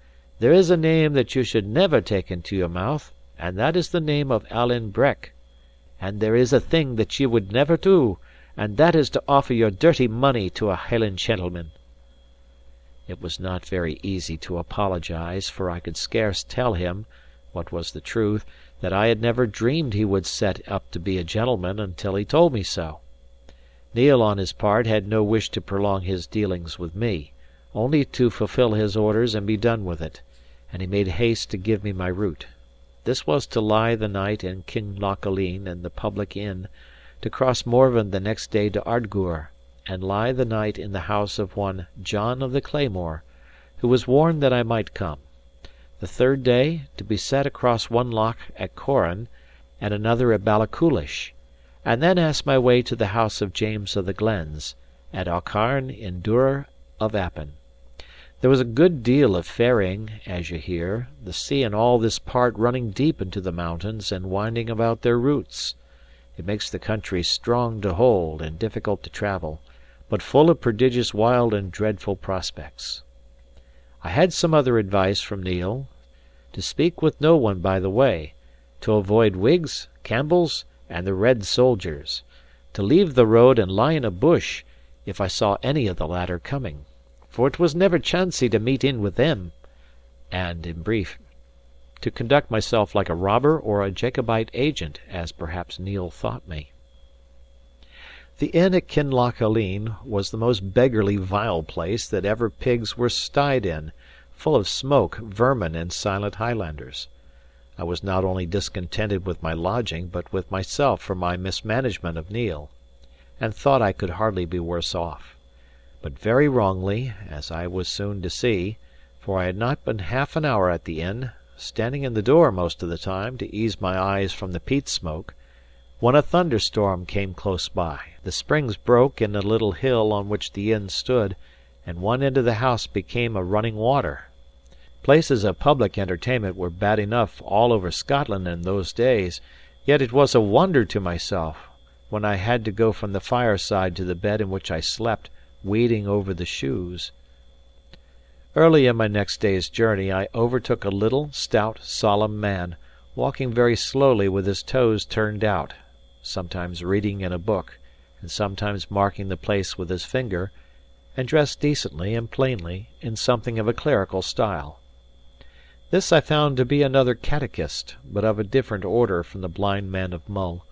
"there is a name that you should never take into your mouth, and that is the name of Alan Breck. And there is a thing that ye would never do, and that is to offer your dirty money to a Highland gentleman." It was not very easy to apologize, for I could scarce tell him, what was the truth, that I had never dreamed he would set up to be a gentleman until he told me so. Neil, on his part, had no wish to prolong his dealings with me, only to fulfil his orders and be done with it, and he made haste to give me my route. This was to lie the night in Kinlochaline in the public inn, to cross Morven the next day to Ardgour, and lie the night in the house of one John of the Claymore, who was warned that I might come. The third day, to be set across one loch at Corran, and another at Ballachulish, and then ask my way to the house of James of the Glens, at Aucharn in Duror of Appin. There was a good deal of ferrying, as you hear, the sea in all this part running deep into the mountains and winding about their roots. It makes the country strong to hold and difficult to travel, but full of prodigious wild and dreadful prospects. I had some other advice from Neil, to speak with no one by the way, to avoid Whigs, Campbells, and the Red soldiers, to leave the road and lie in a bush, if I saw any of the latter coming, for it was never chancey to meet in with them, and, in brief, to conduct myself like a robber or a Jacobite agent, as perhaps Neil thought me. The inn at Kinlochaline was the most beggarly vile place that ever pigs were styed in, full of smoke, vermin, and silent Highlanders. I was not only discontented with my lodging, but with myself for my mismanagement of Neil, and thought I could hardly be worse off. But very wrongly, as I was soon to see, for I had not been half an hour at the inn, standing in the door most of the time to ease my eyes from the peat smoke, when a thunderstorm came close by. The springs broke in a little hill on which the inn stood, and one end of the house became a running water. Places of public entertainment were bad enough all over Scotland in those days, yet it was a wonder to myself, when I had to go from the fireside to the bed in which I slept, wading over the shoes. Early in my next day's journey I overtook a little, stout, solemn man, walking very slowly with his toes turned out, sometimes reading in a book, and sometimes marking the place with his finger, and dressed decently and plainly in something of a clerical style. This I found to be another catechist, but of a different order from the blind man of Mull,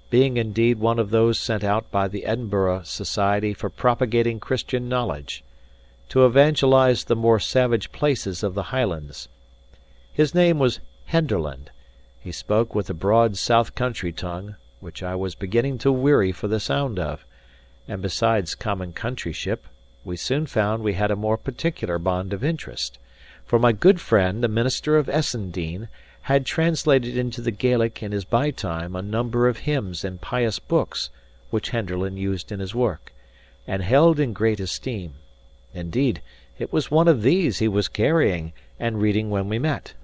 being indeed one of those sent out by the Edinburgh Society for propagating Christian knowledge, to evangelize the more savage places of the Highlands. His name was Henderland. He spoke with a broad south country tongue, which I was beginning to weary for the sound of, and besides common countryship, we soon found we had a more particular bond of interest. For my good friend, the minister of Essendean, had translated into the Gaelic in his by-time a number of hymns and pious books, which Henderland used in his work, and held in great esteem. Indeed, it was one of these he was carrying and reading when we met.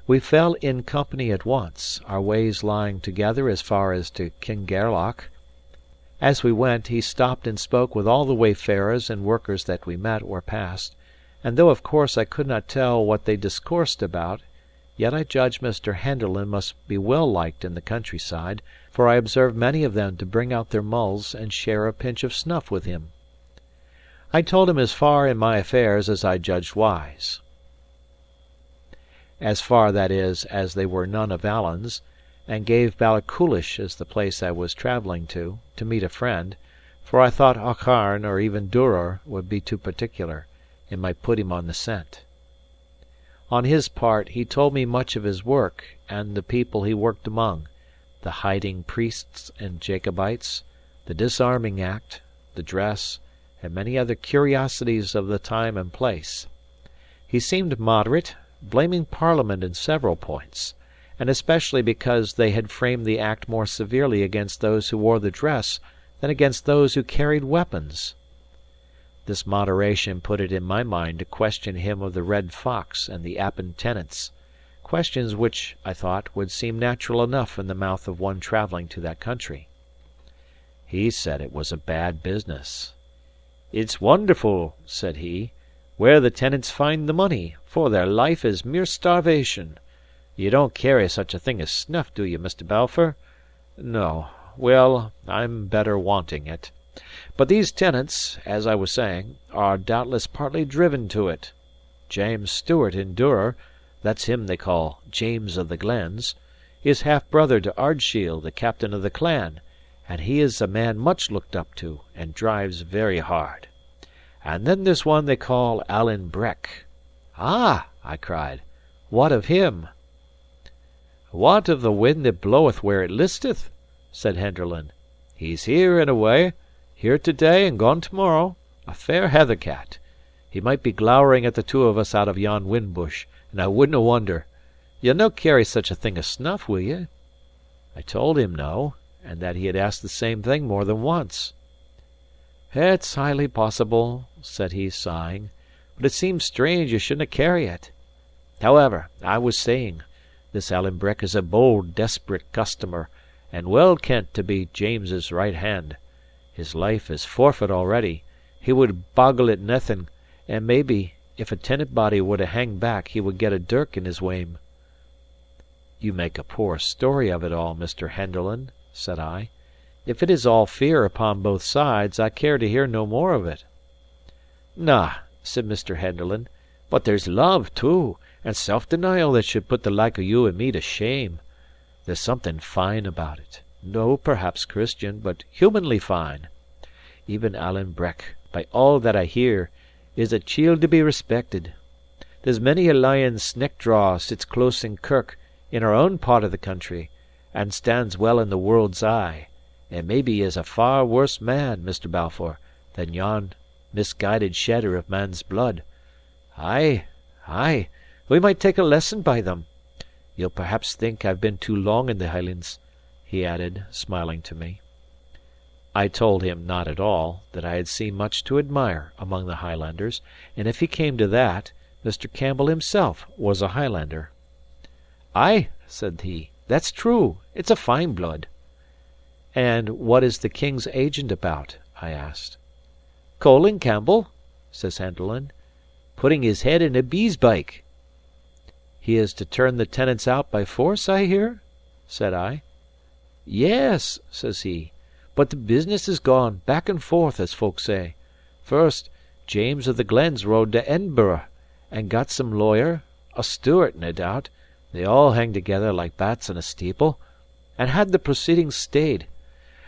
We fell in company at once, our ways lying together as far as to Kingairloch. As we went, he stopped and spoke with all the wayfarers and workers that we met or passed, and though of course I could not tell what they discoursed about, yet I judged Mr. Henderland must be well liked in the countryside, for I observed many of them to bring out their mulls and share a pinch of snuff with him. I told him as far in my affairs as I judged wise. As far, that is, as they were none of Alan's, and gave Ballachulish as the place I was travelling to meet a friend, for I thought Aucharn or even Duror would be too particular, and might put him on the scent. On his part, he told me much of his work, and the people he worked among, the hiding priests and Jacobites, the disarming act, the dress, and many other curiosities of the time and place. He seemed moderate, blaming Parliament in several points, and especially because they had framed the act more severely against those who wore the dress than against those who carried weapons. This moderation put it in my mind to question him of the red fox and the Appin tenants, questions which, I thought, would seem natural enough in the mouth of one travelling to that country. He said it was a bad business. "It's wonderful," said he, "where the tenants find the money, for their life is mere starvation. You don't carry such a thing as snuff, do you, Mr. Balfour?" "No. Well, I'm better wanting it. But these tenants, as I was saying, are doubtless partly driven to it. James Stewart in Duror, that's him they call James of the Glens, is half-brother to Ardshiel, the captain of the clan, and he is a man much looked up to, and drives very hard. And then there's one they call Alan Breck." "Ah!" I cried. "What of him?" "What of the wind that bloweth where it listeth?" said Henderland. "He's here and away, here to day and gone to morrow, a fair heather-cat. He might be glowering at the two of us out of yon whin-bush, and I wouldnae wonder. Ye'll no carry such a thing as snuff, will ye?" I told him no, and that he had asked the same thing more than once. "It's highly possible," said he, sighing, "but it seems strange you shouldnae carry it. However, I was saying, this Alan Breck is a bold, desperate customer, and well kent to be James's right hand. His life is forfeit already; he would boggle at naething, and maybe, If a tenant body were to hang back, he would get a dirk in his wame." "You make a poor story of it all, Mr. Henderland," said I. "If it is all fear upon both sides, I care to hear no more of it." "Na," said Mr. Henderland, "but there's love, too, and self denial that should put the like of you and me to shame. There's something fine about it. No, perhaps Christian, but humanly fine. Even Alan Breck, by all that I hear, is a chield to be respected. There's many a lying sneck-draw sits close in kirk in our own part of the country, and stands well in the world's eye, and maybe is a far worse man, Mr. Balfour, than yon misguided shedder of man's blood. Ay, ay, we might take a lesson by them. You'll perhaps think I've been too long in the Highlands," he added, smiling to me. I told him not at all, that I had seen much to admire among the Highlanders, and if he came to that, Mr. Campbell himself was a Highlander. "Ay," said he, "that's true. It's a fine blood." "And what is the King's agent about?" I asked. "Colin Campbell," says Henderland, "putting his head in a bee's byke." "He is to turn the tenants out by force, I hear?" said I. "Yes," says he, "but the business is gone, back and forth, as folk say. First, James of the Glens rode to Edinburgh, and got some lawyer, a Stewart, nae doubt they all hang together like bats in a steeple, and had the proceedings stayed.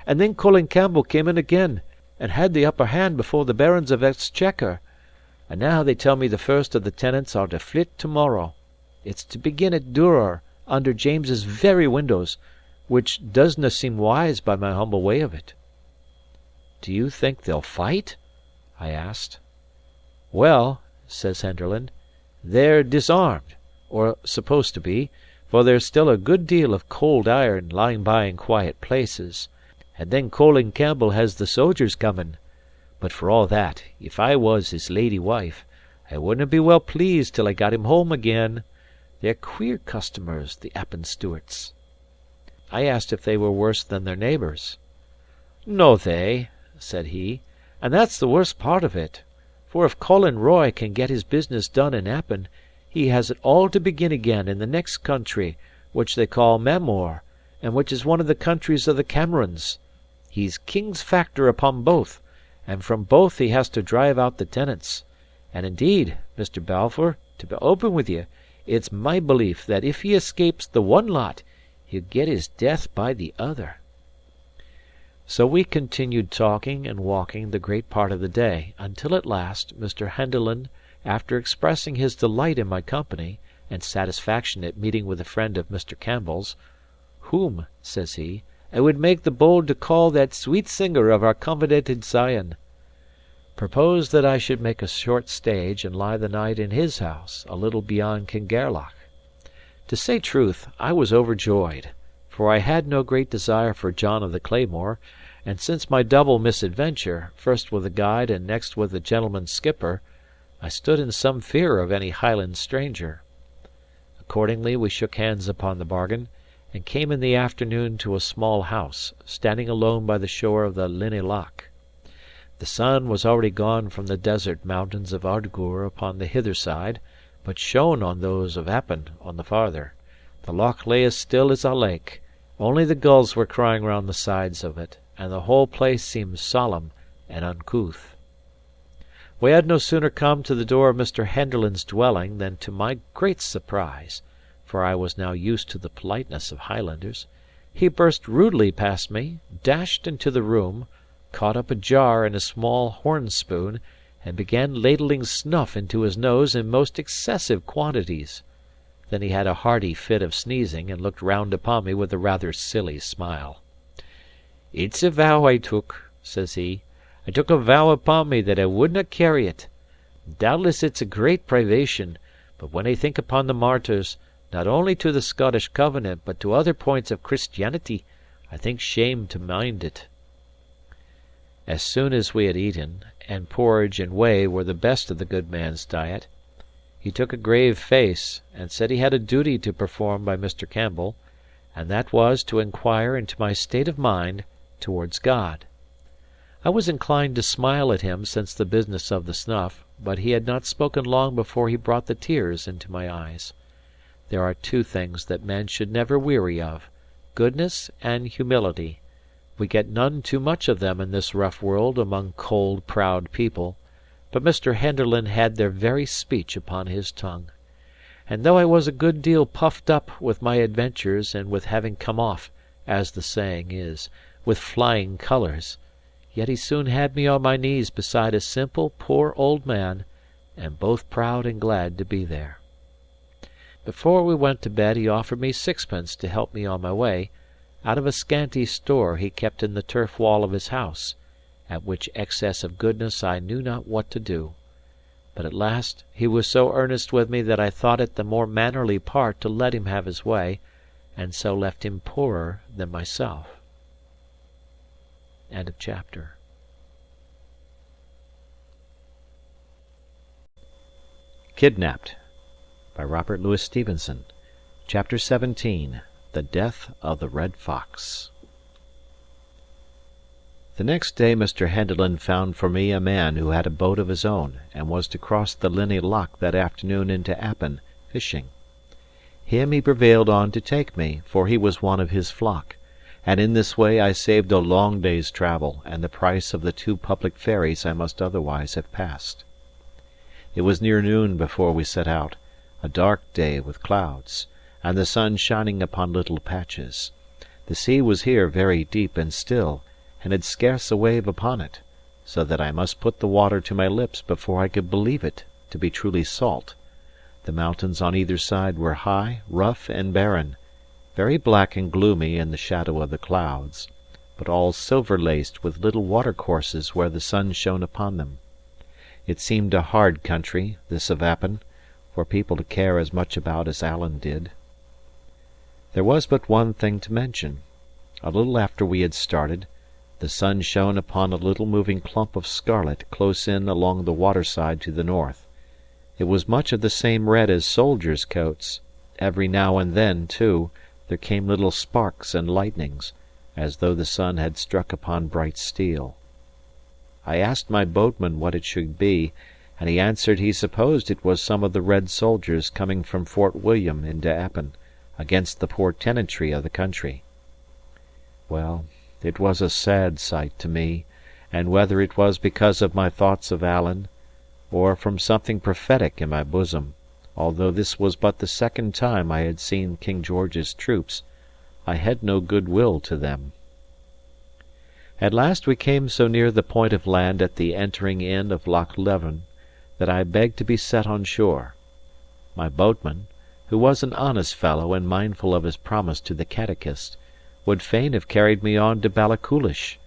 And then Colin Campbell came in again, and had the upper hand before the barons of Exchequer. And now they tell me the first of the tenants are to flit tomorrow. It's to begin at Duror, under James's very windows, which doesna seem wise by my humble way of it." "Do you think they'll fight?" I asked. "Well," says Henderland, "they're disarmed, or supposed to be, for there's still a good deal of cold iron lying by in quiet places. And then Colin Campbell has the soldiers coming. But for all that, if I was his lady wife, I wouldnae be well pleased till I got him home again. They're queer customers, the Appin Stewarts." I asked if they were worse than their neighbours. "No they," said he, "and that's the worst part of it. For if Colin Roy can get his business done in Appin, he has it all to begin again in the next country, which they call Mamore, and which is one of the countries of the Camerons. He's king's factor upon both, and from both he has to drive out the tenants. And indeed, Mr. Balfour, to be open with you, it's my belief that if he escapes the one lot, he'll get his death by the other." So we continued talking and walking the great part of the day, until at last Mr. Henderland, after expressing his delight in my company, and satisfaction at meeting with a friend of Mr. Campbell's, "whom," says he, "I would make the bold to call that sweet singer of our covenanted Zion," proposed that I should make a short stage and lie the night in his house, a little beyond Kingairloch. To say truth, I was overjoyed, for I had no great desire for John of the Claymore, and since my double misadventure, first with the guide and next with the gentleman skipper, I stood in some fear of any Highland stranger. Accordingly we shook hands upon the bargain, and came in the afternoon to a small house, standing alone by the shore of the Linnhe Loch. The sun was already gone from the desert mountains of Ardgour upon the hither side, but shone on those of Appin on the farther. The loch lay as still as a lake, only the gulls were crying round the sides of it, and the whole place seemed solemn and uncouth. We had no sooner come to the door of Mr. Henderland's dwelling than, to my great surprise, for I was now used to the politeness of Highlanders, he burst rudely past me, dashed into the room, caught up a jar and a small horn spoon, and began ladling snuff into his nose in most excessive quantities. Then he had a hearty fit of sneezing, and looked round upon me with a rather silly smile. "It's a vow I took," says he. "I took a vow upon me that I wouldna carry it. Doubtless it's a great privation, but when I think upon the martyrs, not only to the Scottish Covenant, but to other points of Christianity, I think shame to mind it." As soon as we had eaten, and porridge and whey were the best of the good man's diet, he took a grave face, and said he had a duty to perform by Mr. Campbell, and that was to inquire into my state of mind towards God. I was inclined to smile at him since the business of the snuff, but he had not spoken long before he brought the tears into my eyes. There are two things that men should never weary of, goodness and humility. We get none too much of them in this rough world among cold, proud people, but Mr. Henderland had their very speech upon his tongue. And though I was a good deal puffed up with my adventures and with having come off, as the saying is, with flying colours, yet he soon had me on my knees beside a simple, poor old man, and both proud and glad to be there. Before we went to bed he offered me sixpence to help me on my way, out of a scanty store he kept in the turf wall of his house, at which excess of goodness I knew not what to do. But at last he was so earnest with me that I thought it the more mannerly part to let him have his way, and so left him poorer than myself. End of chapter. Kidnapped by Robert Louis Stevenson. Chapter 17. The Death of the Red Fox. The next day Mr. Henderland found for me a man who had a boat of his own, and was to cross the Linney Loch that afternoon into Appin, fishing. Him he prevailed on to take me, for he was one of his flock, and in this way I saved a long day's travel, and the price of the 2 public ferries I must otherwise have passed. It was near noon before we set out, a dark day with clouds, and the sun shining upon little patches. The sea was here very deep and still, and had scarce a wave upon it, so that I must put the water to my lips before I could believe it to be truly salt. The mountains on either side were high, rough, and barren, very black and gloomy in the shadow of the clouds, but all silver-laced with little watercourses where the sun shone upon them. It seemed a hard country, this of Appin, for people to care as much about as Alan did. There was but one thing to mention. A little after we had started, the sun shone upon a little moving clump of scarlet close in along the waterside to the north. It was much of the same red as soldiers' coats. Every now and then, too, there came little sparks and lightnings, as though the sun had struck upon bright steel. I asked my boatman what it should be, and he answered he supposed it was some of the red soldiers coming from Fort William into Appin, against the poor tenantry of the country. Well, it was a sad sight to me, and whether it was because of my thoughts of Alan, or from something prophetic in my bosom, although this was but the second time I had seen King George's troops, I had no good will to them. At last we came so near the point of land at the entering in of Loch Leven that I begged to be set on shore. My boatman, who was an honest fellow and mindful of his promise to the catechist, would fain have carried me on to Balachulish,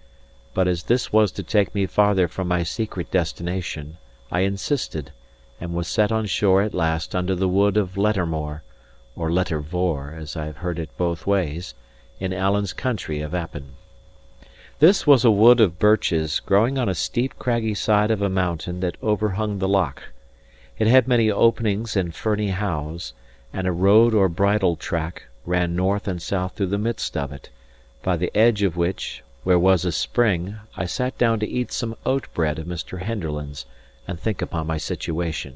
but as this was to take me farther from my secret destination, I insisted, and was set on shore at last under the wood of Lettermore, or Lettervore, as I have heard it both ways, in Alan's country of Appin. This was a wood of birches growing on a steep craggy side of a mountain that overhung the loch. It had many openings and ferny howes, and a road or bridle track ran north and south through the midst of it, by the edge of which, where was a spring, I sat down to eat some oat bread of Mr. Henderland's, and think upon my situation.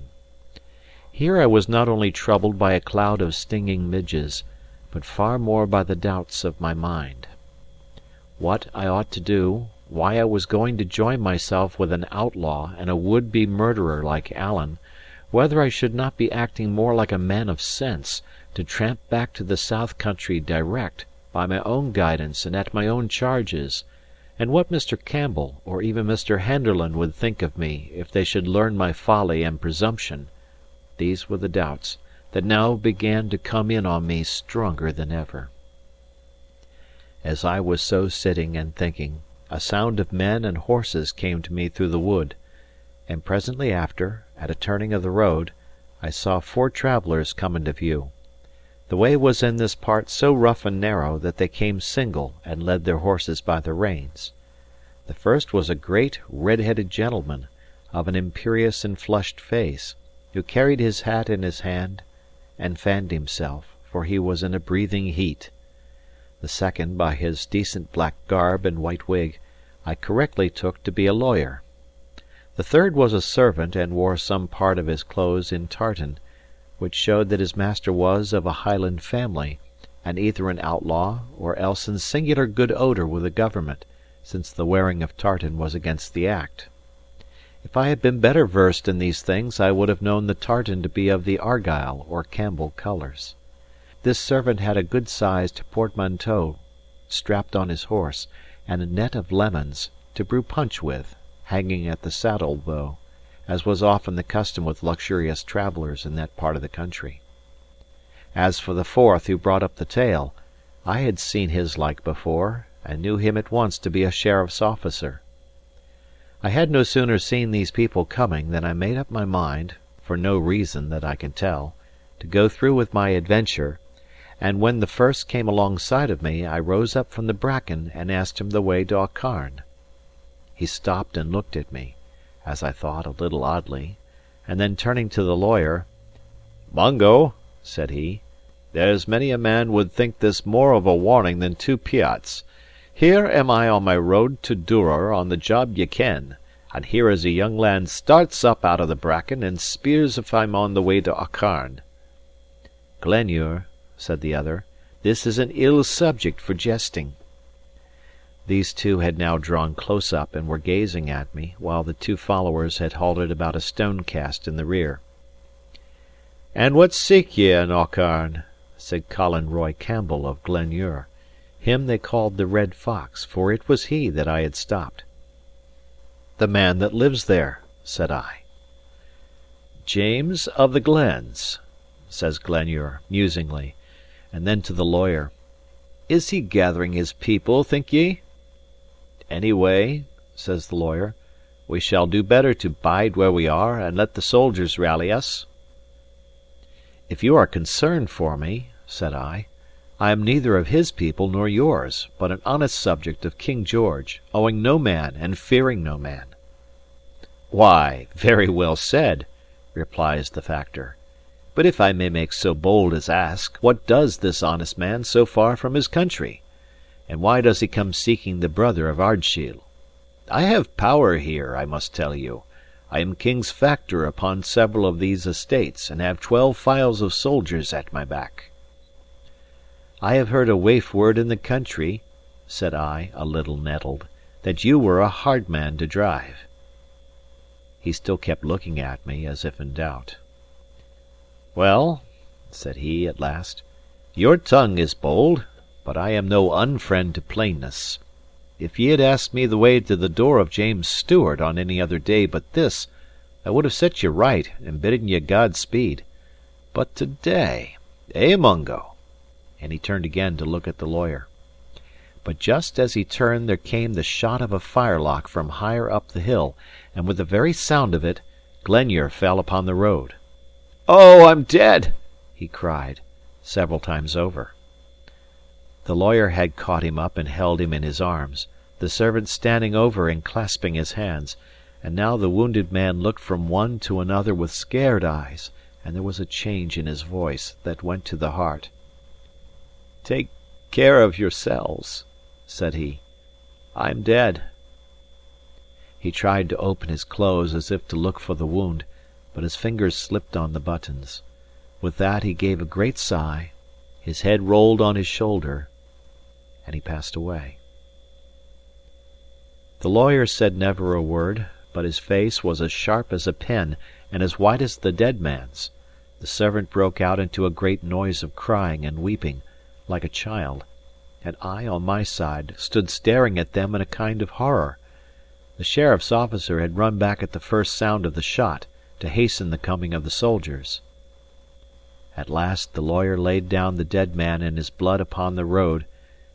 Here I was not only troubled by a cloud of stinging midges, but far more by the doubts of my mind. What I ought to do, why I was going to join myself with an outlaw and a would-be murderer like Alan, whether I should not be acting more like a man of sense, to tramp back to the south country direct, by my own guidance and at my own charges, and what Mr. Campbell or even Mr. Henderland would think of me if they should learn my folly and presumption. These were the doubts that now began to come in on me stronger than ever. As I was so sitting and thinking, a sound of men and horses came to me through the wood, and presently after, at a turning of the road, I saw 4 travellers come into view. The way was in this part so rough and narrow that they came single and led their horses by the reins. The first was a great red-headed gentleman, of an imperious and flushed face, who carried his hat in his hand, and fanned himself, for he was in a breathing heat. The second, by his decent black garb and white wig, I correctly took to be a lawyer. The third was a servant and wore some part of his clothes in tartan, which showed that his master was of a Highland family, and either an outlaw or else in singular good odour with the government, since the wearing of tartan was against the act. If I had been better versed in these things, I would have known the tartan to be of the Argyle or Campbell colours. This servant had a good-sized portmanteau strapped on his horse, and a net of lemons, to brew punch with, hanging at the saddle-bow, as was often the custom with luxurious travellers in that part of the country. As for the fourth who brought up the tale, I had seen his like before, and knew him at once to be a sheriff's officer. I had no sooner seen these people coming than I made up my mind, for no reason that I can tell, to go through with my adventure, and when the first came alongside of me, I rose up from the bracken and asked him the way to Aucharn. He stopped and looked at me, as I thought, a little oddly, and then turning to the lawyer, "Mungo," said he, "there's many a man would think this more of a warning than two pyats. Here am I on my road to Duror on the job ye ken, and here is a young lad starts up out of the bracken and speers if I'm on the way to Aucharn." "Glenure," said the other, "this is an ill subject for jesting." These two had now drawn close up and were gazing at me, while the two followers had halted about a stone cast in the rear. "And what seek ye in Aucharn?" said Colin Roy Campbell of Glenure. Him they called the Red Fox, for it was he that I had stopped. "The man that lives there," said I. "James of the Glens," says Glenure, musingly, and then to the lawyer, "Is he gathering his people, think ye?" "Anyway," says the lawyer, "we shall do better to bide where we are, and let the soldiers rally us." "If you are concerned for me," said I am neither of his people nor yours, but an honest subject of King George, owing no man and fearing no man." "Why, very well said," replies the factor. "But if I may make so bold as ask, what does this honest man so far from his country? And why does he come seeking the brother of Ardshiel? I have power here, I must tell you. I am king's factor upon several of these estates, and have 12 files of soldiers at my back." "I have heard a waif word in the country," said I, a little nettled, "that you were a hard man to drive." He still kept looking at me, as if in doubt. "Well," said he, at last, "your tongue is bold, but I am no unfriend to plainness. If ye had asked me the way to the door of James Stewart on any other day but this, I would have set ye right and bidden ye God speed. But today, Mungo?" And he turned again to look at the lawyer. But just as he turned there came the shot of a firelock from higher up the hill, and with the very sound of it, Glenure fell upon the road. "Oh, I'm dead!" he cried, several times over. The lawyer had caught him up and held him in his arms, the servant standing over and clasping his hands, and now the wounded man looked from one to another with scared eyes, and there was a change in his voice that went to the heart. "Take care of yourselves," said he. "I'm dead." He tried to open his clothes as if to look for the wound, but his fingers slipped on the buttons. With that he gave a great sigh, his head rolled on his shoulder, and he passed away. The lawyer said never a word, but his face was as sharp as a pen and as white as the dead man's. The servant broke out into a great noise of crying and weeping, like a child, and I, on my side, stood staring at them in a kind of horror. The sheriff's officer had run back at the first sound of the shot, to hasten the coming of the soldiers. At last the lawyer laid down the dead man and his blood upon the road,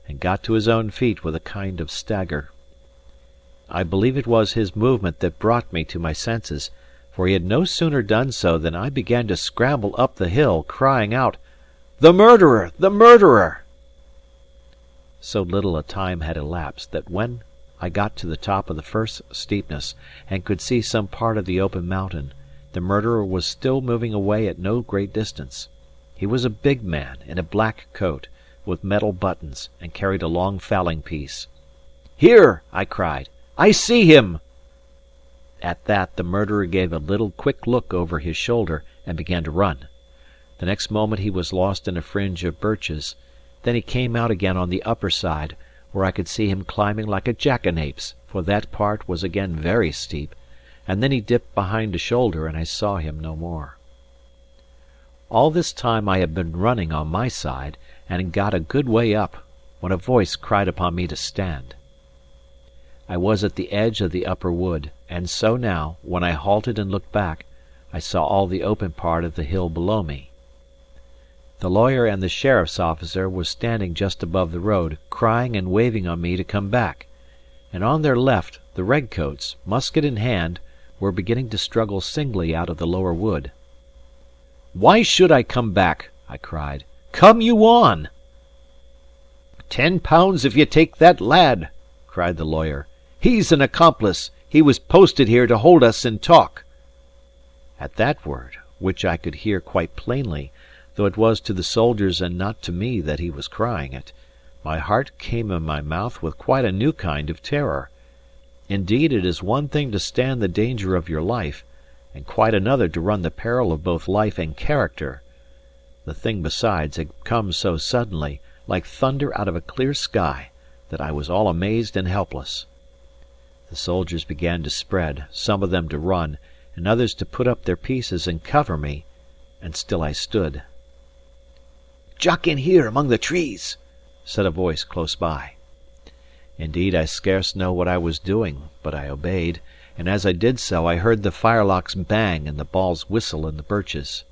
and got to his own feet with a kind of stagger. I believe it was his movement that brought me to my senses, for he had no sooner done so than I began to scramble up the hill, crying out, "The murderer! The murderer!" So little a time had elapsed that when I got to the top of the first steepness, and could see some part of the open mountain, the murderer was still moving away at no great distance. He was a big man in a black coat, with metal buttons, and carried a long fowling piece. "Here!" I cried. I see him!" At that the murderer gave a little quick look over his shoulder, and began to run. The next moment he was lost in a fringe of birches. Then he came out again on the upper side, where I could see him climbing like a jackanapes, for that part was again very steep, and then he dipped behind a shoulder, and I saw him no more. All this time I had been running on my side, and had got a good way up, when a voice cried upon me to stand. I was at the edge of the upper wood, and so now, when I halted and looked back, I saw all the open part of the hill below me. The lawyer and the sheriff's officer were standing just above the road, crying and waving on me to come back, and on their left the redcoats, musket in hand, were beginning to struggle singly out of the lower wood. "Why should I come back?" I cried. "Come you on!" "£10 if ye take that lad," cried the lawyer. "He's an accomplice. He was posted here to hold us in talk." At that word, which I could hear quite plainly, though it was to the soldiers and not to me that he was crying it, my heart came in my mouth with quite a new kind of terror. Indeed, it is one thing to stand the danger of your life, and quite another to run the peril of both life and character. The thing besides had come so suddenly, like thunder out of a clear sky, that I was all amazed and helpless. The soldiers began to spread, some of them to run, and others to put up their pieces and cover me, and still I stood. "Jock in here among the trees," said a voice close by. Indeed, I scarce know what I was doing, but I obeyed, and as I did so I heard the firelocks bang and the balls whistle in the birches.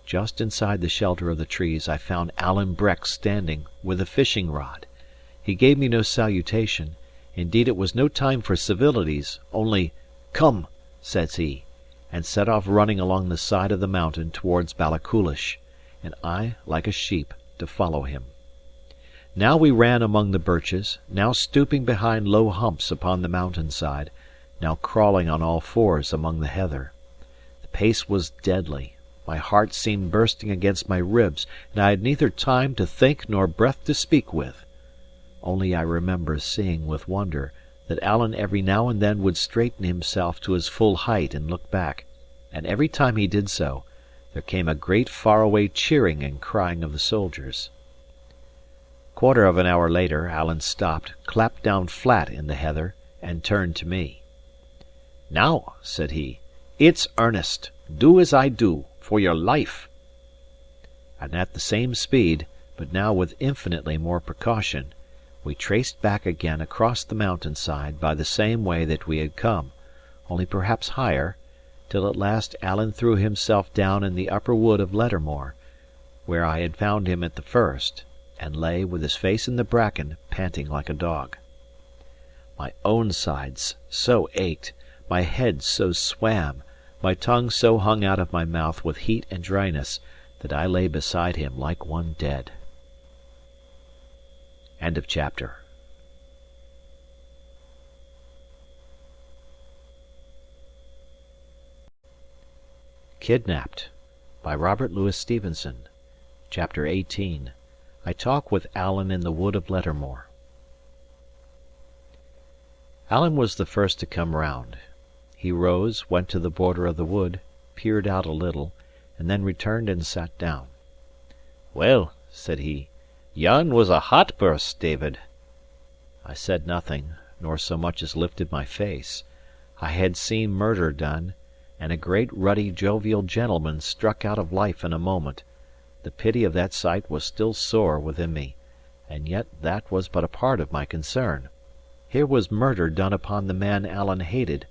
Just inside the shelter of the trees I found Alan Breck standing, with a fishing rod. He gave me no salutation; indeed it was no time for civilities, only "Come," says he, and set off running along the side of the mountain towards Balachulish, and I, like a sheep, to follow him. Now we ran among the birches, now stooping behind low humps upon the mountain side, now crawling on all fours among the heather. The pace was deadly, my heart seemed bursting against my ribs, and I had neither time to think nor breath to speak with. Only I remember seeing with wonder that Alan every now and then would straighten himself to his full height and look back, and every time he did so, there came a great far-away cheering and crying of the soldiers. Quarter of an hour later, Alan stopped, clapped down flat in the heather, and turned to me. "Now," said he, "it's earnest. Do as I do, for your life." And at the same speed, but now with infinitely more precaution, we traced back again across the mountain side by the same way that we had come, only perhaps higher, till at last Alan threw himself down in the upper wood of Lettermore, where I had found him at the first, and lay, with his face in the bracken, panting like a dog. My own sides so ached, my head so swam, my tongue so hung out of my mouth with heat and dryness, that I lay beside him like one dead. End of chapter. Kidnapped by Robert Louis Stevenson. Chapter 18. I talk with Alan in the wood of Lettermore. Alan was the first to come round. He rose, went to the border of the wood, peered out a little, and then returned and sat down. "Well," said he, "yon was a hot burst, David." I said nothing, nor so much as lifted my face. I had seen murder done, and a great ruddy jovial gentleman struck out of life in a moment. The pity of that sight was still sore within me, and yet that was but a part of my concern. Here was murder done upon the man Alan hated.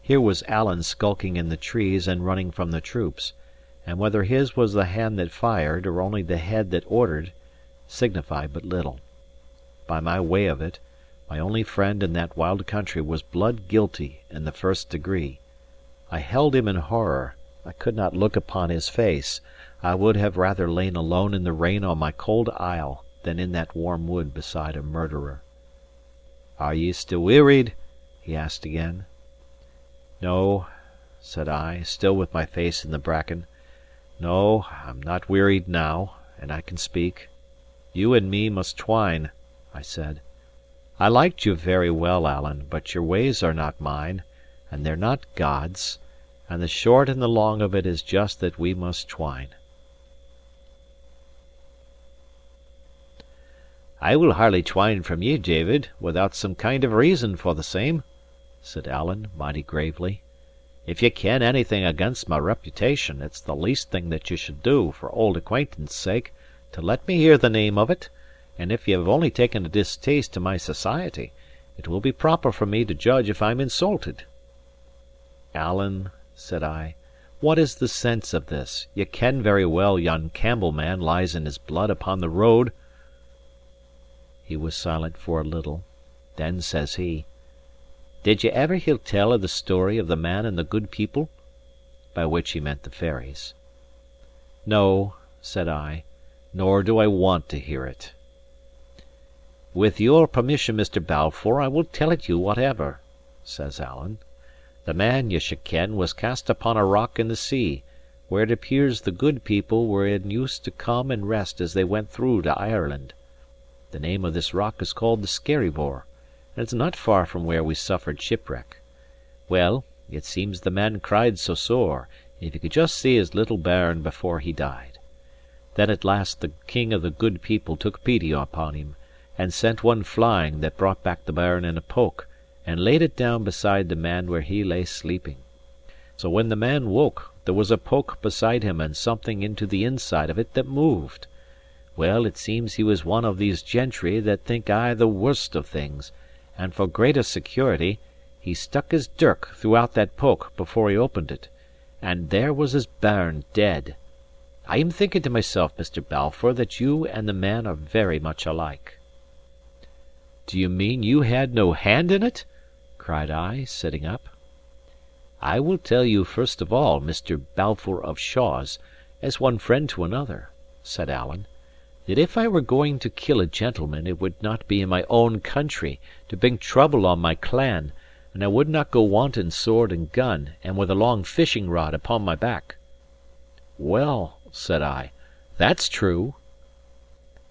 Here was Alan skulking in the trees and running from the troops, and whether his was the hand that fired or only the head that ordered, signified but little. By my way of it, my only friend in that wild country was blood guilty in the first degree. I held him in horror. I could not look upon his face. I would have rather lain alone in the rain on my cold isle than in that warm wood beside a murderer. "Are ye still wearied?" he asked again. "No," said I, still with my face in the bracken. "No, I'm not wearied now, and I can speak. You and me must twine," I said. I liked you very well, Alan, but your ways are not mine, and they're not God's, and the short and the long of it is just that we must twine." "I will hardly twine from ye, David, without some kind of reason for the same," said Alan, mighty gravely. "If ye ken anything against my reputation, it's the least thing that ye should do, for old acquaintance' sake, to let me hear the name of it; and if ye have only taken a distaste to my society, it will be proper for me to judge if I'm insulted." "Alan," said I, "what is the sense of this? Ye ken very well yon Campbell man lies in his blood upon the road." He was silent for a little. Then says he, "Did ye ever hear tell of the story of the man and the good people?" By which he meant the fairies. "No," said I, "nor do I want to hear it." "With your permission, Mr. Balfour, I will tell it you whatever," says Alan. "The man, ye should ken, was cast upon a rock in the sea, where it appears the good people were in use to come and rest as they went through to Ireland. The name of this rock is called the Skerryvore, and it's not far from where we suffered shipwreck. Well, it seems the man cried so sore, if he could just see his little bairn before he died. Then at last the king of the good people took pity upon him, and sent one flying that brought back the bairn in a poke, and laid it down beside the man where he lay sleeping. So when the man woke, there was a poke beside him and something into the inside of it that moved. Well, it seems he was one of these gentry that think aye the worst of things, and for greater security, he stuck his dirk throughout that poke before he opened it, and there was his bairn dead. I am thinking to myself, Mr. Balfour, that you and the man are very much alike." "Do you mean you had no hand in it?" cried I, sitting up. "I will tell you first of all, Mr. Balfour of Shaws, as one friend to another," said Alan, "that if I were going to kill a gentleman, it would not be in my own country, to bring trouble on my clan, and I would not go wanting sword and gun, and with a long fishing rod upon my back." "Well," said I, "that's true."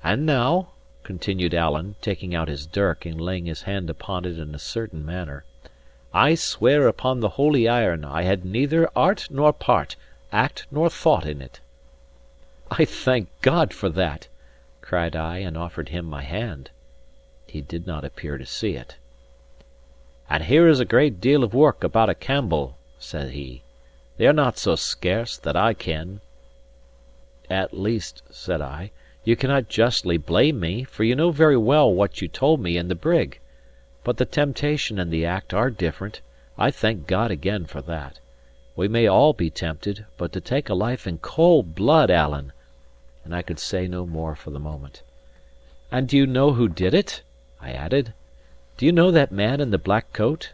"And now," continued Alan, taking out his dirk and laying his hand upon it in a certain manner, "I swear upon the holy iron I had neither art nor part, act nor thought in it." "I thank God for that!" cried I, and offered him my hand. He did not appear to see it. "And here is a great deal of work about a Campbell," said he. "They are not so scarce, that I ken." "At least," said I, "you cannot justly blame me, for you know very well what you told me in the brig. But the temptation and the act are different. I thank God again for that. We may all be tempted, but to take a life in cold blood, Alan!" And I could say no more for the moment. "And do you know who did it?" I added. "Do you know that man in the black coat?"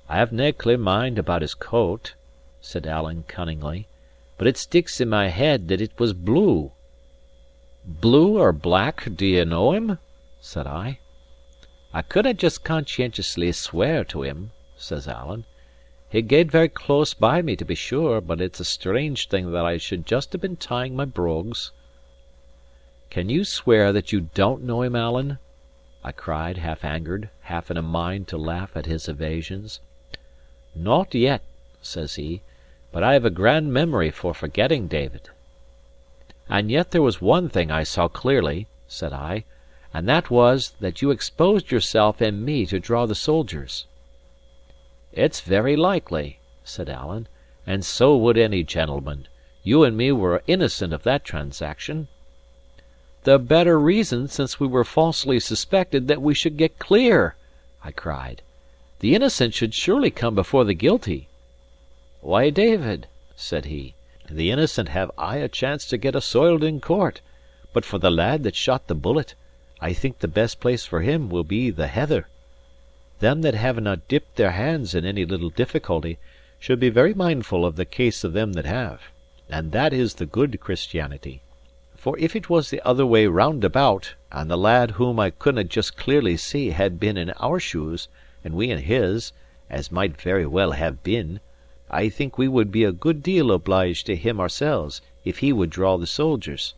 "I have nae clear mind about his coat," said Alan cunningly, "but it sticks in my head that it was blue." "Blue or black, do ye know him?" said I. "I couldn't just conscientiously swear to him," says Alan. "He gaed very close by me, to be sure, but it's a strange thing that I should just have been tying my brogues." "Can you swear that you don't know him, Alan?" I cried, half angered, half in a mind to laugh at his evasions. "Not yet," says he, "but I have a grand memory for forgetting, David." "And yet there was one thing I saw clearly," said I, "and that was, that you exposed yourself and me to draw the soldiers." "It's very likely," said Alan, "and so would any gentleman. You and me were innocent of that transaction." "The better reason, since we were falsely suspected, that we should get clear," I cried. "The innocent should surely come before the guilty." "Why, David," said he, "the innocent have aye a chance to get assoiled in court; but for the lad that shot the bullet, I think the best place for him will be the heather. Them that havena dipped their hands in any little difficulty should be very mindful of the case of them that have, and that is the good Christianity. For if it was the other way round about, and the lad whom I couldn't just clearly see had been in our shoes, and we in his, as might very well have been, I think we would be a good deal obliged to him ourselves if he would draw the soldiers."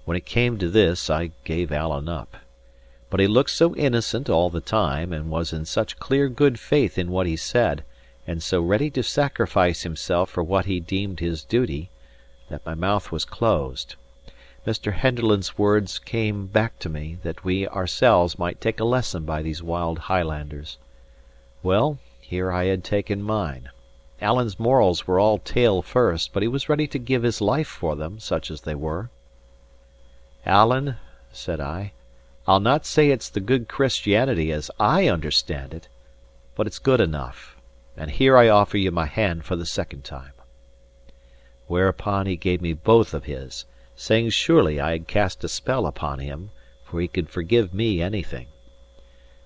When it came to this, I gave Alan up. But he looked so innocent all the time, and was in such clear good faith in what he said, and so ready to sacrifice himself for what he deemed his duty, that my mouth was closed. Mr. Henderland's words came back to me, that we ourselves might take a lesson by these wild Highlanders. Well, here I had taken mine. Alan's morals were all tail first, but he was ready to give his life for them, such as they were. "Alan," said I, "I'll not say it's the good Christianity as I understand it, but it's good enough, and here I offer you my hand for the second time." Whereupon he gave me both of his, saying surely I had cast a spell upon him, for he could forgive me anything.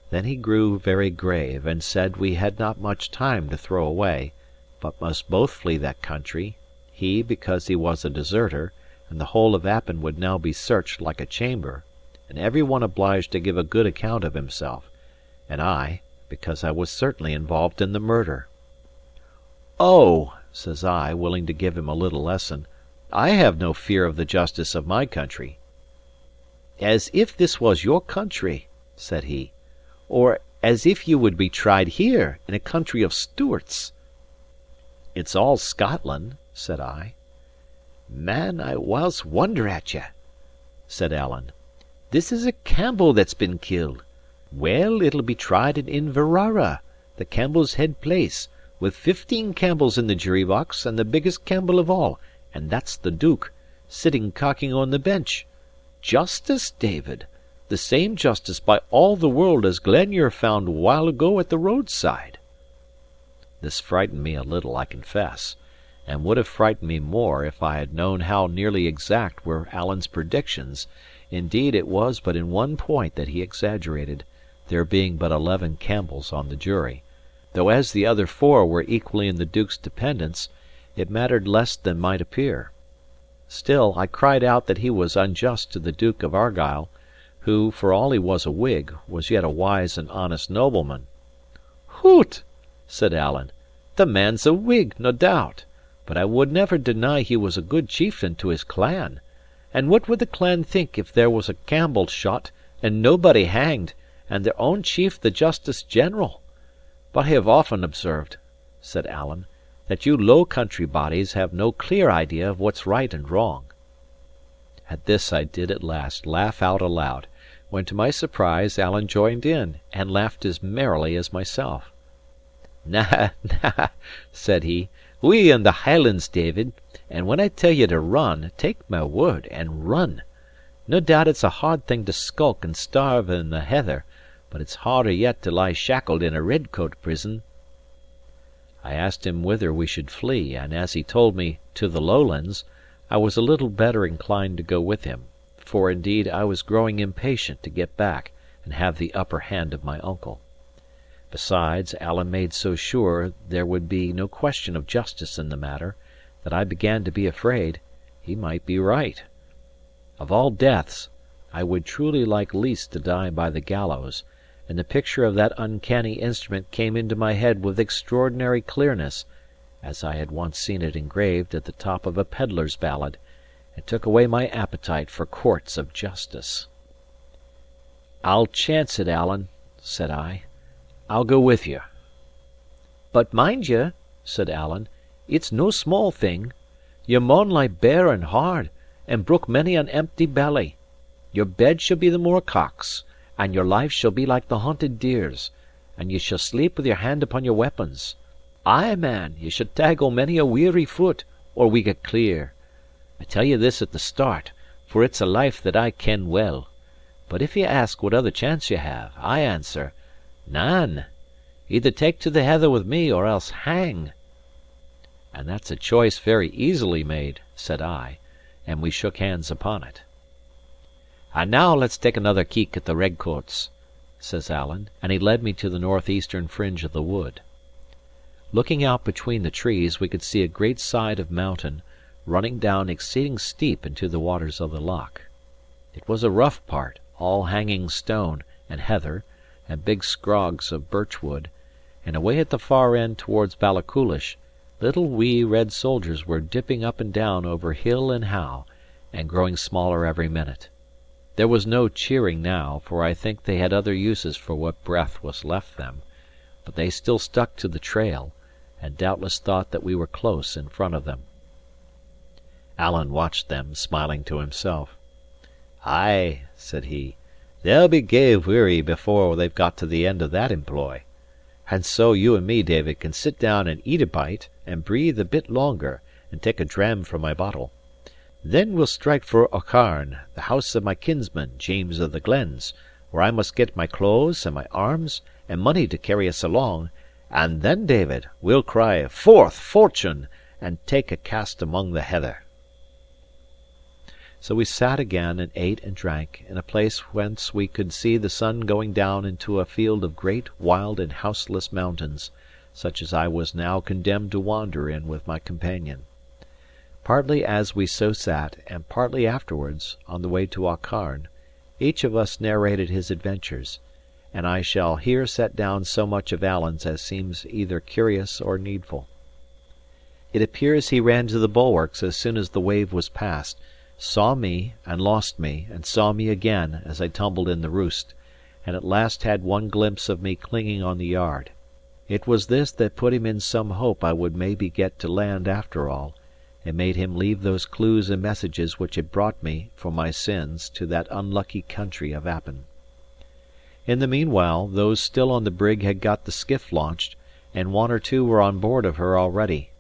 Then he grew very grave, and said we had not much time to throw away, but must both flee that country, he because he was a deserter, and the whole of Appin would now be searched like a chamber, and every one obliged to give a good account of himself, and I, because I was certainly involved in the murder. "Oh," says I, willing to give him a little lesson, "I have no fear of the justice of my country." "As if this was your country," said he, "or as if you would be tried here, in a country of Stewarts." "It's all Scotland," said I. "Man, I whiles wonder at ye," said Alan. "This is a Campbell that's been killed. Well, it'll be tried in Inverara, the Campbell's head place, with 15 Campbells in the jury box, and the biggest Campbell of all, and that's the Duke, sitting cocking on the bench. Justice, David! The same justice by all the world as Glenure found a while ago at the roadside." This frightened me a little, I confess, and would have frightened me more if I had known how nearly exact were Alan's predictions. Indeed, it was but in one point that he exaggerated, there being but 11 Campbells on the jury, though as the other 4 were equally in the Duke's dependence, it mattered less than might appear. Still, I cried out that he was unjust to the Duke of Argyle, who, for all he was a Whig, was yet a wise and honest nobleman. "Hoot!" said Alan, "the man's a Whig, no doubt, but I would never deny he was a good chieftain to his clan. And what would the clan think if there was a Campbell shot, and nobody hanged, and their own chief the Justice General? But I have often observed," said Alan, "that you low country bodies have no clear idea of what's right and wrong." At this I did at last laugh out aloud, when to my surprise Alan joined in, and laughed as merrily as myself. "Na, na," said he, "we in the Highlands, David, and when I tell ye to run, take my word, and run. No doubt it's a hard thing to skulk and starve in the heather, but it's harder yet to lie shackled in a redcoat prison." I asked him whither we should flee, and as he told me to the Lowlands, I was a little better inclined to go with him, for indeed I was growing impatient to get back and have the upper hand of my uncle. Besides, Alan made so sure there would be no question of justice in the matter, that I began to be afraid he might be right. Of all deaths, I would truly like least to die by the gallows, and the picture of that uncanny instrument came into my head with extraordinary clearness, as I had once seen it engraved at the top of a pedlar's ballad, and took away my appetite for courts of justice. "I'll chance it, Alan," said I. "I'll go with you." "But mind ye," said Alan, "it's no small thing. Ye maun lie bare and hard, and brook many an empty belly. Your bed shall be the moorcocks, and your life shall be like the haunted deer's, and ye shall sleep with your hand upon your weapons. Ay, man, ye shall taggle many a weary foot, or we get clear. I tell ye this at the start, for it's a life that I ken well. But if ye ask what other chance ye have, I answer, none. Either take to the heather with me, or else hang." "And that's a choice very easily made," said I, and we shook hands upon it. "And now let's take another keek at the redcoats," says Alan, and he led me to the northeastern fringe of the wood. Looking out between the trees, we could see a great side of mountain, running down exceeding steep into the waters of the loch. It was a rough part, all hanging stone, and heather, and big scrogs of birch wood, and away at the far end towards Ballachulish, little wee red soldiers were dipping up and down over hill and howe, and growing smaller every minute. There was no cheering now, for I think they had other uses for what breath was left them; but they still stuck to the trail, and doubtless thought that we were close in front of them. Alan watched them, smiling to himself. "Ay," said he, "they'll be gey weary before they've got to the end of that employ. And so you and me, David, can sit down and eat a bite, and breathe a bit longer, and take a dram from my bottle. Then we'll strike for Aucharn, the house of my kinsman, James of the Glens, where I must get my clothes and my arms, and money to carry us along; and then, David, we'll cry 'Forth, fortune!' and take a cast among the heather." So we sat again and ate and drank, in a place whence we could see the sun going down into a field of great, wild, and houseless mountains, such as I was now condemned to wander in with my companion. Partly as we so sat, and partly afterwards, on the way to Aucharn, each of us narrated his adventures; and I shall here set down so much of Alan's as seems either curious or needful. It appears he ran to the bulwarks as soon as the wave was past, saw me, and lost me, and saw me again, as I tumbled in the roost, and at last had one glimpse of me clinging on the yard. It was this that put him in some hope I would maybe get to land after all, and made him leave those clues and messages which had brought me, for my sins, to that unlucky country of Appin. In the meanwhile, those still on the brig had got the skiff launched, and one or two were on board of her already,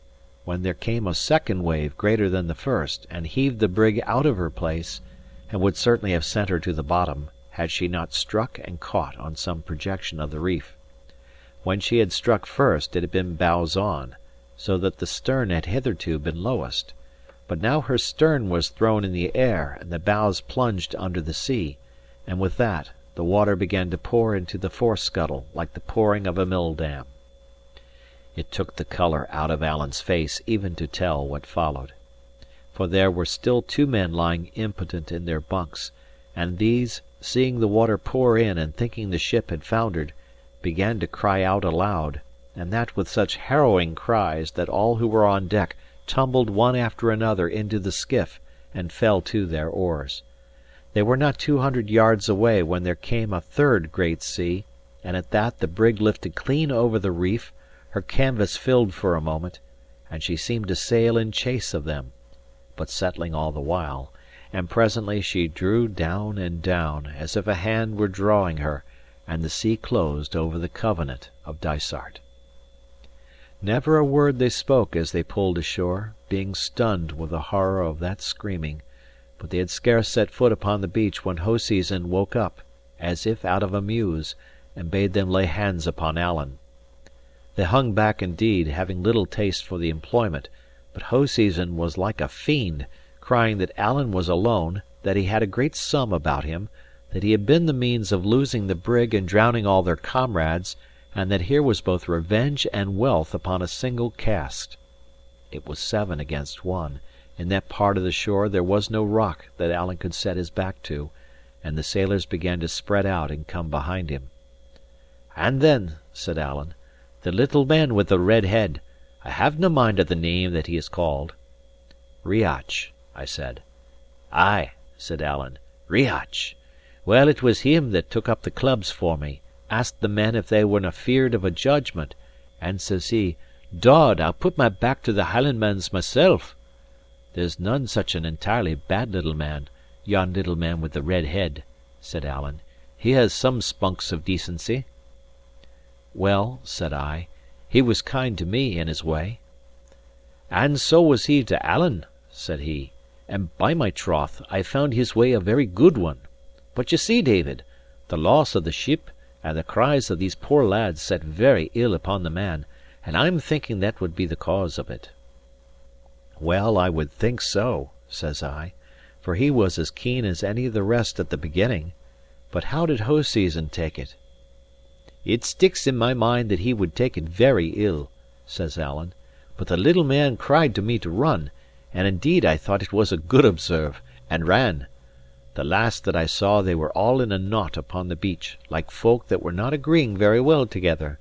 when there came a second wave greater than the first, and heaved the brig out of her place, and would certainly have sent her to the bottom, had she not struck and caught on some projection of the reef. When she had struck first, it had been bows on, so that the stern had hitherto been lowest; but now her stern was thrown in the air, and the bows plunged under the sea, and with that, the water began to pour into the forescuttle like the pouring of a mill dam. It took the colour out of Alan's face even to tell what followed. For there were still two men lying impotent in their bunks, and these, seeing the water pour in and thinking the ship had foundered, began to cry out aloud, and that with such harrowing cries that all who were on deck tumbled one after another into the skiff and fell to their oars. They were not 200 yards away when there came a third great sea, and at that the brig lifted clean over the reef, her canvas filled for a moment, and she seemed to sail in chase of them, but settling all the while, and presently she drew down and down, as if a hand were drawing her, and the sea closed over the Covenant of Dysart. Never a word they spoke as they pulled ashore, being stunned with the horror of that screaming; but they had scarce set foot upon the beach when Hoseason woke up, as if out of a muse, and bade them lay hands upon Alan. They hung back indeed, having little taste for the employment; but Hoseason was like a fiend, crying that Alan was alone, that he had a great sum about him, that he had been the means of losing the brig and drowning all their comrades, and that here was both revenge and wealth upon a single cast. It was 7 against 1; in that part of the shore there was no rock that Alan could set his back to, and the sailors began to spread out and come behind him. "And then," said Alan, "the little man with the red head, I have no mind of the name that he is called." "Riach," I said. "Ay," said Alan, "Riach. Well, it was him that took up the clubs for me, asked the men if they were afeard of a judgment, and says he, 'Dod, I'll put my back to the Highlandmans myself.' There's none such an entirely bad little man, yon little man with the red head," said Alan. "He has some spunks of decency." "Well," said I, "he was kind to me in his way." "And so was he to Alan," said he; "and by my troth, I found his way a very good one. But ye see, David, the loss of the ship and the cries of these poor lads set very ill upon the man, and I'm thinking that would be the cause of it." "Well, I would think so," says I, "for he was as keen as any of the rest at the beginning. But how did Hoseason take it?" "It sticks in my mind that he would take it very ill," says Alan. "But the little man cried to me to run, and indeed I thought it was a good observe, and ran. The last that I saw they were all in a knot upon the beach, like folk that were not agreeing very well together."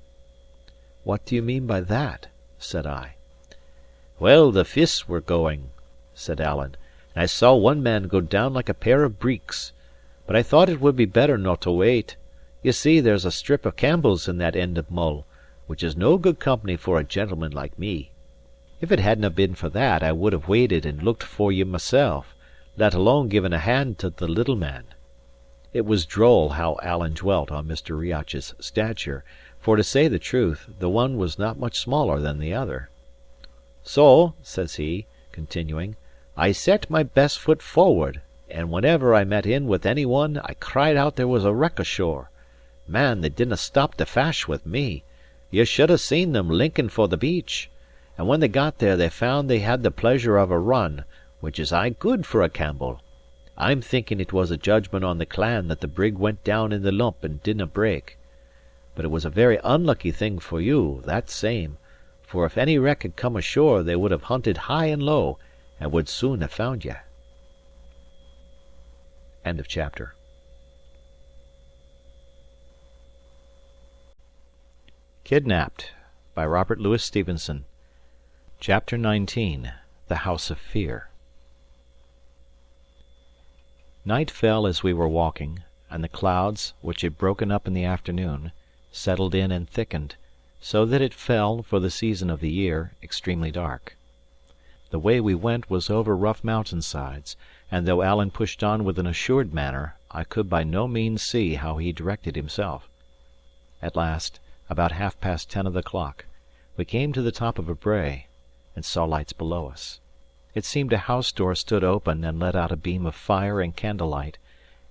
"What do you mean by that?" said I. "Well, the fists were going," said Alan, "and I saw one man go down like a pair of breeks. but I thought it would be better no to wait. Ye see, there's a strip of Campbell's in that end of Mull, which is no good company for a gentleman like me. If it hadnae been for that, I would have waited and looked for ye myself, let alone giving a hand to the little man." It was droll how Alan dwelt on Mr. Riach's stature, for to say the truth, the one was not much smaller than the other. "So," says he, continuing, "I set my best foot forward, and whenever I met in with any one, I cried out there was a wreck ashore. Man, they didnae stop to fash with me. Ye should have seen them linking for the beach. And when they got there, they found they had the pleasure of a run, which is aye good for a Campbell. I'm thinking it was a judgment on the clan that the brig went down in the lump and didnae break. But it was a very unlucky thing for you, that same, for if any wreck had come ashore, they would have hunted high and low, and would soon have found ye." End of chapter. Kidnapped by Robert Louis Stevenson. Chapter 19. The House of Fear. Night fell as we were walking, and the clouds, which had broken up in the afternoon, settled in and thickened, so that it fell, for the season of the year, extremely dark. The way we went was over rough mountain sides, and though Alan pushed on with an assured manner, I could by no means see how he directed himself. At last, about 10:30 of the clock, we came to the top of a brae, and saw lights below us. It seemed a house door stood open and let out a beam of fire and candlelight,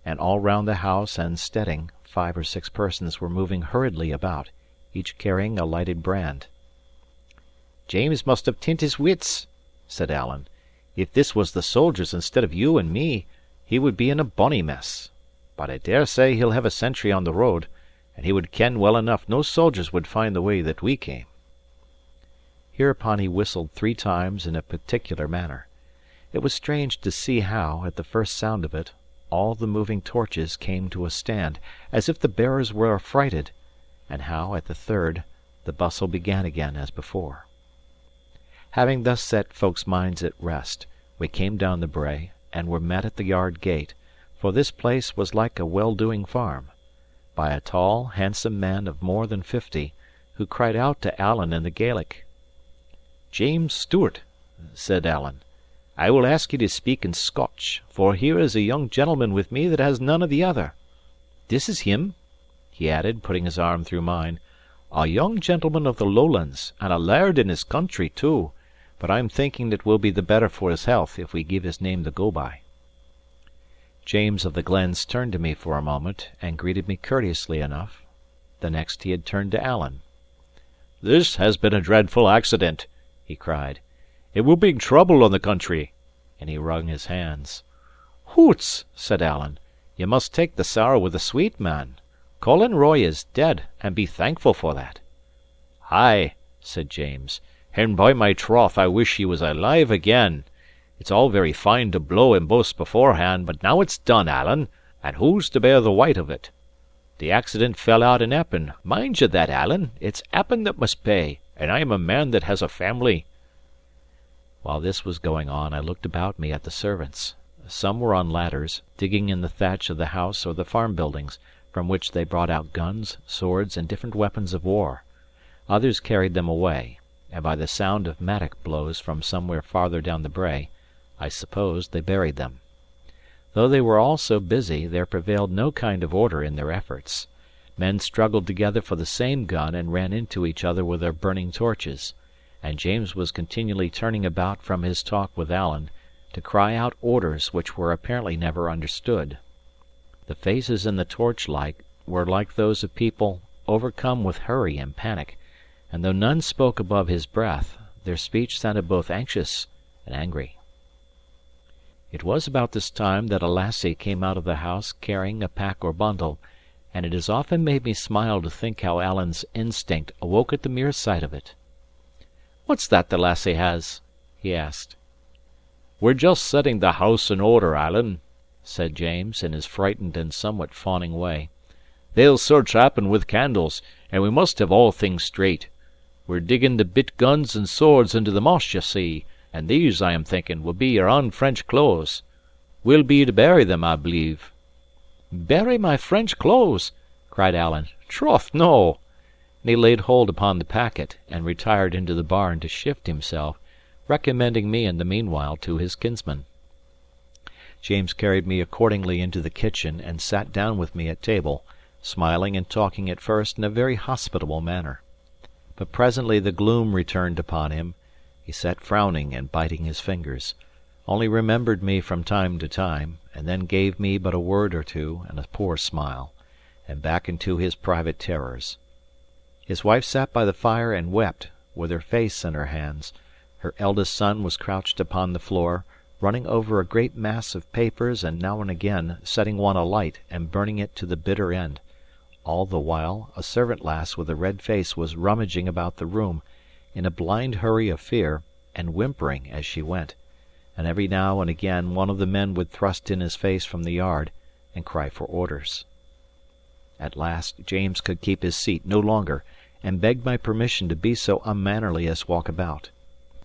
and all round the house and steading 5 or 6 persons were moving hurriedly about, each carrying a lighted brand. "James must have tint his wits," said Alan. "If this was the soldiers instead of you and me, he would be in a bonny mess. But I dare say he'll have a sentry on the road, and he would ken well enough no soldiers would find the way that we came." Hereupon he whistled 3 times in a particular manner. It was strange to see how, at the first sound of it, all the moving torches came to a stand, as if the bearers were affrighted, and how, at the third, the bustle began again as before. Having thus set folks' minds at rest, we came down the brae, and were met at the yard gate, for this place was like a well-doing farm, by a tall, handsome man of more than 50, who cried out to Alan in the Gaelic. "James Stewart," said Alan, "I will ask you to speak in Scotch, for here is a young gentleman with me that has none of the other. This is him," he added, putting his arm through mine, "a young gentleman of the Lowlands, and a laird in his country, too, but I'm thinking it will be the better for his health if we give his name the go-by." James of the Glens turned to me for a moment, and greeted me courteously enough. The next he had turned to Alan. "This has been a dreadful accident," he cried. "It will bring trouble on the country," and he wrung his hands. "Hoots!" said Alan. "Ye must take the sorrow with the sweet, man. Colin Roy is dead, and be thankful for that." "Ay," said James, "and by my troth I wish he was alive again. It's all very fine to blow and boast beforehand, but now it's done, Alan, and who's to bear the weight of it? The accident fell out in Appin. Mind you that, Alan. It's Appin that must pay, and I am a man that has a family." While this was going on, I looked about me at the servants. Some were on ladders, digging in the thatch of the house or the farm buildings, from which they brought out guns, swords, and different weapons of war. Others carried them away, and by the sound of mattock blows from somewhere farther down the brae, I supposed they buried them. Though they were all so busy, there prevailed no kind of order in their efforts. Men struggled together for the same gun and ran into each other with their burning torches, and James was continually turning about from his talk with Alan to cry out orders which were apparently never understood. The faces in the torchlight were like those of people overcome with hurry and panic, and though none spoke above his breath, their speech sounded both anxious and angry. It was about this time that a lassie came out of the house carrying a pack or bundle, and it has often made me smile to think how Alan's instinct awoke at the mere sight of it. "What's that the lassie has?" he asked. "We're just setting the house in order, Alan," said James, in his frightened and somewhat fawning way. "They'll search Appin with candles, and we must have all things straight. We're digging the bit guns and swords into the moss, ye see, and these, I am thinking, will be your own French clothes. We'll be to bury them, I believe." "Bury my French clothes!" cried Alan. "Troth, no!" And he laid hold upon the packet, and retired into the barn to shift himself, recommending me in the meanwhile to his kinsman. James carried me accordingly into the kitchen, and sat down with me at table, smiling and talking at first in a very hospitable manner. But presently the gloom returned upon him; he sat frowning and biting his fingers, only remembered me from time to time, and then gave me but a word or two and a poor smile, and back into his private terrors. His wife sat by the fire and wept, with her face in her hands; her eldest son was crouched upon the floor, running over a great mass of papers and now and again setting one alight and burning it to the bitter end. All the while a servant lass with a red face was rummaging about the room, in a blind hurry of fear, and whimpering as she went; and every now and again one of the men would thrust in his face from the yard and cry for orders. At last James could keep his seat no longer, and begged my permission to be so unmannerly as walk about.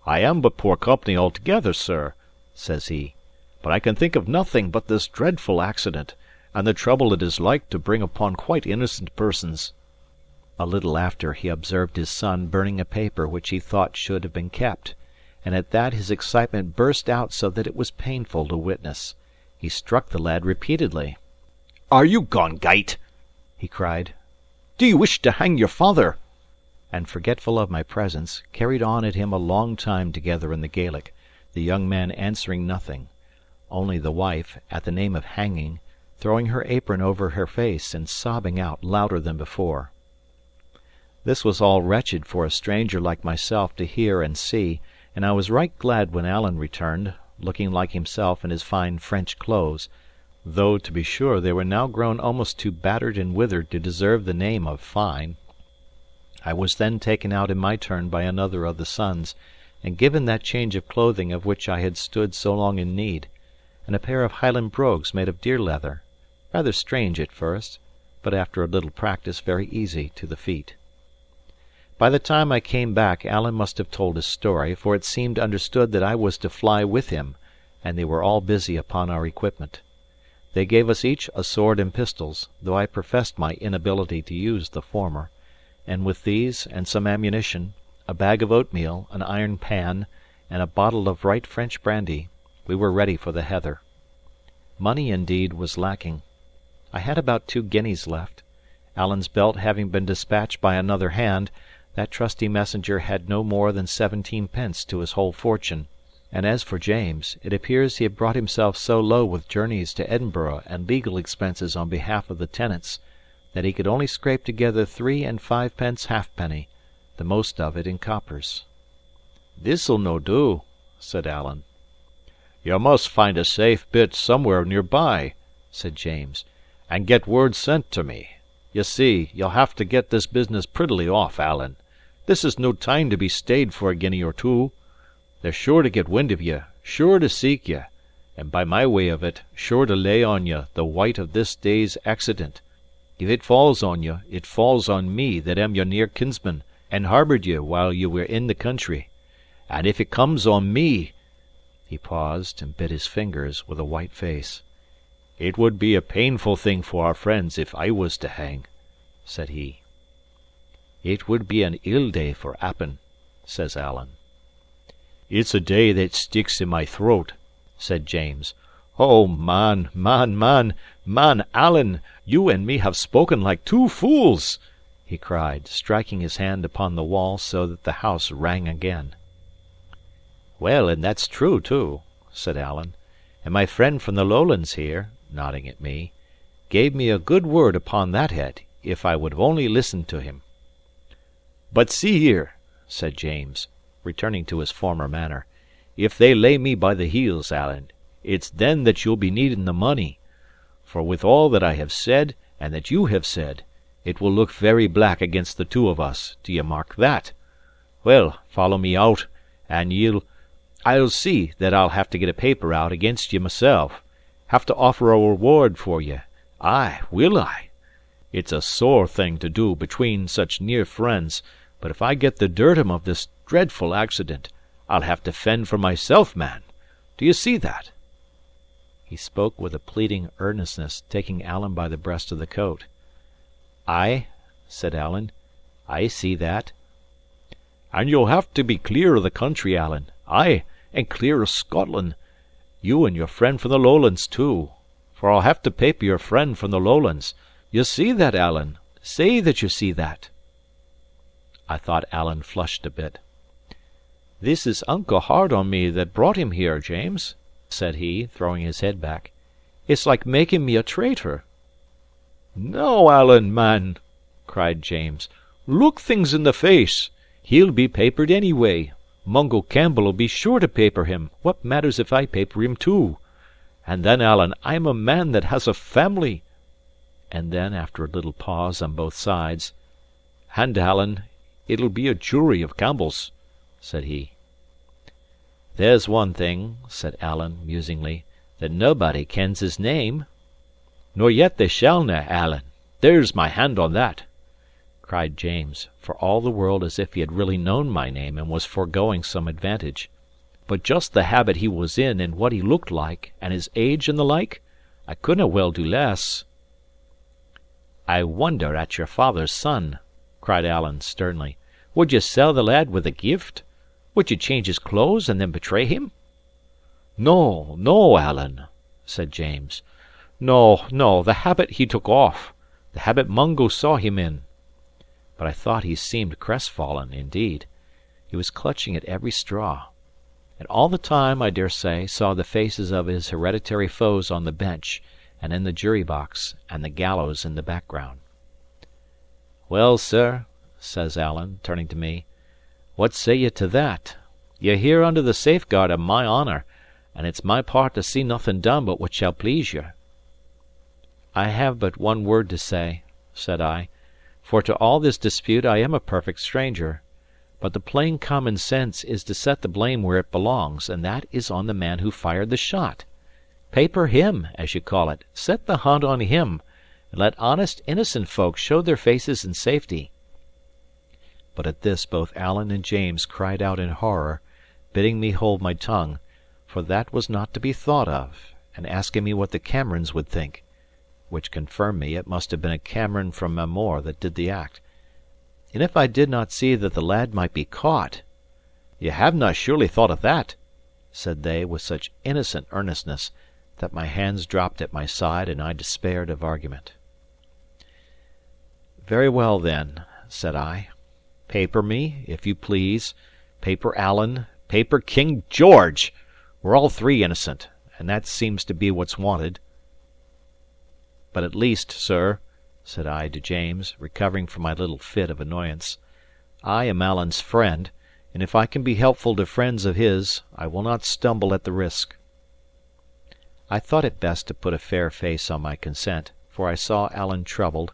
"I am but poor company altogether, sir," says he, "but I can think of nothing but this dreadful accident, and the trouble it is like to bring upon quite innocent persons." A little after he observed his son burning a paper which he thought should have been kept, and at that his excitement burst out so that it was painful to witness. He struck the lad repeatedly. "Are you gone gyte?" he cried. "Do you wish to hang your father?" And forgetful of my presence, carried on at him a long time together in the Gaelic, the young man answering nothing; only the wife, at the name of hanging, throwing her apron over her face and sobbing out louder than before. This was all wretched for a stranger like myself to hear and see, and I was right glad when Alan returned, looking like himself in his fine French clothes, though, to be sure, they were now grown almost too battered and withered to deserve the name of fine. I was then taken out in my turn by another of the sons, and given that change of clothing of which I had stood so long in need, and a pair of Highland brogues made of deer leather, rather strange at first, but after a little practice very easy to the feet. By the time I came back Alan must have told his story, for it seemed understood that I was to fly with him, and they were all busy upon our equipment. They gave us each a sword and pistols, though I professed my inability to use the former, and with these and some ammunition, a bag of oatmeal, an iron pan, and a bottle of right French brandy, we were ready for the heather. Money, indeed, was lacking. I had about 2 guineas left. Alan's belt having been dispatched by another hand, that trusty messenger had no more than 17 pence to his whole fortune; and as for James, it appears he had brought himself so low with journeys to Edinburgh and legal expenses on behalf of the tenants, that he could only scrape together 3 and 5 pence halfpenny, the most of it in coppers. "This'll no do," said Alan. "You must find a safe bit somewhere near by," said James, "and get word sent to me. Ye see, you'll have to get this business prettily off, Alan. This is no time to be stayed for a guinea or 2. They're sure to get wind of ye, sure to seek ye, and by my way of it, sure to lay on ye the wyte of this day's accident. If it falls on you, it falls on me that am your near kinsman, and harboured you while ye were in the country. And if it comes on me—" He paused and bit his fingers with a white face. "It would be a painful thing for our friends if I was to hang," said he. "It would be an ill day for Appin," says Alan. "It's a day that sticks in my throat," said James. "Oh, man, Alan, you and me have spoken like 2 fools!" he cried, striking his hand upon the wall so that the house rang again. "Well, and that's true, too," said Alan. "And my friend from the Lowlands here," nodding at me, "gave me a good word upon that head, if I would have only listened to him." "But see here," said James, returning to his former manner, "if they lay me by the heels, Alan, it's then that you'll be needing the money. For with all that I have said, and that you have said, it will look very black against the 2 of us, do ye mark that? Well, follow me out, and I'll see that I'll have to get a paper out against ye myself, have to offer a reward for ye. Ay, will I? It's a sore thing to do between such near friends, but if I get the dirtim of this dreadful accident, I'll have to fend for myself, man. Do you see that?" He spoke with a pleading earnestness, taking Alan by the breast of the coat. "Ay," said Alan, "I see that." "And you'll have to be clear of the country, Alan. Ay, and clear of Scotland. You and your friend from the Lowlands, too. For I'll have to paper your friend from the Lowlands. You see that, Alan? Say that you see that." I thought Alan flushed a bit. "This is unco hard on me that brought him here, James," said he, throwing his head back. "It's like making me a traitor." "No, Alan, man," cried James. "Look things in the face. He'll be papered anyway. Mungo Campbell'll be sure to paper him. What matters if I paper him too? And then, Alan, I'm a man that has a family." And then, after a little pause on both sides, "And, Alan, it'll be a jury of Campbells," said he. "There's one thing," said Alan, musingly, "that nobody kens his name." "Nor yet they shallna, Alan. There's my hand on that," cried James, for all the world as if he had really known my name and was foregoing some advantage. "But just the habit he was in, and what he looked like, and his age and the like, I couldnae well do less." "I wonder at your father's son," cried Alan, sternly. "Would ye sell the lad with a gift? Would ye change his clothes and then betray him?" "No, no, Alan," said James. "No, no, the habit he took off. The habit Mungo saw him in." But I thought he seemed crestfallen, indeed. He was clutching at every straw. And all the time, I dare say, saw the faces of his hereditary foes on the bench, and in the jury box, and the gallows in the background. "Well, sir," says Alan, turning to me, "what say ye to that? Ye're here under the safeguard of my honour, and it's my part to see nothing done but what shall please you." "I have but one word to say," said I, "for to all this dispute I am a perfect stranger. But the plain common sense is to set the blame where it belongs, and that is on the man who fired the shot. Paper him, as you call it, set the hunt on him, and let honest, innocent folk show their faces in safety." But at this both Alan and James cried out in horror, bidding me hold my tongue, for that was not to be thought of, and asking me what the Camerons would think, which confirmed me it must have been a Cameron from Mamore that did the act. And if I did not see that the lad might be caught. "Ye havena surely thought of that?" said they with such innocent earnestness that my hands dropped at my side and I despaired of argument. "Very well, then," said I. "Paper me, if you please. Paper Alan. Paper King George! We're all three innocent, and that seems to be what's wanted. But at least, sir," said I to James, recovering from my little fit of annoyance, "I am Alan's friend, and if I can be helpful to friends of his, I will not stumble at the risk." I thought it best to put a fair face on my consent, for I saw Alan troubled,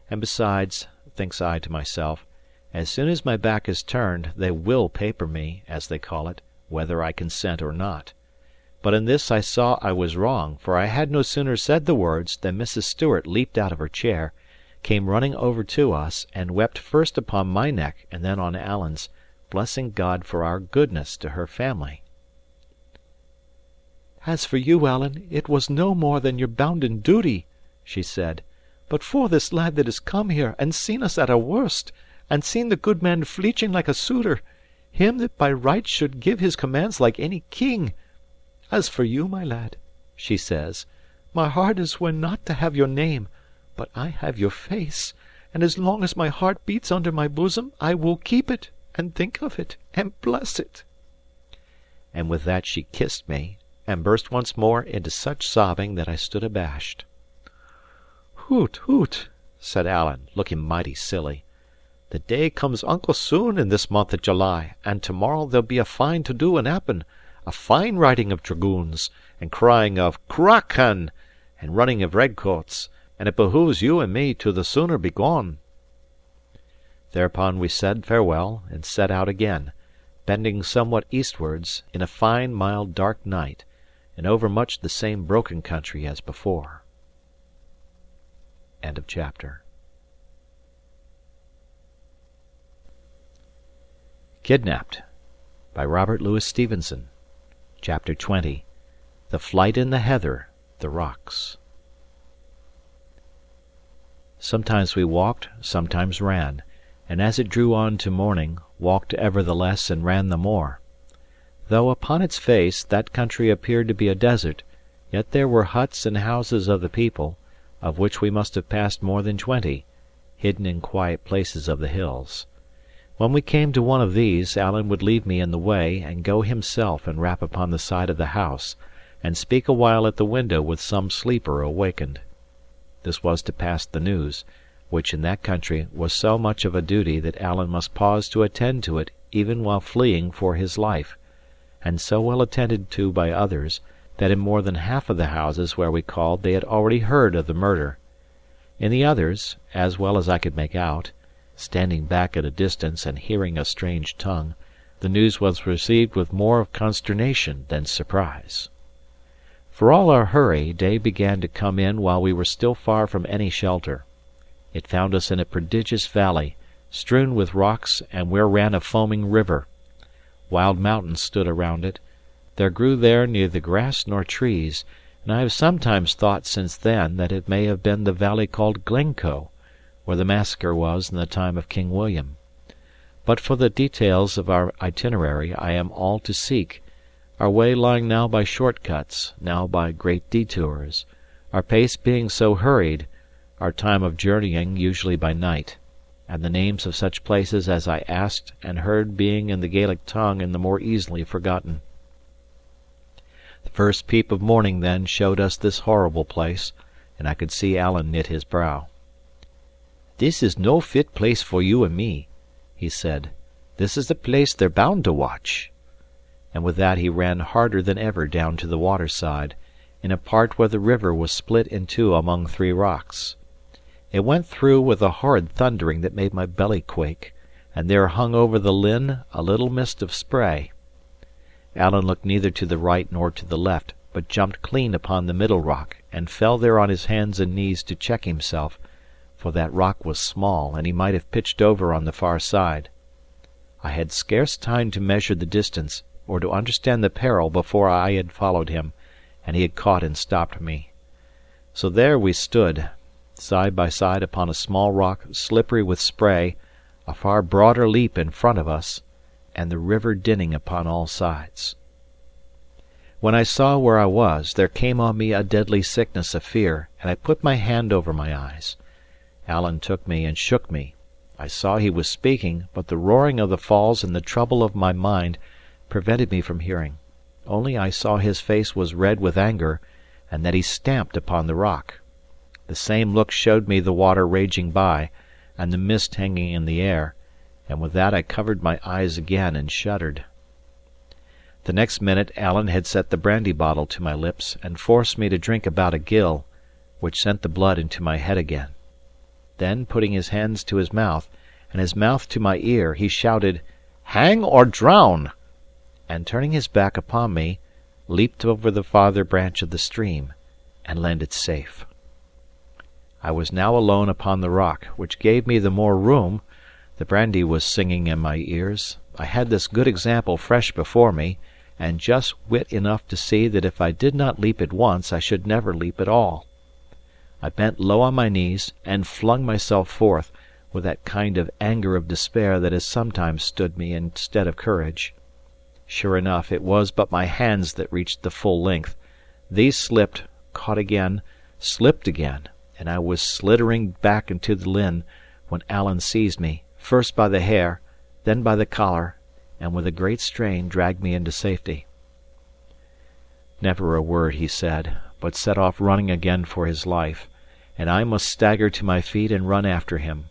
and besides, thinks I to myself, as soon as my back is turned, they will paper me, as they call it, whether I consent or not. But in this I saw I was wrong, for I had no sooner said the words than Mrs. Stewart leaped out of her chair, came running over to us, and wept first upon my neck and then on Alan's, blessing God for our goodness to her family. "As for you, Alan, it was no more than your bounden duty," she said. "But for this lad that has come here, and seen us at our worst, and seen the good man fleeching like a suitor, him that by right should give his commands like any king. As for you, my lad," she says, "my heart is where not to have your name, but I have your face, and as long as my heart beats under my bosom, I will keep it, and think of it, and bless it." And with that she kissed me, and burst once more into such sobbing that I stood abashed. "Hoot, hoot!" said Alan, looking mighty silly. "The day comes unco soon in this month of July, and tomorrow there'll be a fine to do in Appin, a fine riding of dragoons, and crying of 'Cracan!' and running of redcoats, and it behooves you and me to the sooner be gone." Thereupon we said farewell, and set out again, bending somewhat eastwards, in a fine, mild, dark night, and over much the same broken country as before. End of chapter. Kidnapped by Robert Louis Stevenson. Chapter 20. The Flight in the Heather, The rocks. Sometimes we walked, sometimes ran, and as it drew on to morning, walked ever the less and ran the more. Though upon its face that country appeared to be a desert, yet there were huts and houses of the people, of which we must have passed more than 20, hidden in quiet places of the hills. When we came to one of these, Alan would leave me in the way, and go himself and rap upon the side of the house, and speak a while at the window with some sleeper awakened. This was to pass the news, which in that country was so much of a duty that Alan must pause to attend to it even while fleeing for his life, and so well attended to by others, that in more than half of the houses where we called they had already heard of the murder. In the others, as well as I could make out, standing back at a distance and hearing a strange tongue, the news was received with more of consternation than surprise. For all our hurry, day began to come in while we were still far from any shelter. It found us in a prodigious valley, strewn with rocks and where ran a foaming river. Wild mountains stood around it. There grew there neither grass nor trees, and I have sometimes thought since then that it may have been the valley called Glencoe, where the massacre was in the time of King William. But for the details of our itinerary I am all to seek, our way lying now by short cuts, now by great detours, our pace being so hurried, our time of journeying usually by night, and the names of such places as I asked and heard being in the Gaelic tongue and the more easily forgotten. The first peep of morning then showed us this horrible place, and I could see Alan knit his brow. "This is no fit place for you and me," he said. "This is the place they're bound to watch." And with that he ran harder than ever down to the water side, in a part where the river was split in two among 3 rocks. It went through with a horrid thundering that made my belly quake, and there hung over the linn a little mist of spray. Alan looked neither to the right nor to the left, but jumped clean upon the middle rock, and fell there on his hands and knees to check himself, for that rock was small, and he might have pitched over on the far side. I had scarce time to measure the distance, or to understand the peril before I had followed him, and he had caught and stopped me. So there we stood, side by side upon a small rock slippery with spray, a far broader leap in front of us, and the river dinning upon all sides. When I saw where I was, there came on me a deadly sickness of fear, and I put my hand over my eyes. Alan took me and shook me. I saw he was speaking, but the roaring of the falls and the trouble of my mind prevented me from hearing. Only I saw his face was red with anger, and that he stamped upon the rock. The same look showed me the water raging by, and the mist hanging in the air, and with that I covered my eyes again and shuddered. The next minute Alan had set the brandy bottle to my lips, and forced me to drink about a gill, which sent the blood into my head again. Then, putting his hands to his mouth, and his mouth to my ear, he shouted, "Hang or drown!" and turning his back upon me, leaped over the farther branch of the stream, and landed safe. I was now alone upon the rock, which gave me the more room. The brandy was singing in my ears. I had this good example fresh before me, and just wit enough to see that if I did not leap at once I should never leap at all. I bent low on my knees, and flung myself forth, with that kind of anger of despair that has sometimes stood me instead of courage. Sure enough, it was but my hands that reached the full length. These slipped, caught again, slipped again, and I was sliddering back into the linn, when Alan seized me, first by the hair, then by the collar, and with a great strain dragged me into safety. Never a word he said, but set off running again for his life, and I must stagger to my feet and run after him.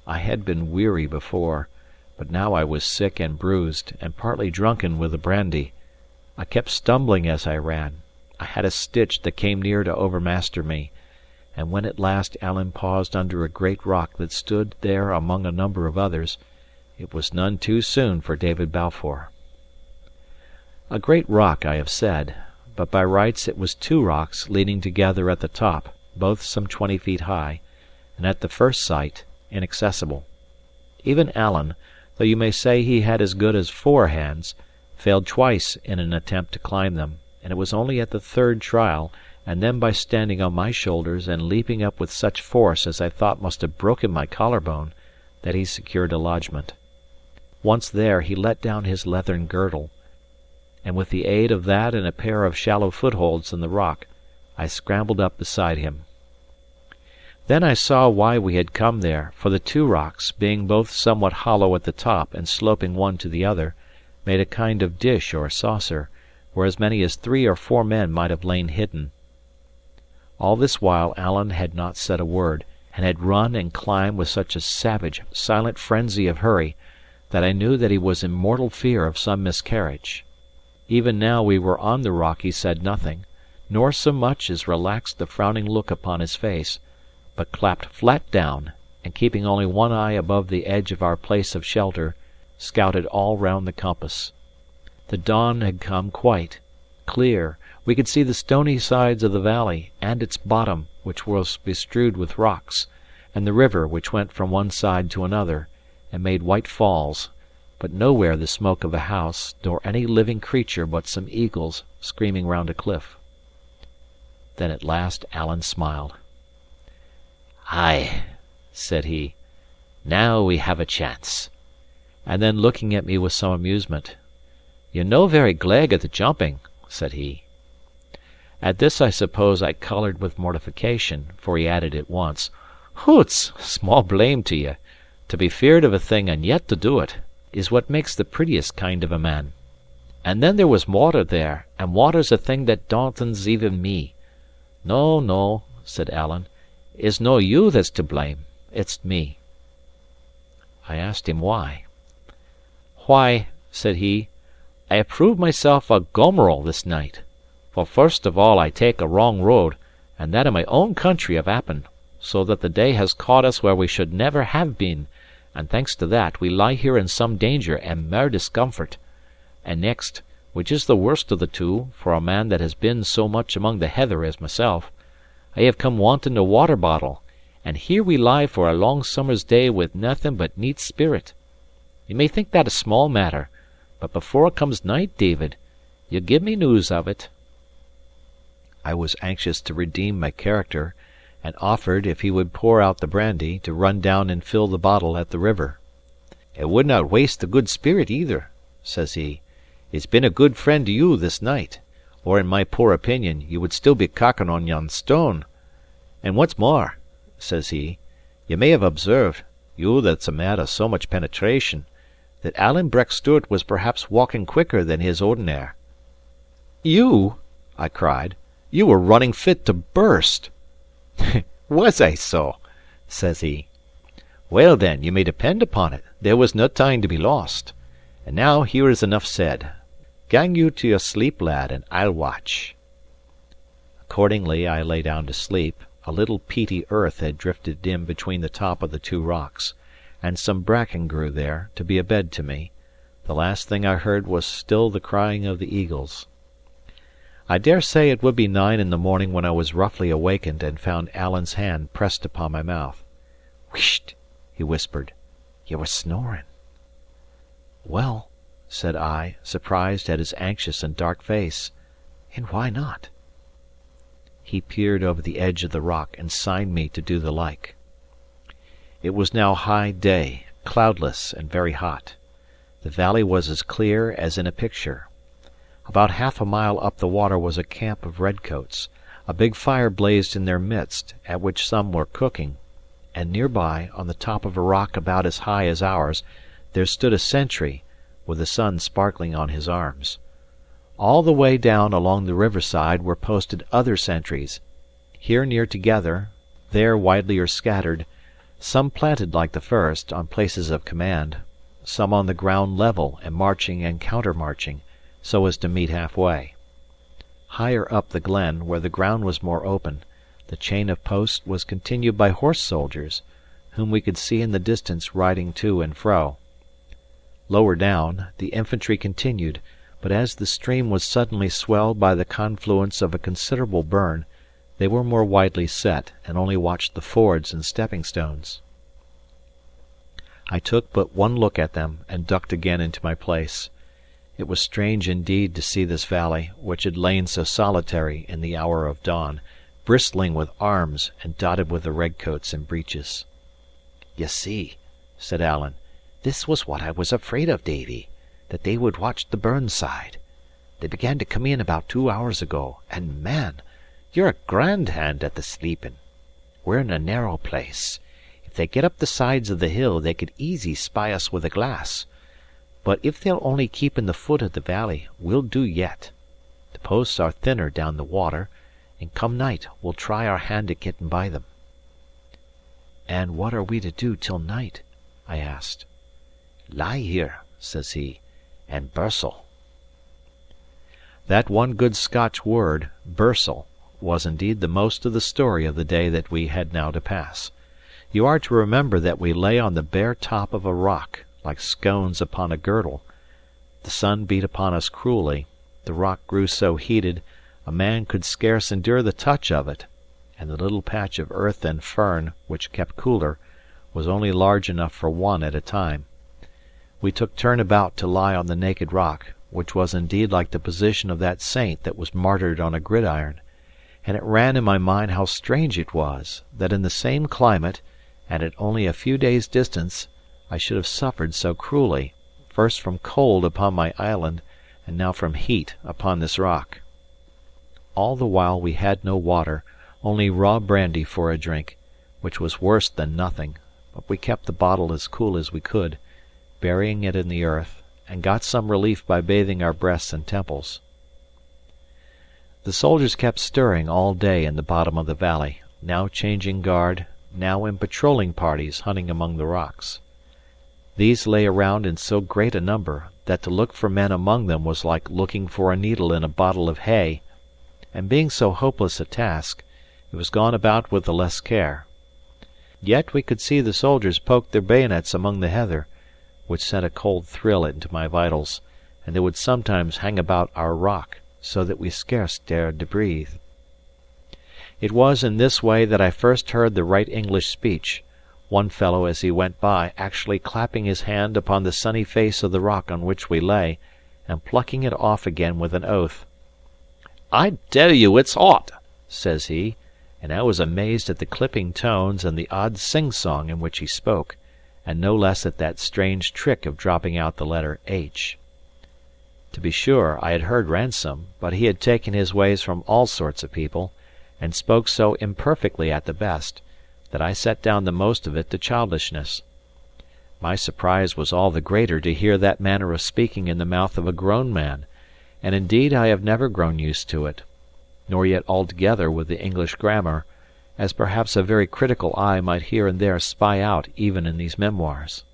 I had been weary before, but now I was sick and bruised, and partly drunken with the brandy. I kept stumbling as I ran. I had a stitch that came near to overmaster me, and when at last Alan paused under a great rock that stood there among a number of others, it was none too soon for David Balfour. A great rock, I have said, but by rights it was 2 rocks leaning together at the top, both some 20 feet high, and at the first sight inaccessible. Even Alan, though you may say he had as good as 4 hands, failed twice in an attempt to climb them, and it was only at the 3rd trial, and then by standing on my shoulders and leaping up with such force as I thought must have broken my collarbone, that he secured a lodgment. Once there, he let down his leathern girdle, and with the aid of that and a pair of shallow footholds in the rock, I scrambled up beside him. Then I saw why we had come there, for the two rocks, being both somewhat hollow at the top and sloping one to the other, made a kind of dish or saucer, where as many as 3 or 4 men might have lain hidden. All this while Alan had not said a word, and had run and climbed with such a savage, silent frenzy of hurry, that I knew that he was in mortal fear of some miscarriage. Even now we were on the rock he said nothing, nor so much as relaxed the frowning look upon his face, but clapped flat down, and keeping only one eye above the edge of our place of shelter, scouted all round the compass. The dawn had come quite clear. We could see the stony sides of the valley, and its bottom, which was bestrewed with rocks, and the river which went from one side to another, and made white falls, but nowhere the smoke of a house, nor any living creature but some eagles screaming round a cliff. Then at last Alan smiled. "Ay," said he, "now we have a chance." And then looking at me with some amusement, "You're no very gleg at the jumping," said he. At this I suppose I coloured with mortification, for he added at once, "Hoots! Small blame to ye. To be feared of a thing and yet to do it, is what makes the prettiest kind of a man. And then there was water there, and water's a thing that dauntons even me. No, no," said Alan, "it's no you that's to blame, it's me." I asked him why. "Why," said he, "I have proved myself a gomeril this night. For first of all I take a wrong road, and that in my own country of Appin, so that the day has caught us where we should never have been, and thanks to that, we lie here in some danger and mair discomfort. And next, which is the worst of the two, for a man that has been so much among the heather as myself, I have come wanting a water bottle, and here we lie for a long summer's day with naething but neat spirit. Ye may think that a small matter, but before it comes night, David, ye'll give me news of it." I was anxious to redeem my character, and offered, if he would pour out the brandy, to run down and fill the bottle at the river. "It would not waste the good spirit either," says he. "It's been a good friend to you this night, or in my poor opinion you would still be cocking on yon stone. And what's more," says he, "ye may have observed, you that's a man of so much penetration, that Alan Breck Stewart was perhaps walking quicker than his ordinaire." "You?" I cried. "You were running fit to burst." "Was I so?" says he. "Well, then, you may depend upon it, there was no time to be lost. And now here is enough said. Gang you to your sleep, lad, and I'll watch." Accordingly I lay down to sleep. A little peaty earth had drifted in between the top of the two rocks, and some bracken grew there, to be a bed to me. The last thing I heard was still the crying of the eagles. I dare say it would be 9 in the morning when I was roughly awakened and found Alan's hand pressed upon my mouth. "Whisht!" he whispered. "Ye were snoring." "Well," said I, surprised at his anxious and dark face, "and why not?" He peered over the edge of the rock and signed me to do the like. It was now high day, cloudless and very hot. The valley was as clear as in a picture. About half a mile up the water was a camp of redcoats. A big fire blazed in their midst, at which some were cooking, and near by, on the top of a rock about as high as ours, there stood a sentry, with the sun sparkling on his arms. All the way down along the riverside were posted other sentries, here near together, there widelier scattered, some planted like the first, on places of command, some on the ground level and marching and counter-marching, so as to meet half-way. Higher up the glen, where the ground was more open, the chain of posts was continued by horse soldiers, whom we could see in the distance riding to and fro. Lower down, the infantry continued, but as the stream was suddenly swelled by the confluence of a considerable burn, they were more widely set, and only watched the fords and stepping stones. I took but one look at them, and ducked again into my place. It was strange indeed to see this valley, which had lain so solitary in the hour of dawn, bristling with arms and dotted with the redcoats and breeches. "Ye see," said Alan, "this was what I was afraid of, Davie, that they would watch the burn side. They began to come in about 2 hours ago, and, man, you're a grand hand at the sleeping. We're in a narrow place. If they get up the sides of the hill, they could easy spy us with a glass. But if they'll only keep in the foot of the valley, we'll do yet. The posts are thinner down the water, and come night we'll try our hand at getting by them." "And what are we to do till night?" I asked. "Lie here," says he, "and burstle." That one good Scotch word, burstle, was indeed the most of the story of the day that we had now to pass. You are to remember that we lay on the bare top of a rock, like scones upon a girdle. The sun beat upon us cruelly, the rock grew so heated, a man could scarce endure the touch of it, and the little patch of earth and fern, which kept cooler, was only large enough for one at a time. We took turn about to lie on the naked rock, which was indeed like the position of that saint that was martyred on a gridiron, and it ran in my mind how strange it was that in the same climate, and at only a few days' distance, I should have suffered so cruelly, first from cold upon my island, and now from heat upon this rock. All the while we had no water, only raw brandy for a drink, which was worse than nothing, but we kept the bottle as cool as we could, burying it in the earth, and got some relief by bathing our breasts and temples. The soldiers kept stirring all day in the bottom of the valley, now changing guard, now in patrolling parties hunting among the rocks. These lay around in so great a number that to look for men among them was like looking for a needle in a bottle of hay, and being so hopeless a task, it was gone about with the less care. Yet we could see the soldiers poke their bayonets among the heather, which sent a cold thrill into my vitals, and they would sometimes hang about our rock, so that we scarce dared to breathe. It was in this way that I first heard the right English speech, one fellow as he went by actually clapping his hand upon the sunny face of the rock on which we lay, and plucking it off again with an oath. "I tell you it's hot," says he, and I was amazed at the clipping tones and the odd sing-song in which he spoke, and no less at that strange trick of dropping out the letter H. To be sure, I had heard Ransome, but he had taken his ways from all sorts of people, and spoke so imperfectly at the best, that I set down the most of it to childishness. My surprise was all the greater to hear that manner of speaking in the mouth of a grown man, and indeed I have never grown used to it, nor yet altogether with the English grammar, as perhaps a very critical eye might here and there spy out even in these memoirs.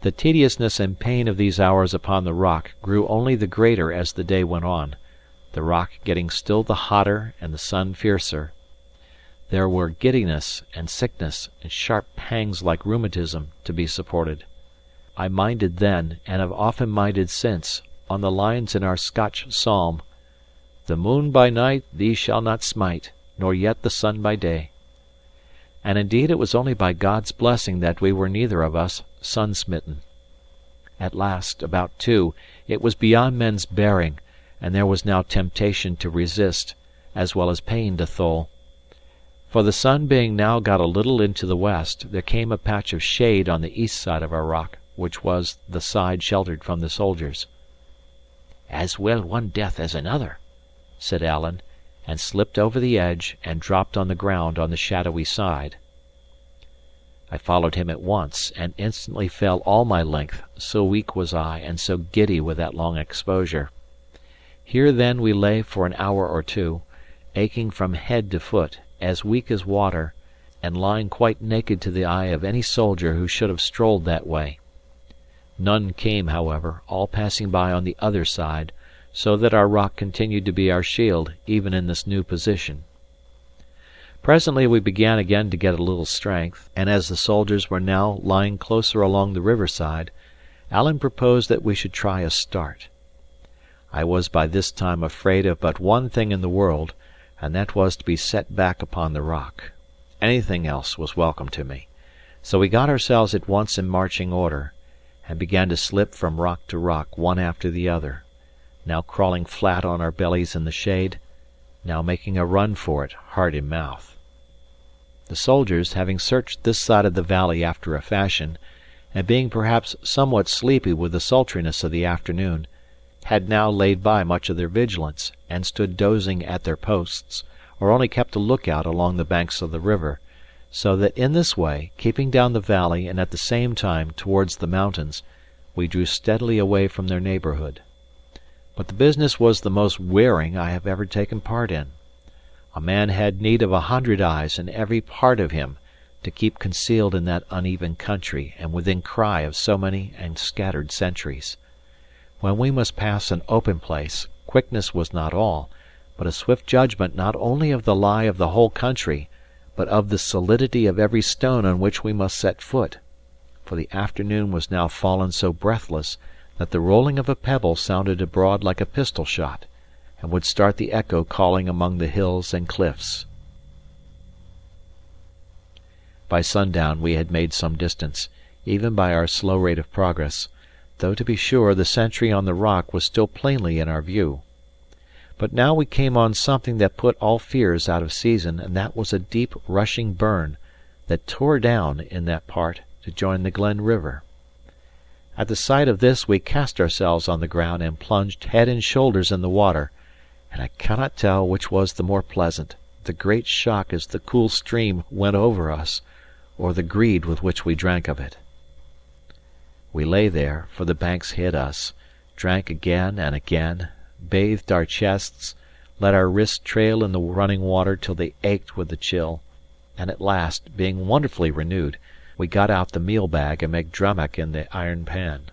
The tediousness and pain of these hours upon the rock grew only the greater as the day went on, the rock getting still the hotter and the sun fiercer. There were giddiness and sickness and sharp pangs like rheumatism to be supported. I minded then, and have often minded since, on the lines in our Scotch psalm, "The moon by night thee shall not smite, nor yet the sun by day." And indeed it was only by God's blessing that we were neither of us sun-smitten. At last, about 2, it was beyond men's bearing, and there was now temptation to resist, as well as pain to thole. For the sun being now got a little into the west, there came a patch of shade on the east side of our rock, which was the side sheltered from the soldiers. "As well one death as another," said Alan, and slipped over the edge and dropped on the ground on the shadowy side. I followed him at once, and instantly fell all my length, so weak was I and so giddy with that long exposure. Here then we lay for an hour or two, aching from head to foot, as weak as water, and lying quite naked to the eye of any soldier who should have strolled that way. None came, however, all passing by on the other side, so that our rock continued to be our shield even in this new position. Presently we began again to get a little strength, and as the soldiers were now lying closer along the riverside, Alan proposed that we should try a start. I was by this time afraid of but one thing in the world, and that was to be set back upon the rock. Anything else was welcome to me. So we got ourselves at once in marching order, and began to slip from rock to rock one after the other, now crawling flat on our bellies in the shade, now making a run for it, heart in mouth. The soldiers, having searched this side of the valley after a fashion, and being perhaps somewhat sleepy with the sultriness of the afternoon, had now laid by much of their vigilance, and stood dozing at their posts, or only kept a lookout along the banks of the river, so that in this way, keeping down the valley and at the same time towards the mountains, we drew steadily away from their neighbourhood. But the business was the most wearing I have ever taken part in. A man had need of 100 eyes in every part of him to keep concealed in that uneven country and within cry of so many and scattered sentries. When we must pass an open place, quickness was not all, but a swift judgment not only of the lie of the whole country, but of the solidity of every stone on which we must set foot, for the afternoon was now fallen so breathless that the rolling of a pebble sounded abroad like a pistol shot, and would start the echo calling among the hills and cliffs. By sundown we had made some distance, even by our slow rate of progress, though to be sure the sentry on the rock was still plainly in our view. But now we came on something that put all fears out of season, and that was a deep rushing burn that tore down in that part to join the Glen River. At the sight of this we cast ourselves on the ground and plunged head and shoulders in the water, and I cannot tell which was the more pleasant, the great shock as the cool stream went over us, or the greed with which we drank of it. We lay there, for the banks hid us, drank again and again, bathed our chests, let our wrists trail in the running water till they ached with the chill, and at last, being wonderfully renewed, we got out the meal bag and made drammach in the iron pan.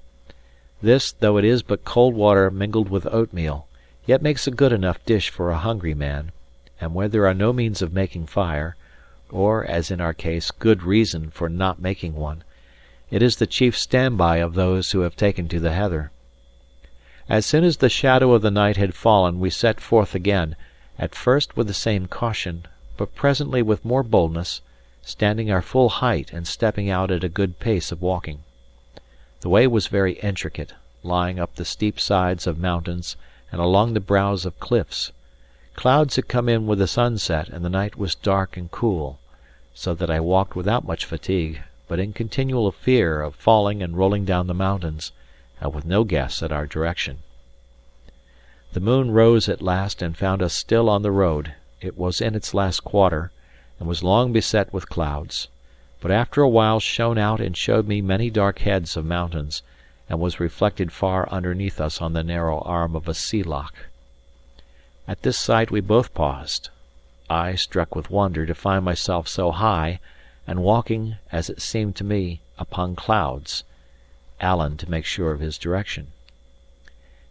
This, though it is but cold water mingled with oatmeal, yet makes a good enough dish for a hungry man, and where there are no means of making fire, or, as in our case, good reason for not making one, it is the chief stand-by of those who have taken to the heather. As soon as the shadow of the night had fallen, we set forth again, at first with the same caution, but presently with more boldness, standing our full height and stepping out at a good pace of walking. The way was very intricate, lying up the steep sides of mountains and along the brows of cliffs. Clouds had come in with the sunset, and the night was dark and cool, so that I walked without much fatigue, but in continual fear of falling and rolling down the mountains, and with no guess at our direction. The moon rose at last and found us still on the road. It was in its last quarter, and was long beset with clouds, but after a while shone out and showed me many dark heads of mountains, and was reflected far underneath us on the narrow arm of a sea loch. At this sight we both paused, I struck with wonder to find myself so high, and walking, as it seemed to me, upon clouds, Alan to make sure of his direction.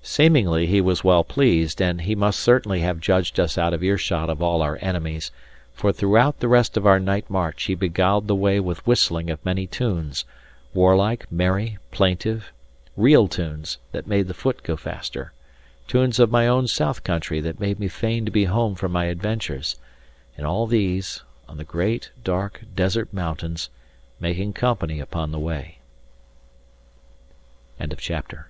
Seemingly he was well pleased, and he must certainly have judged us out of earshot of all our enemies, for throughout the rest of our night march he beguiled the way with whistling of many tunes, warlike, merry, plaintive, real tunes that made the foot go faster, tunes of my own south country that made me fain to be home from my adventures, and all these, on the great, dark, desert mountains, making company upon the way. End of chapter.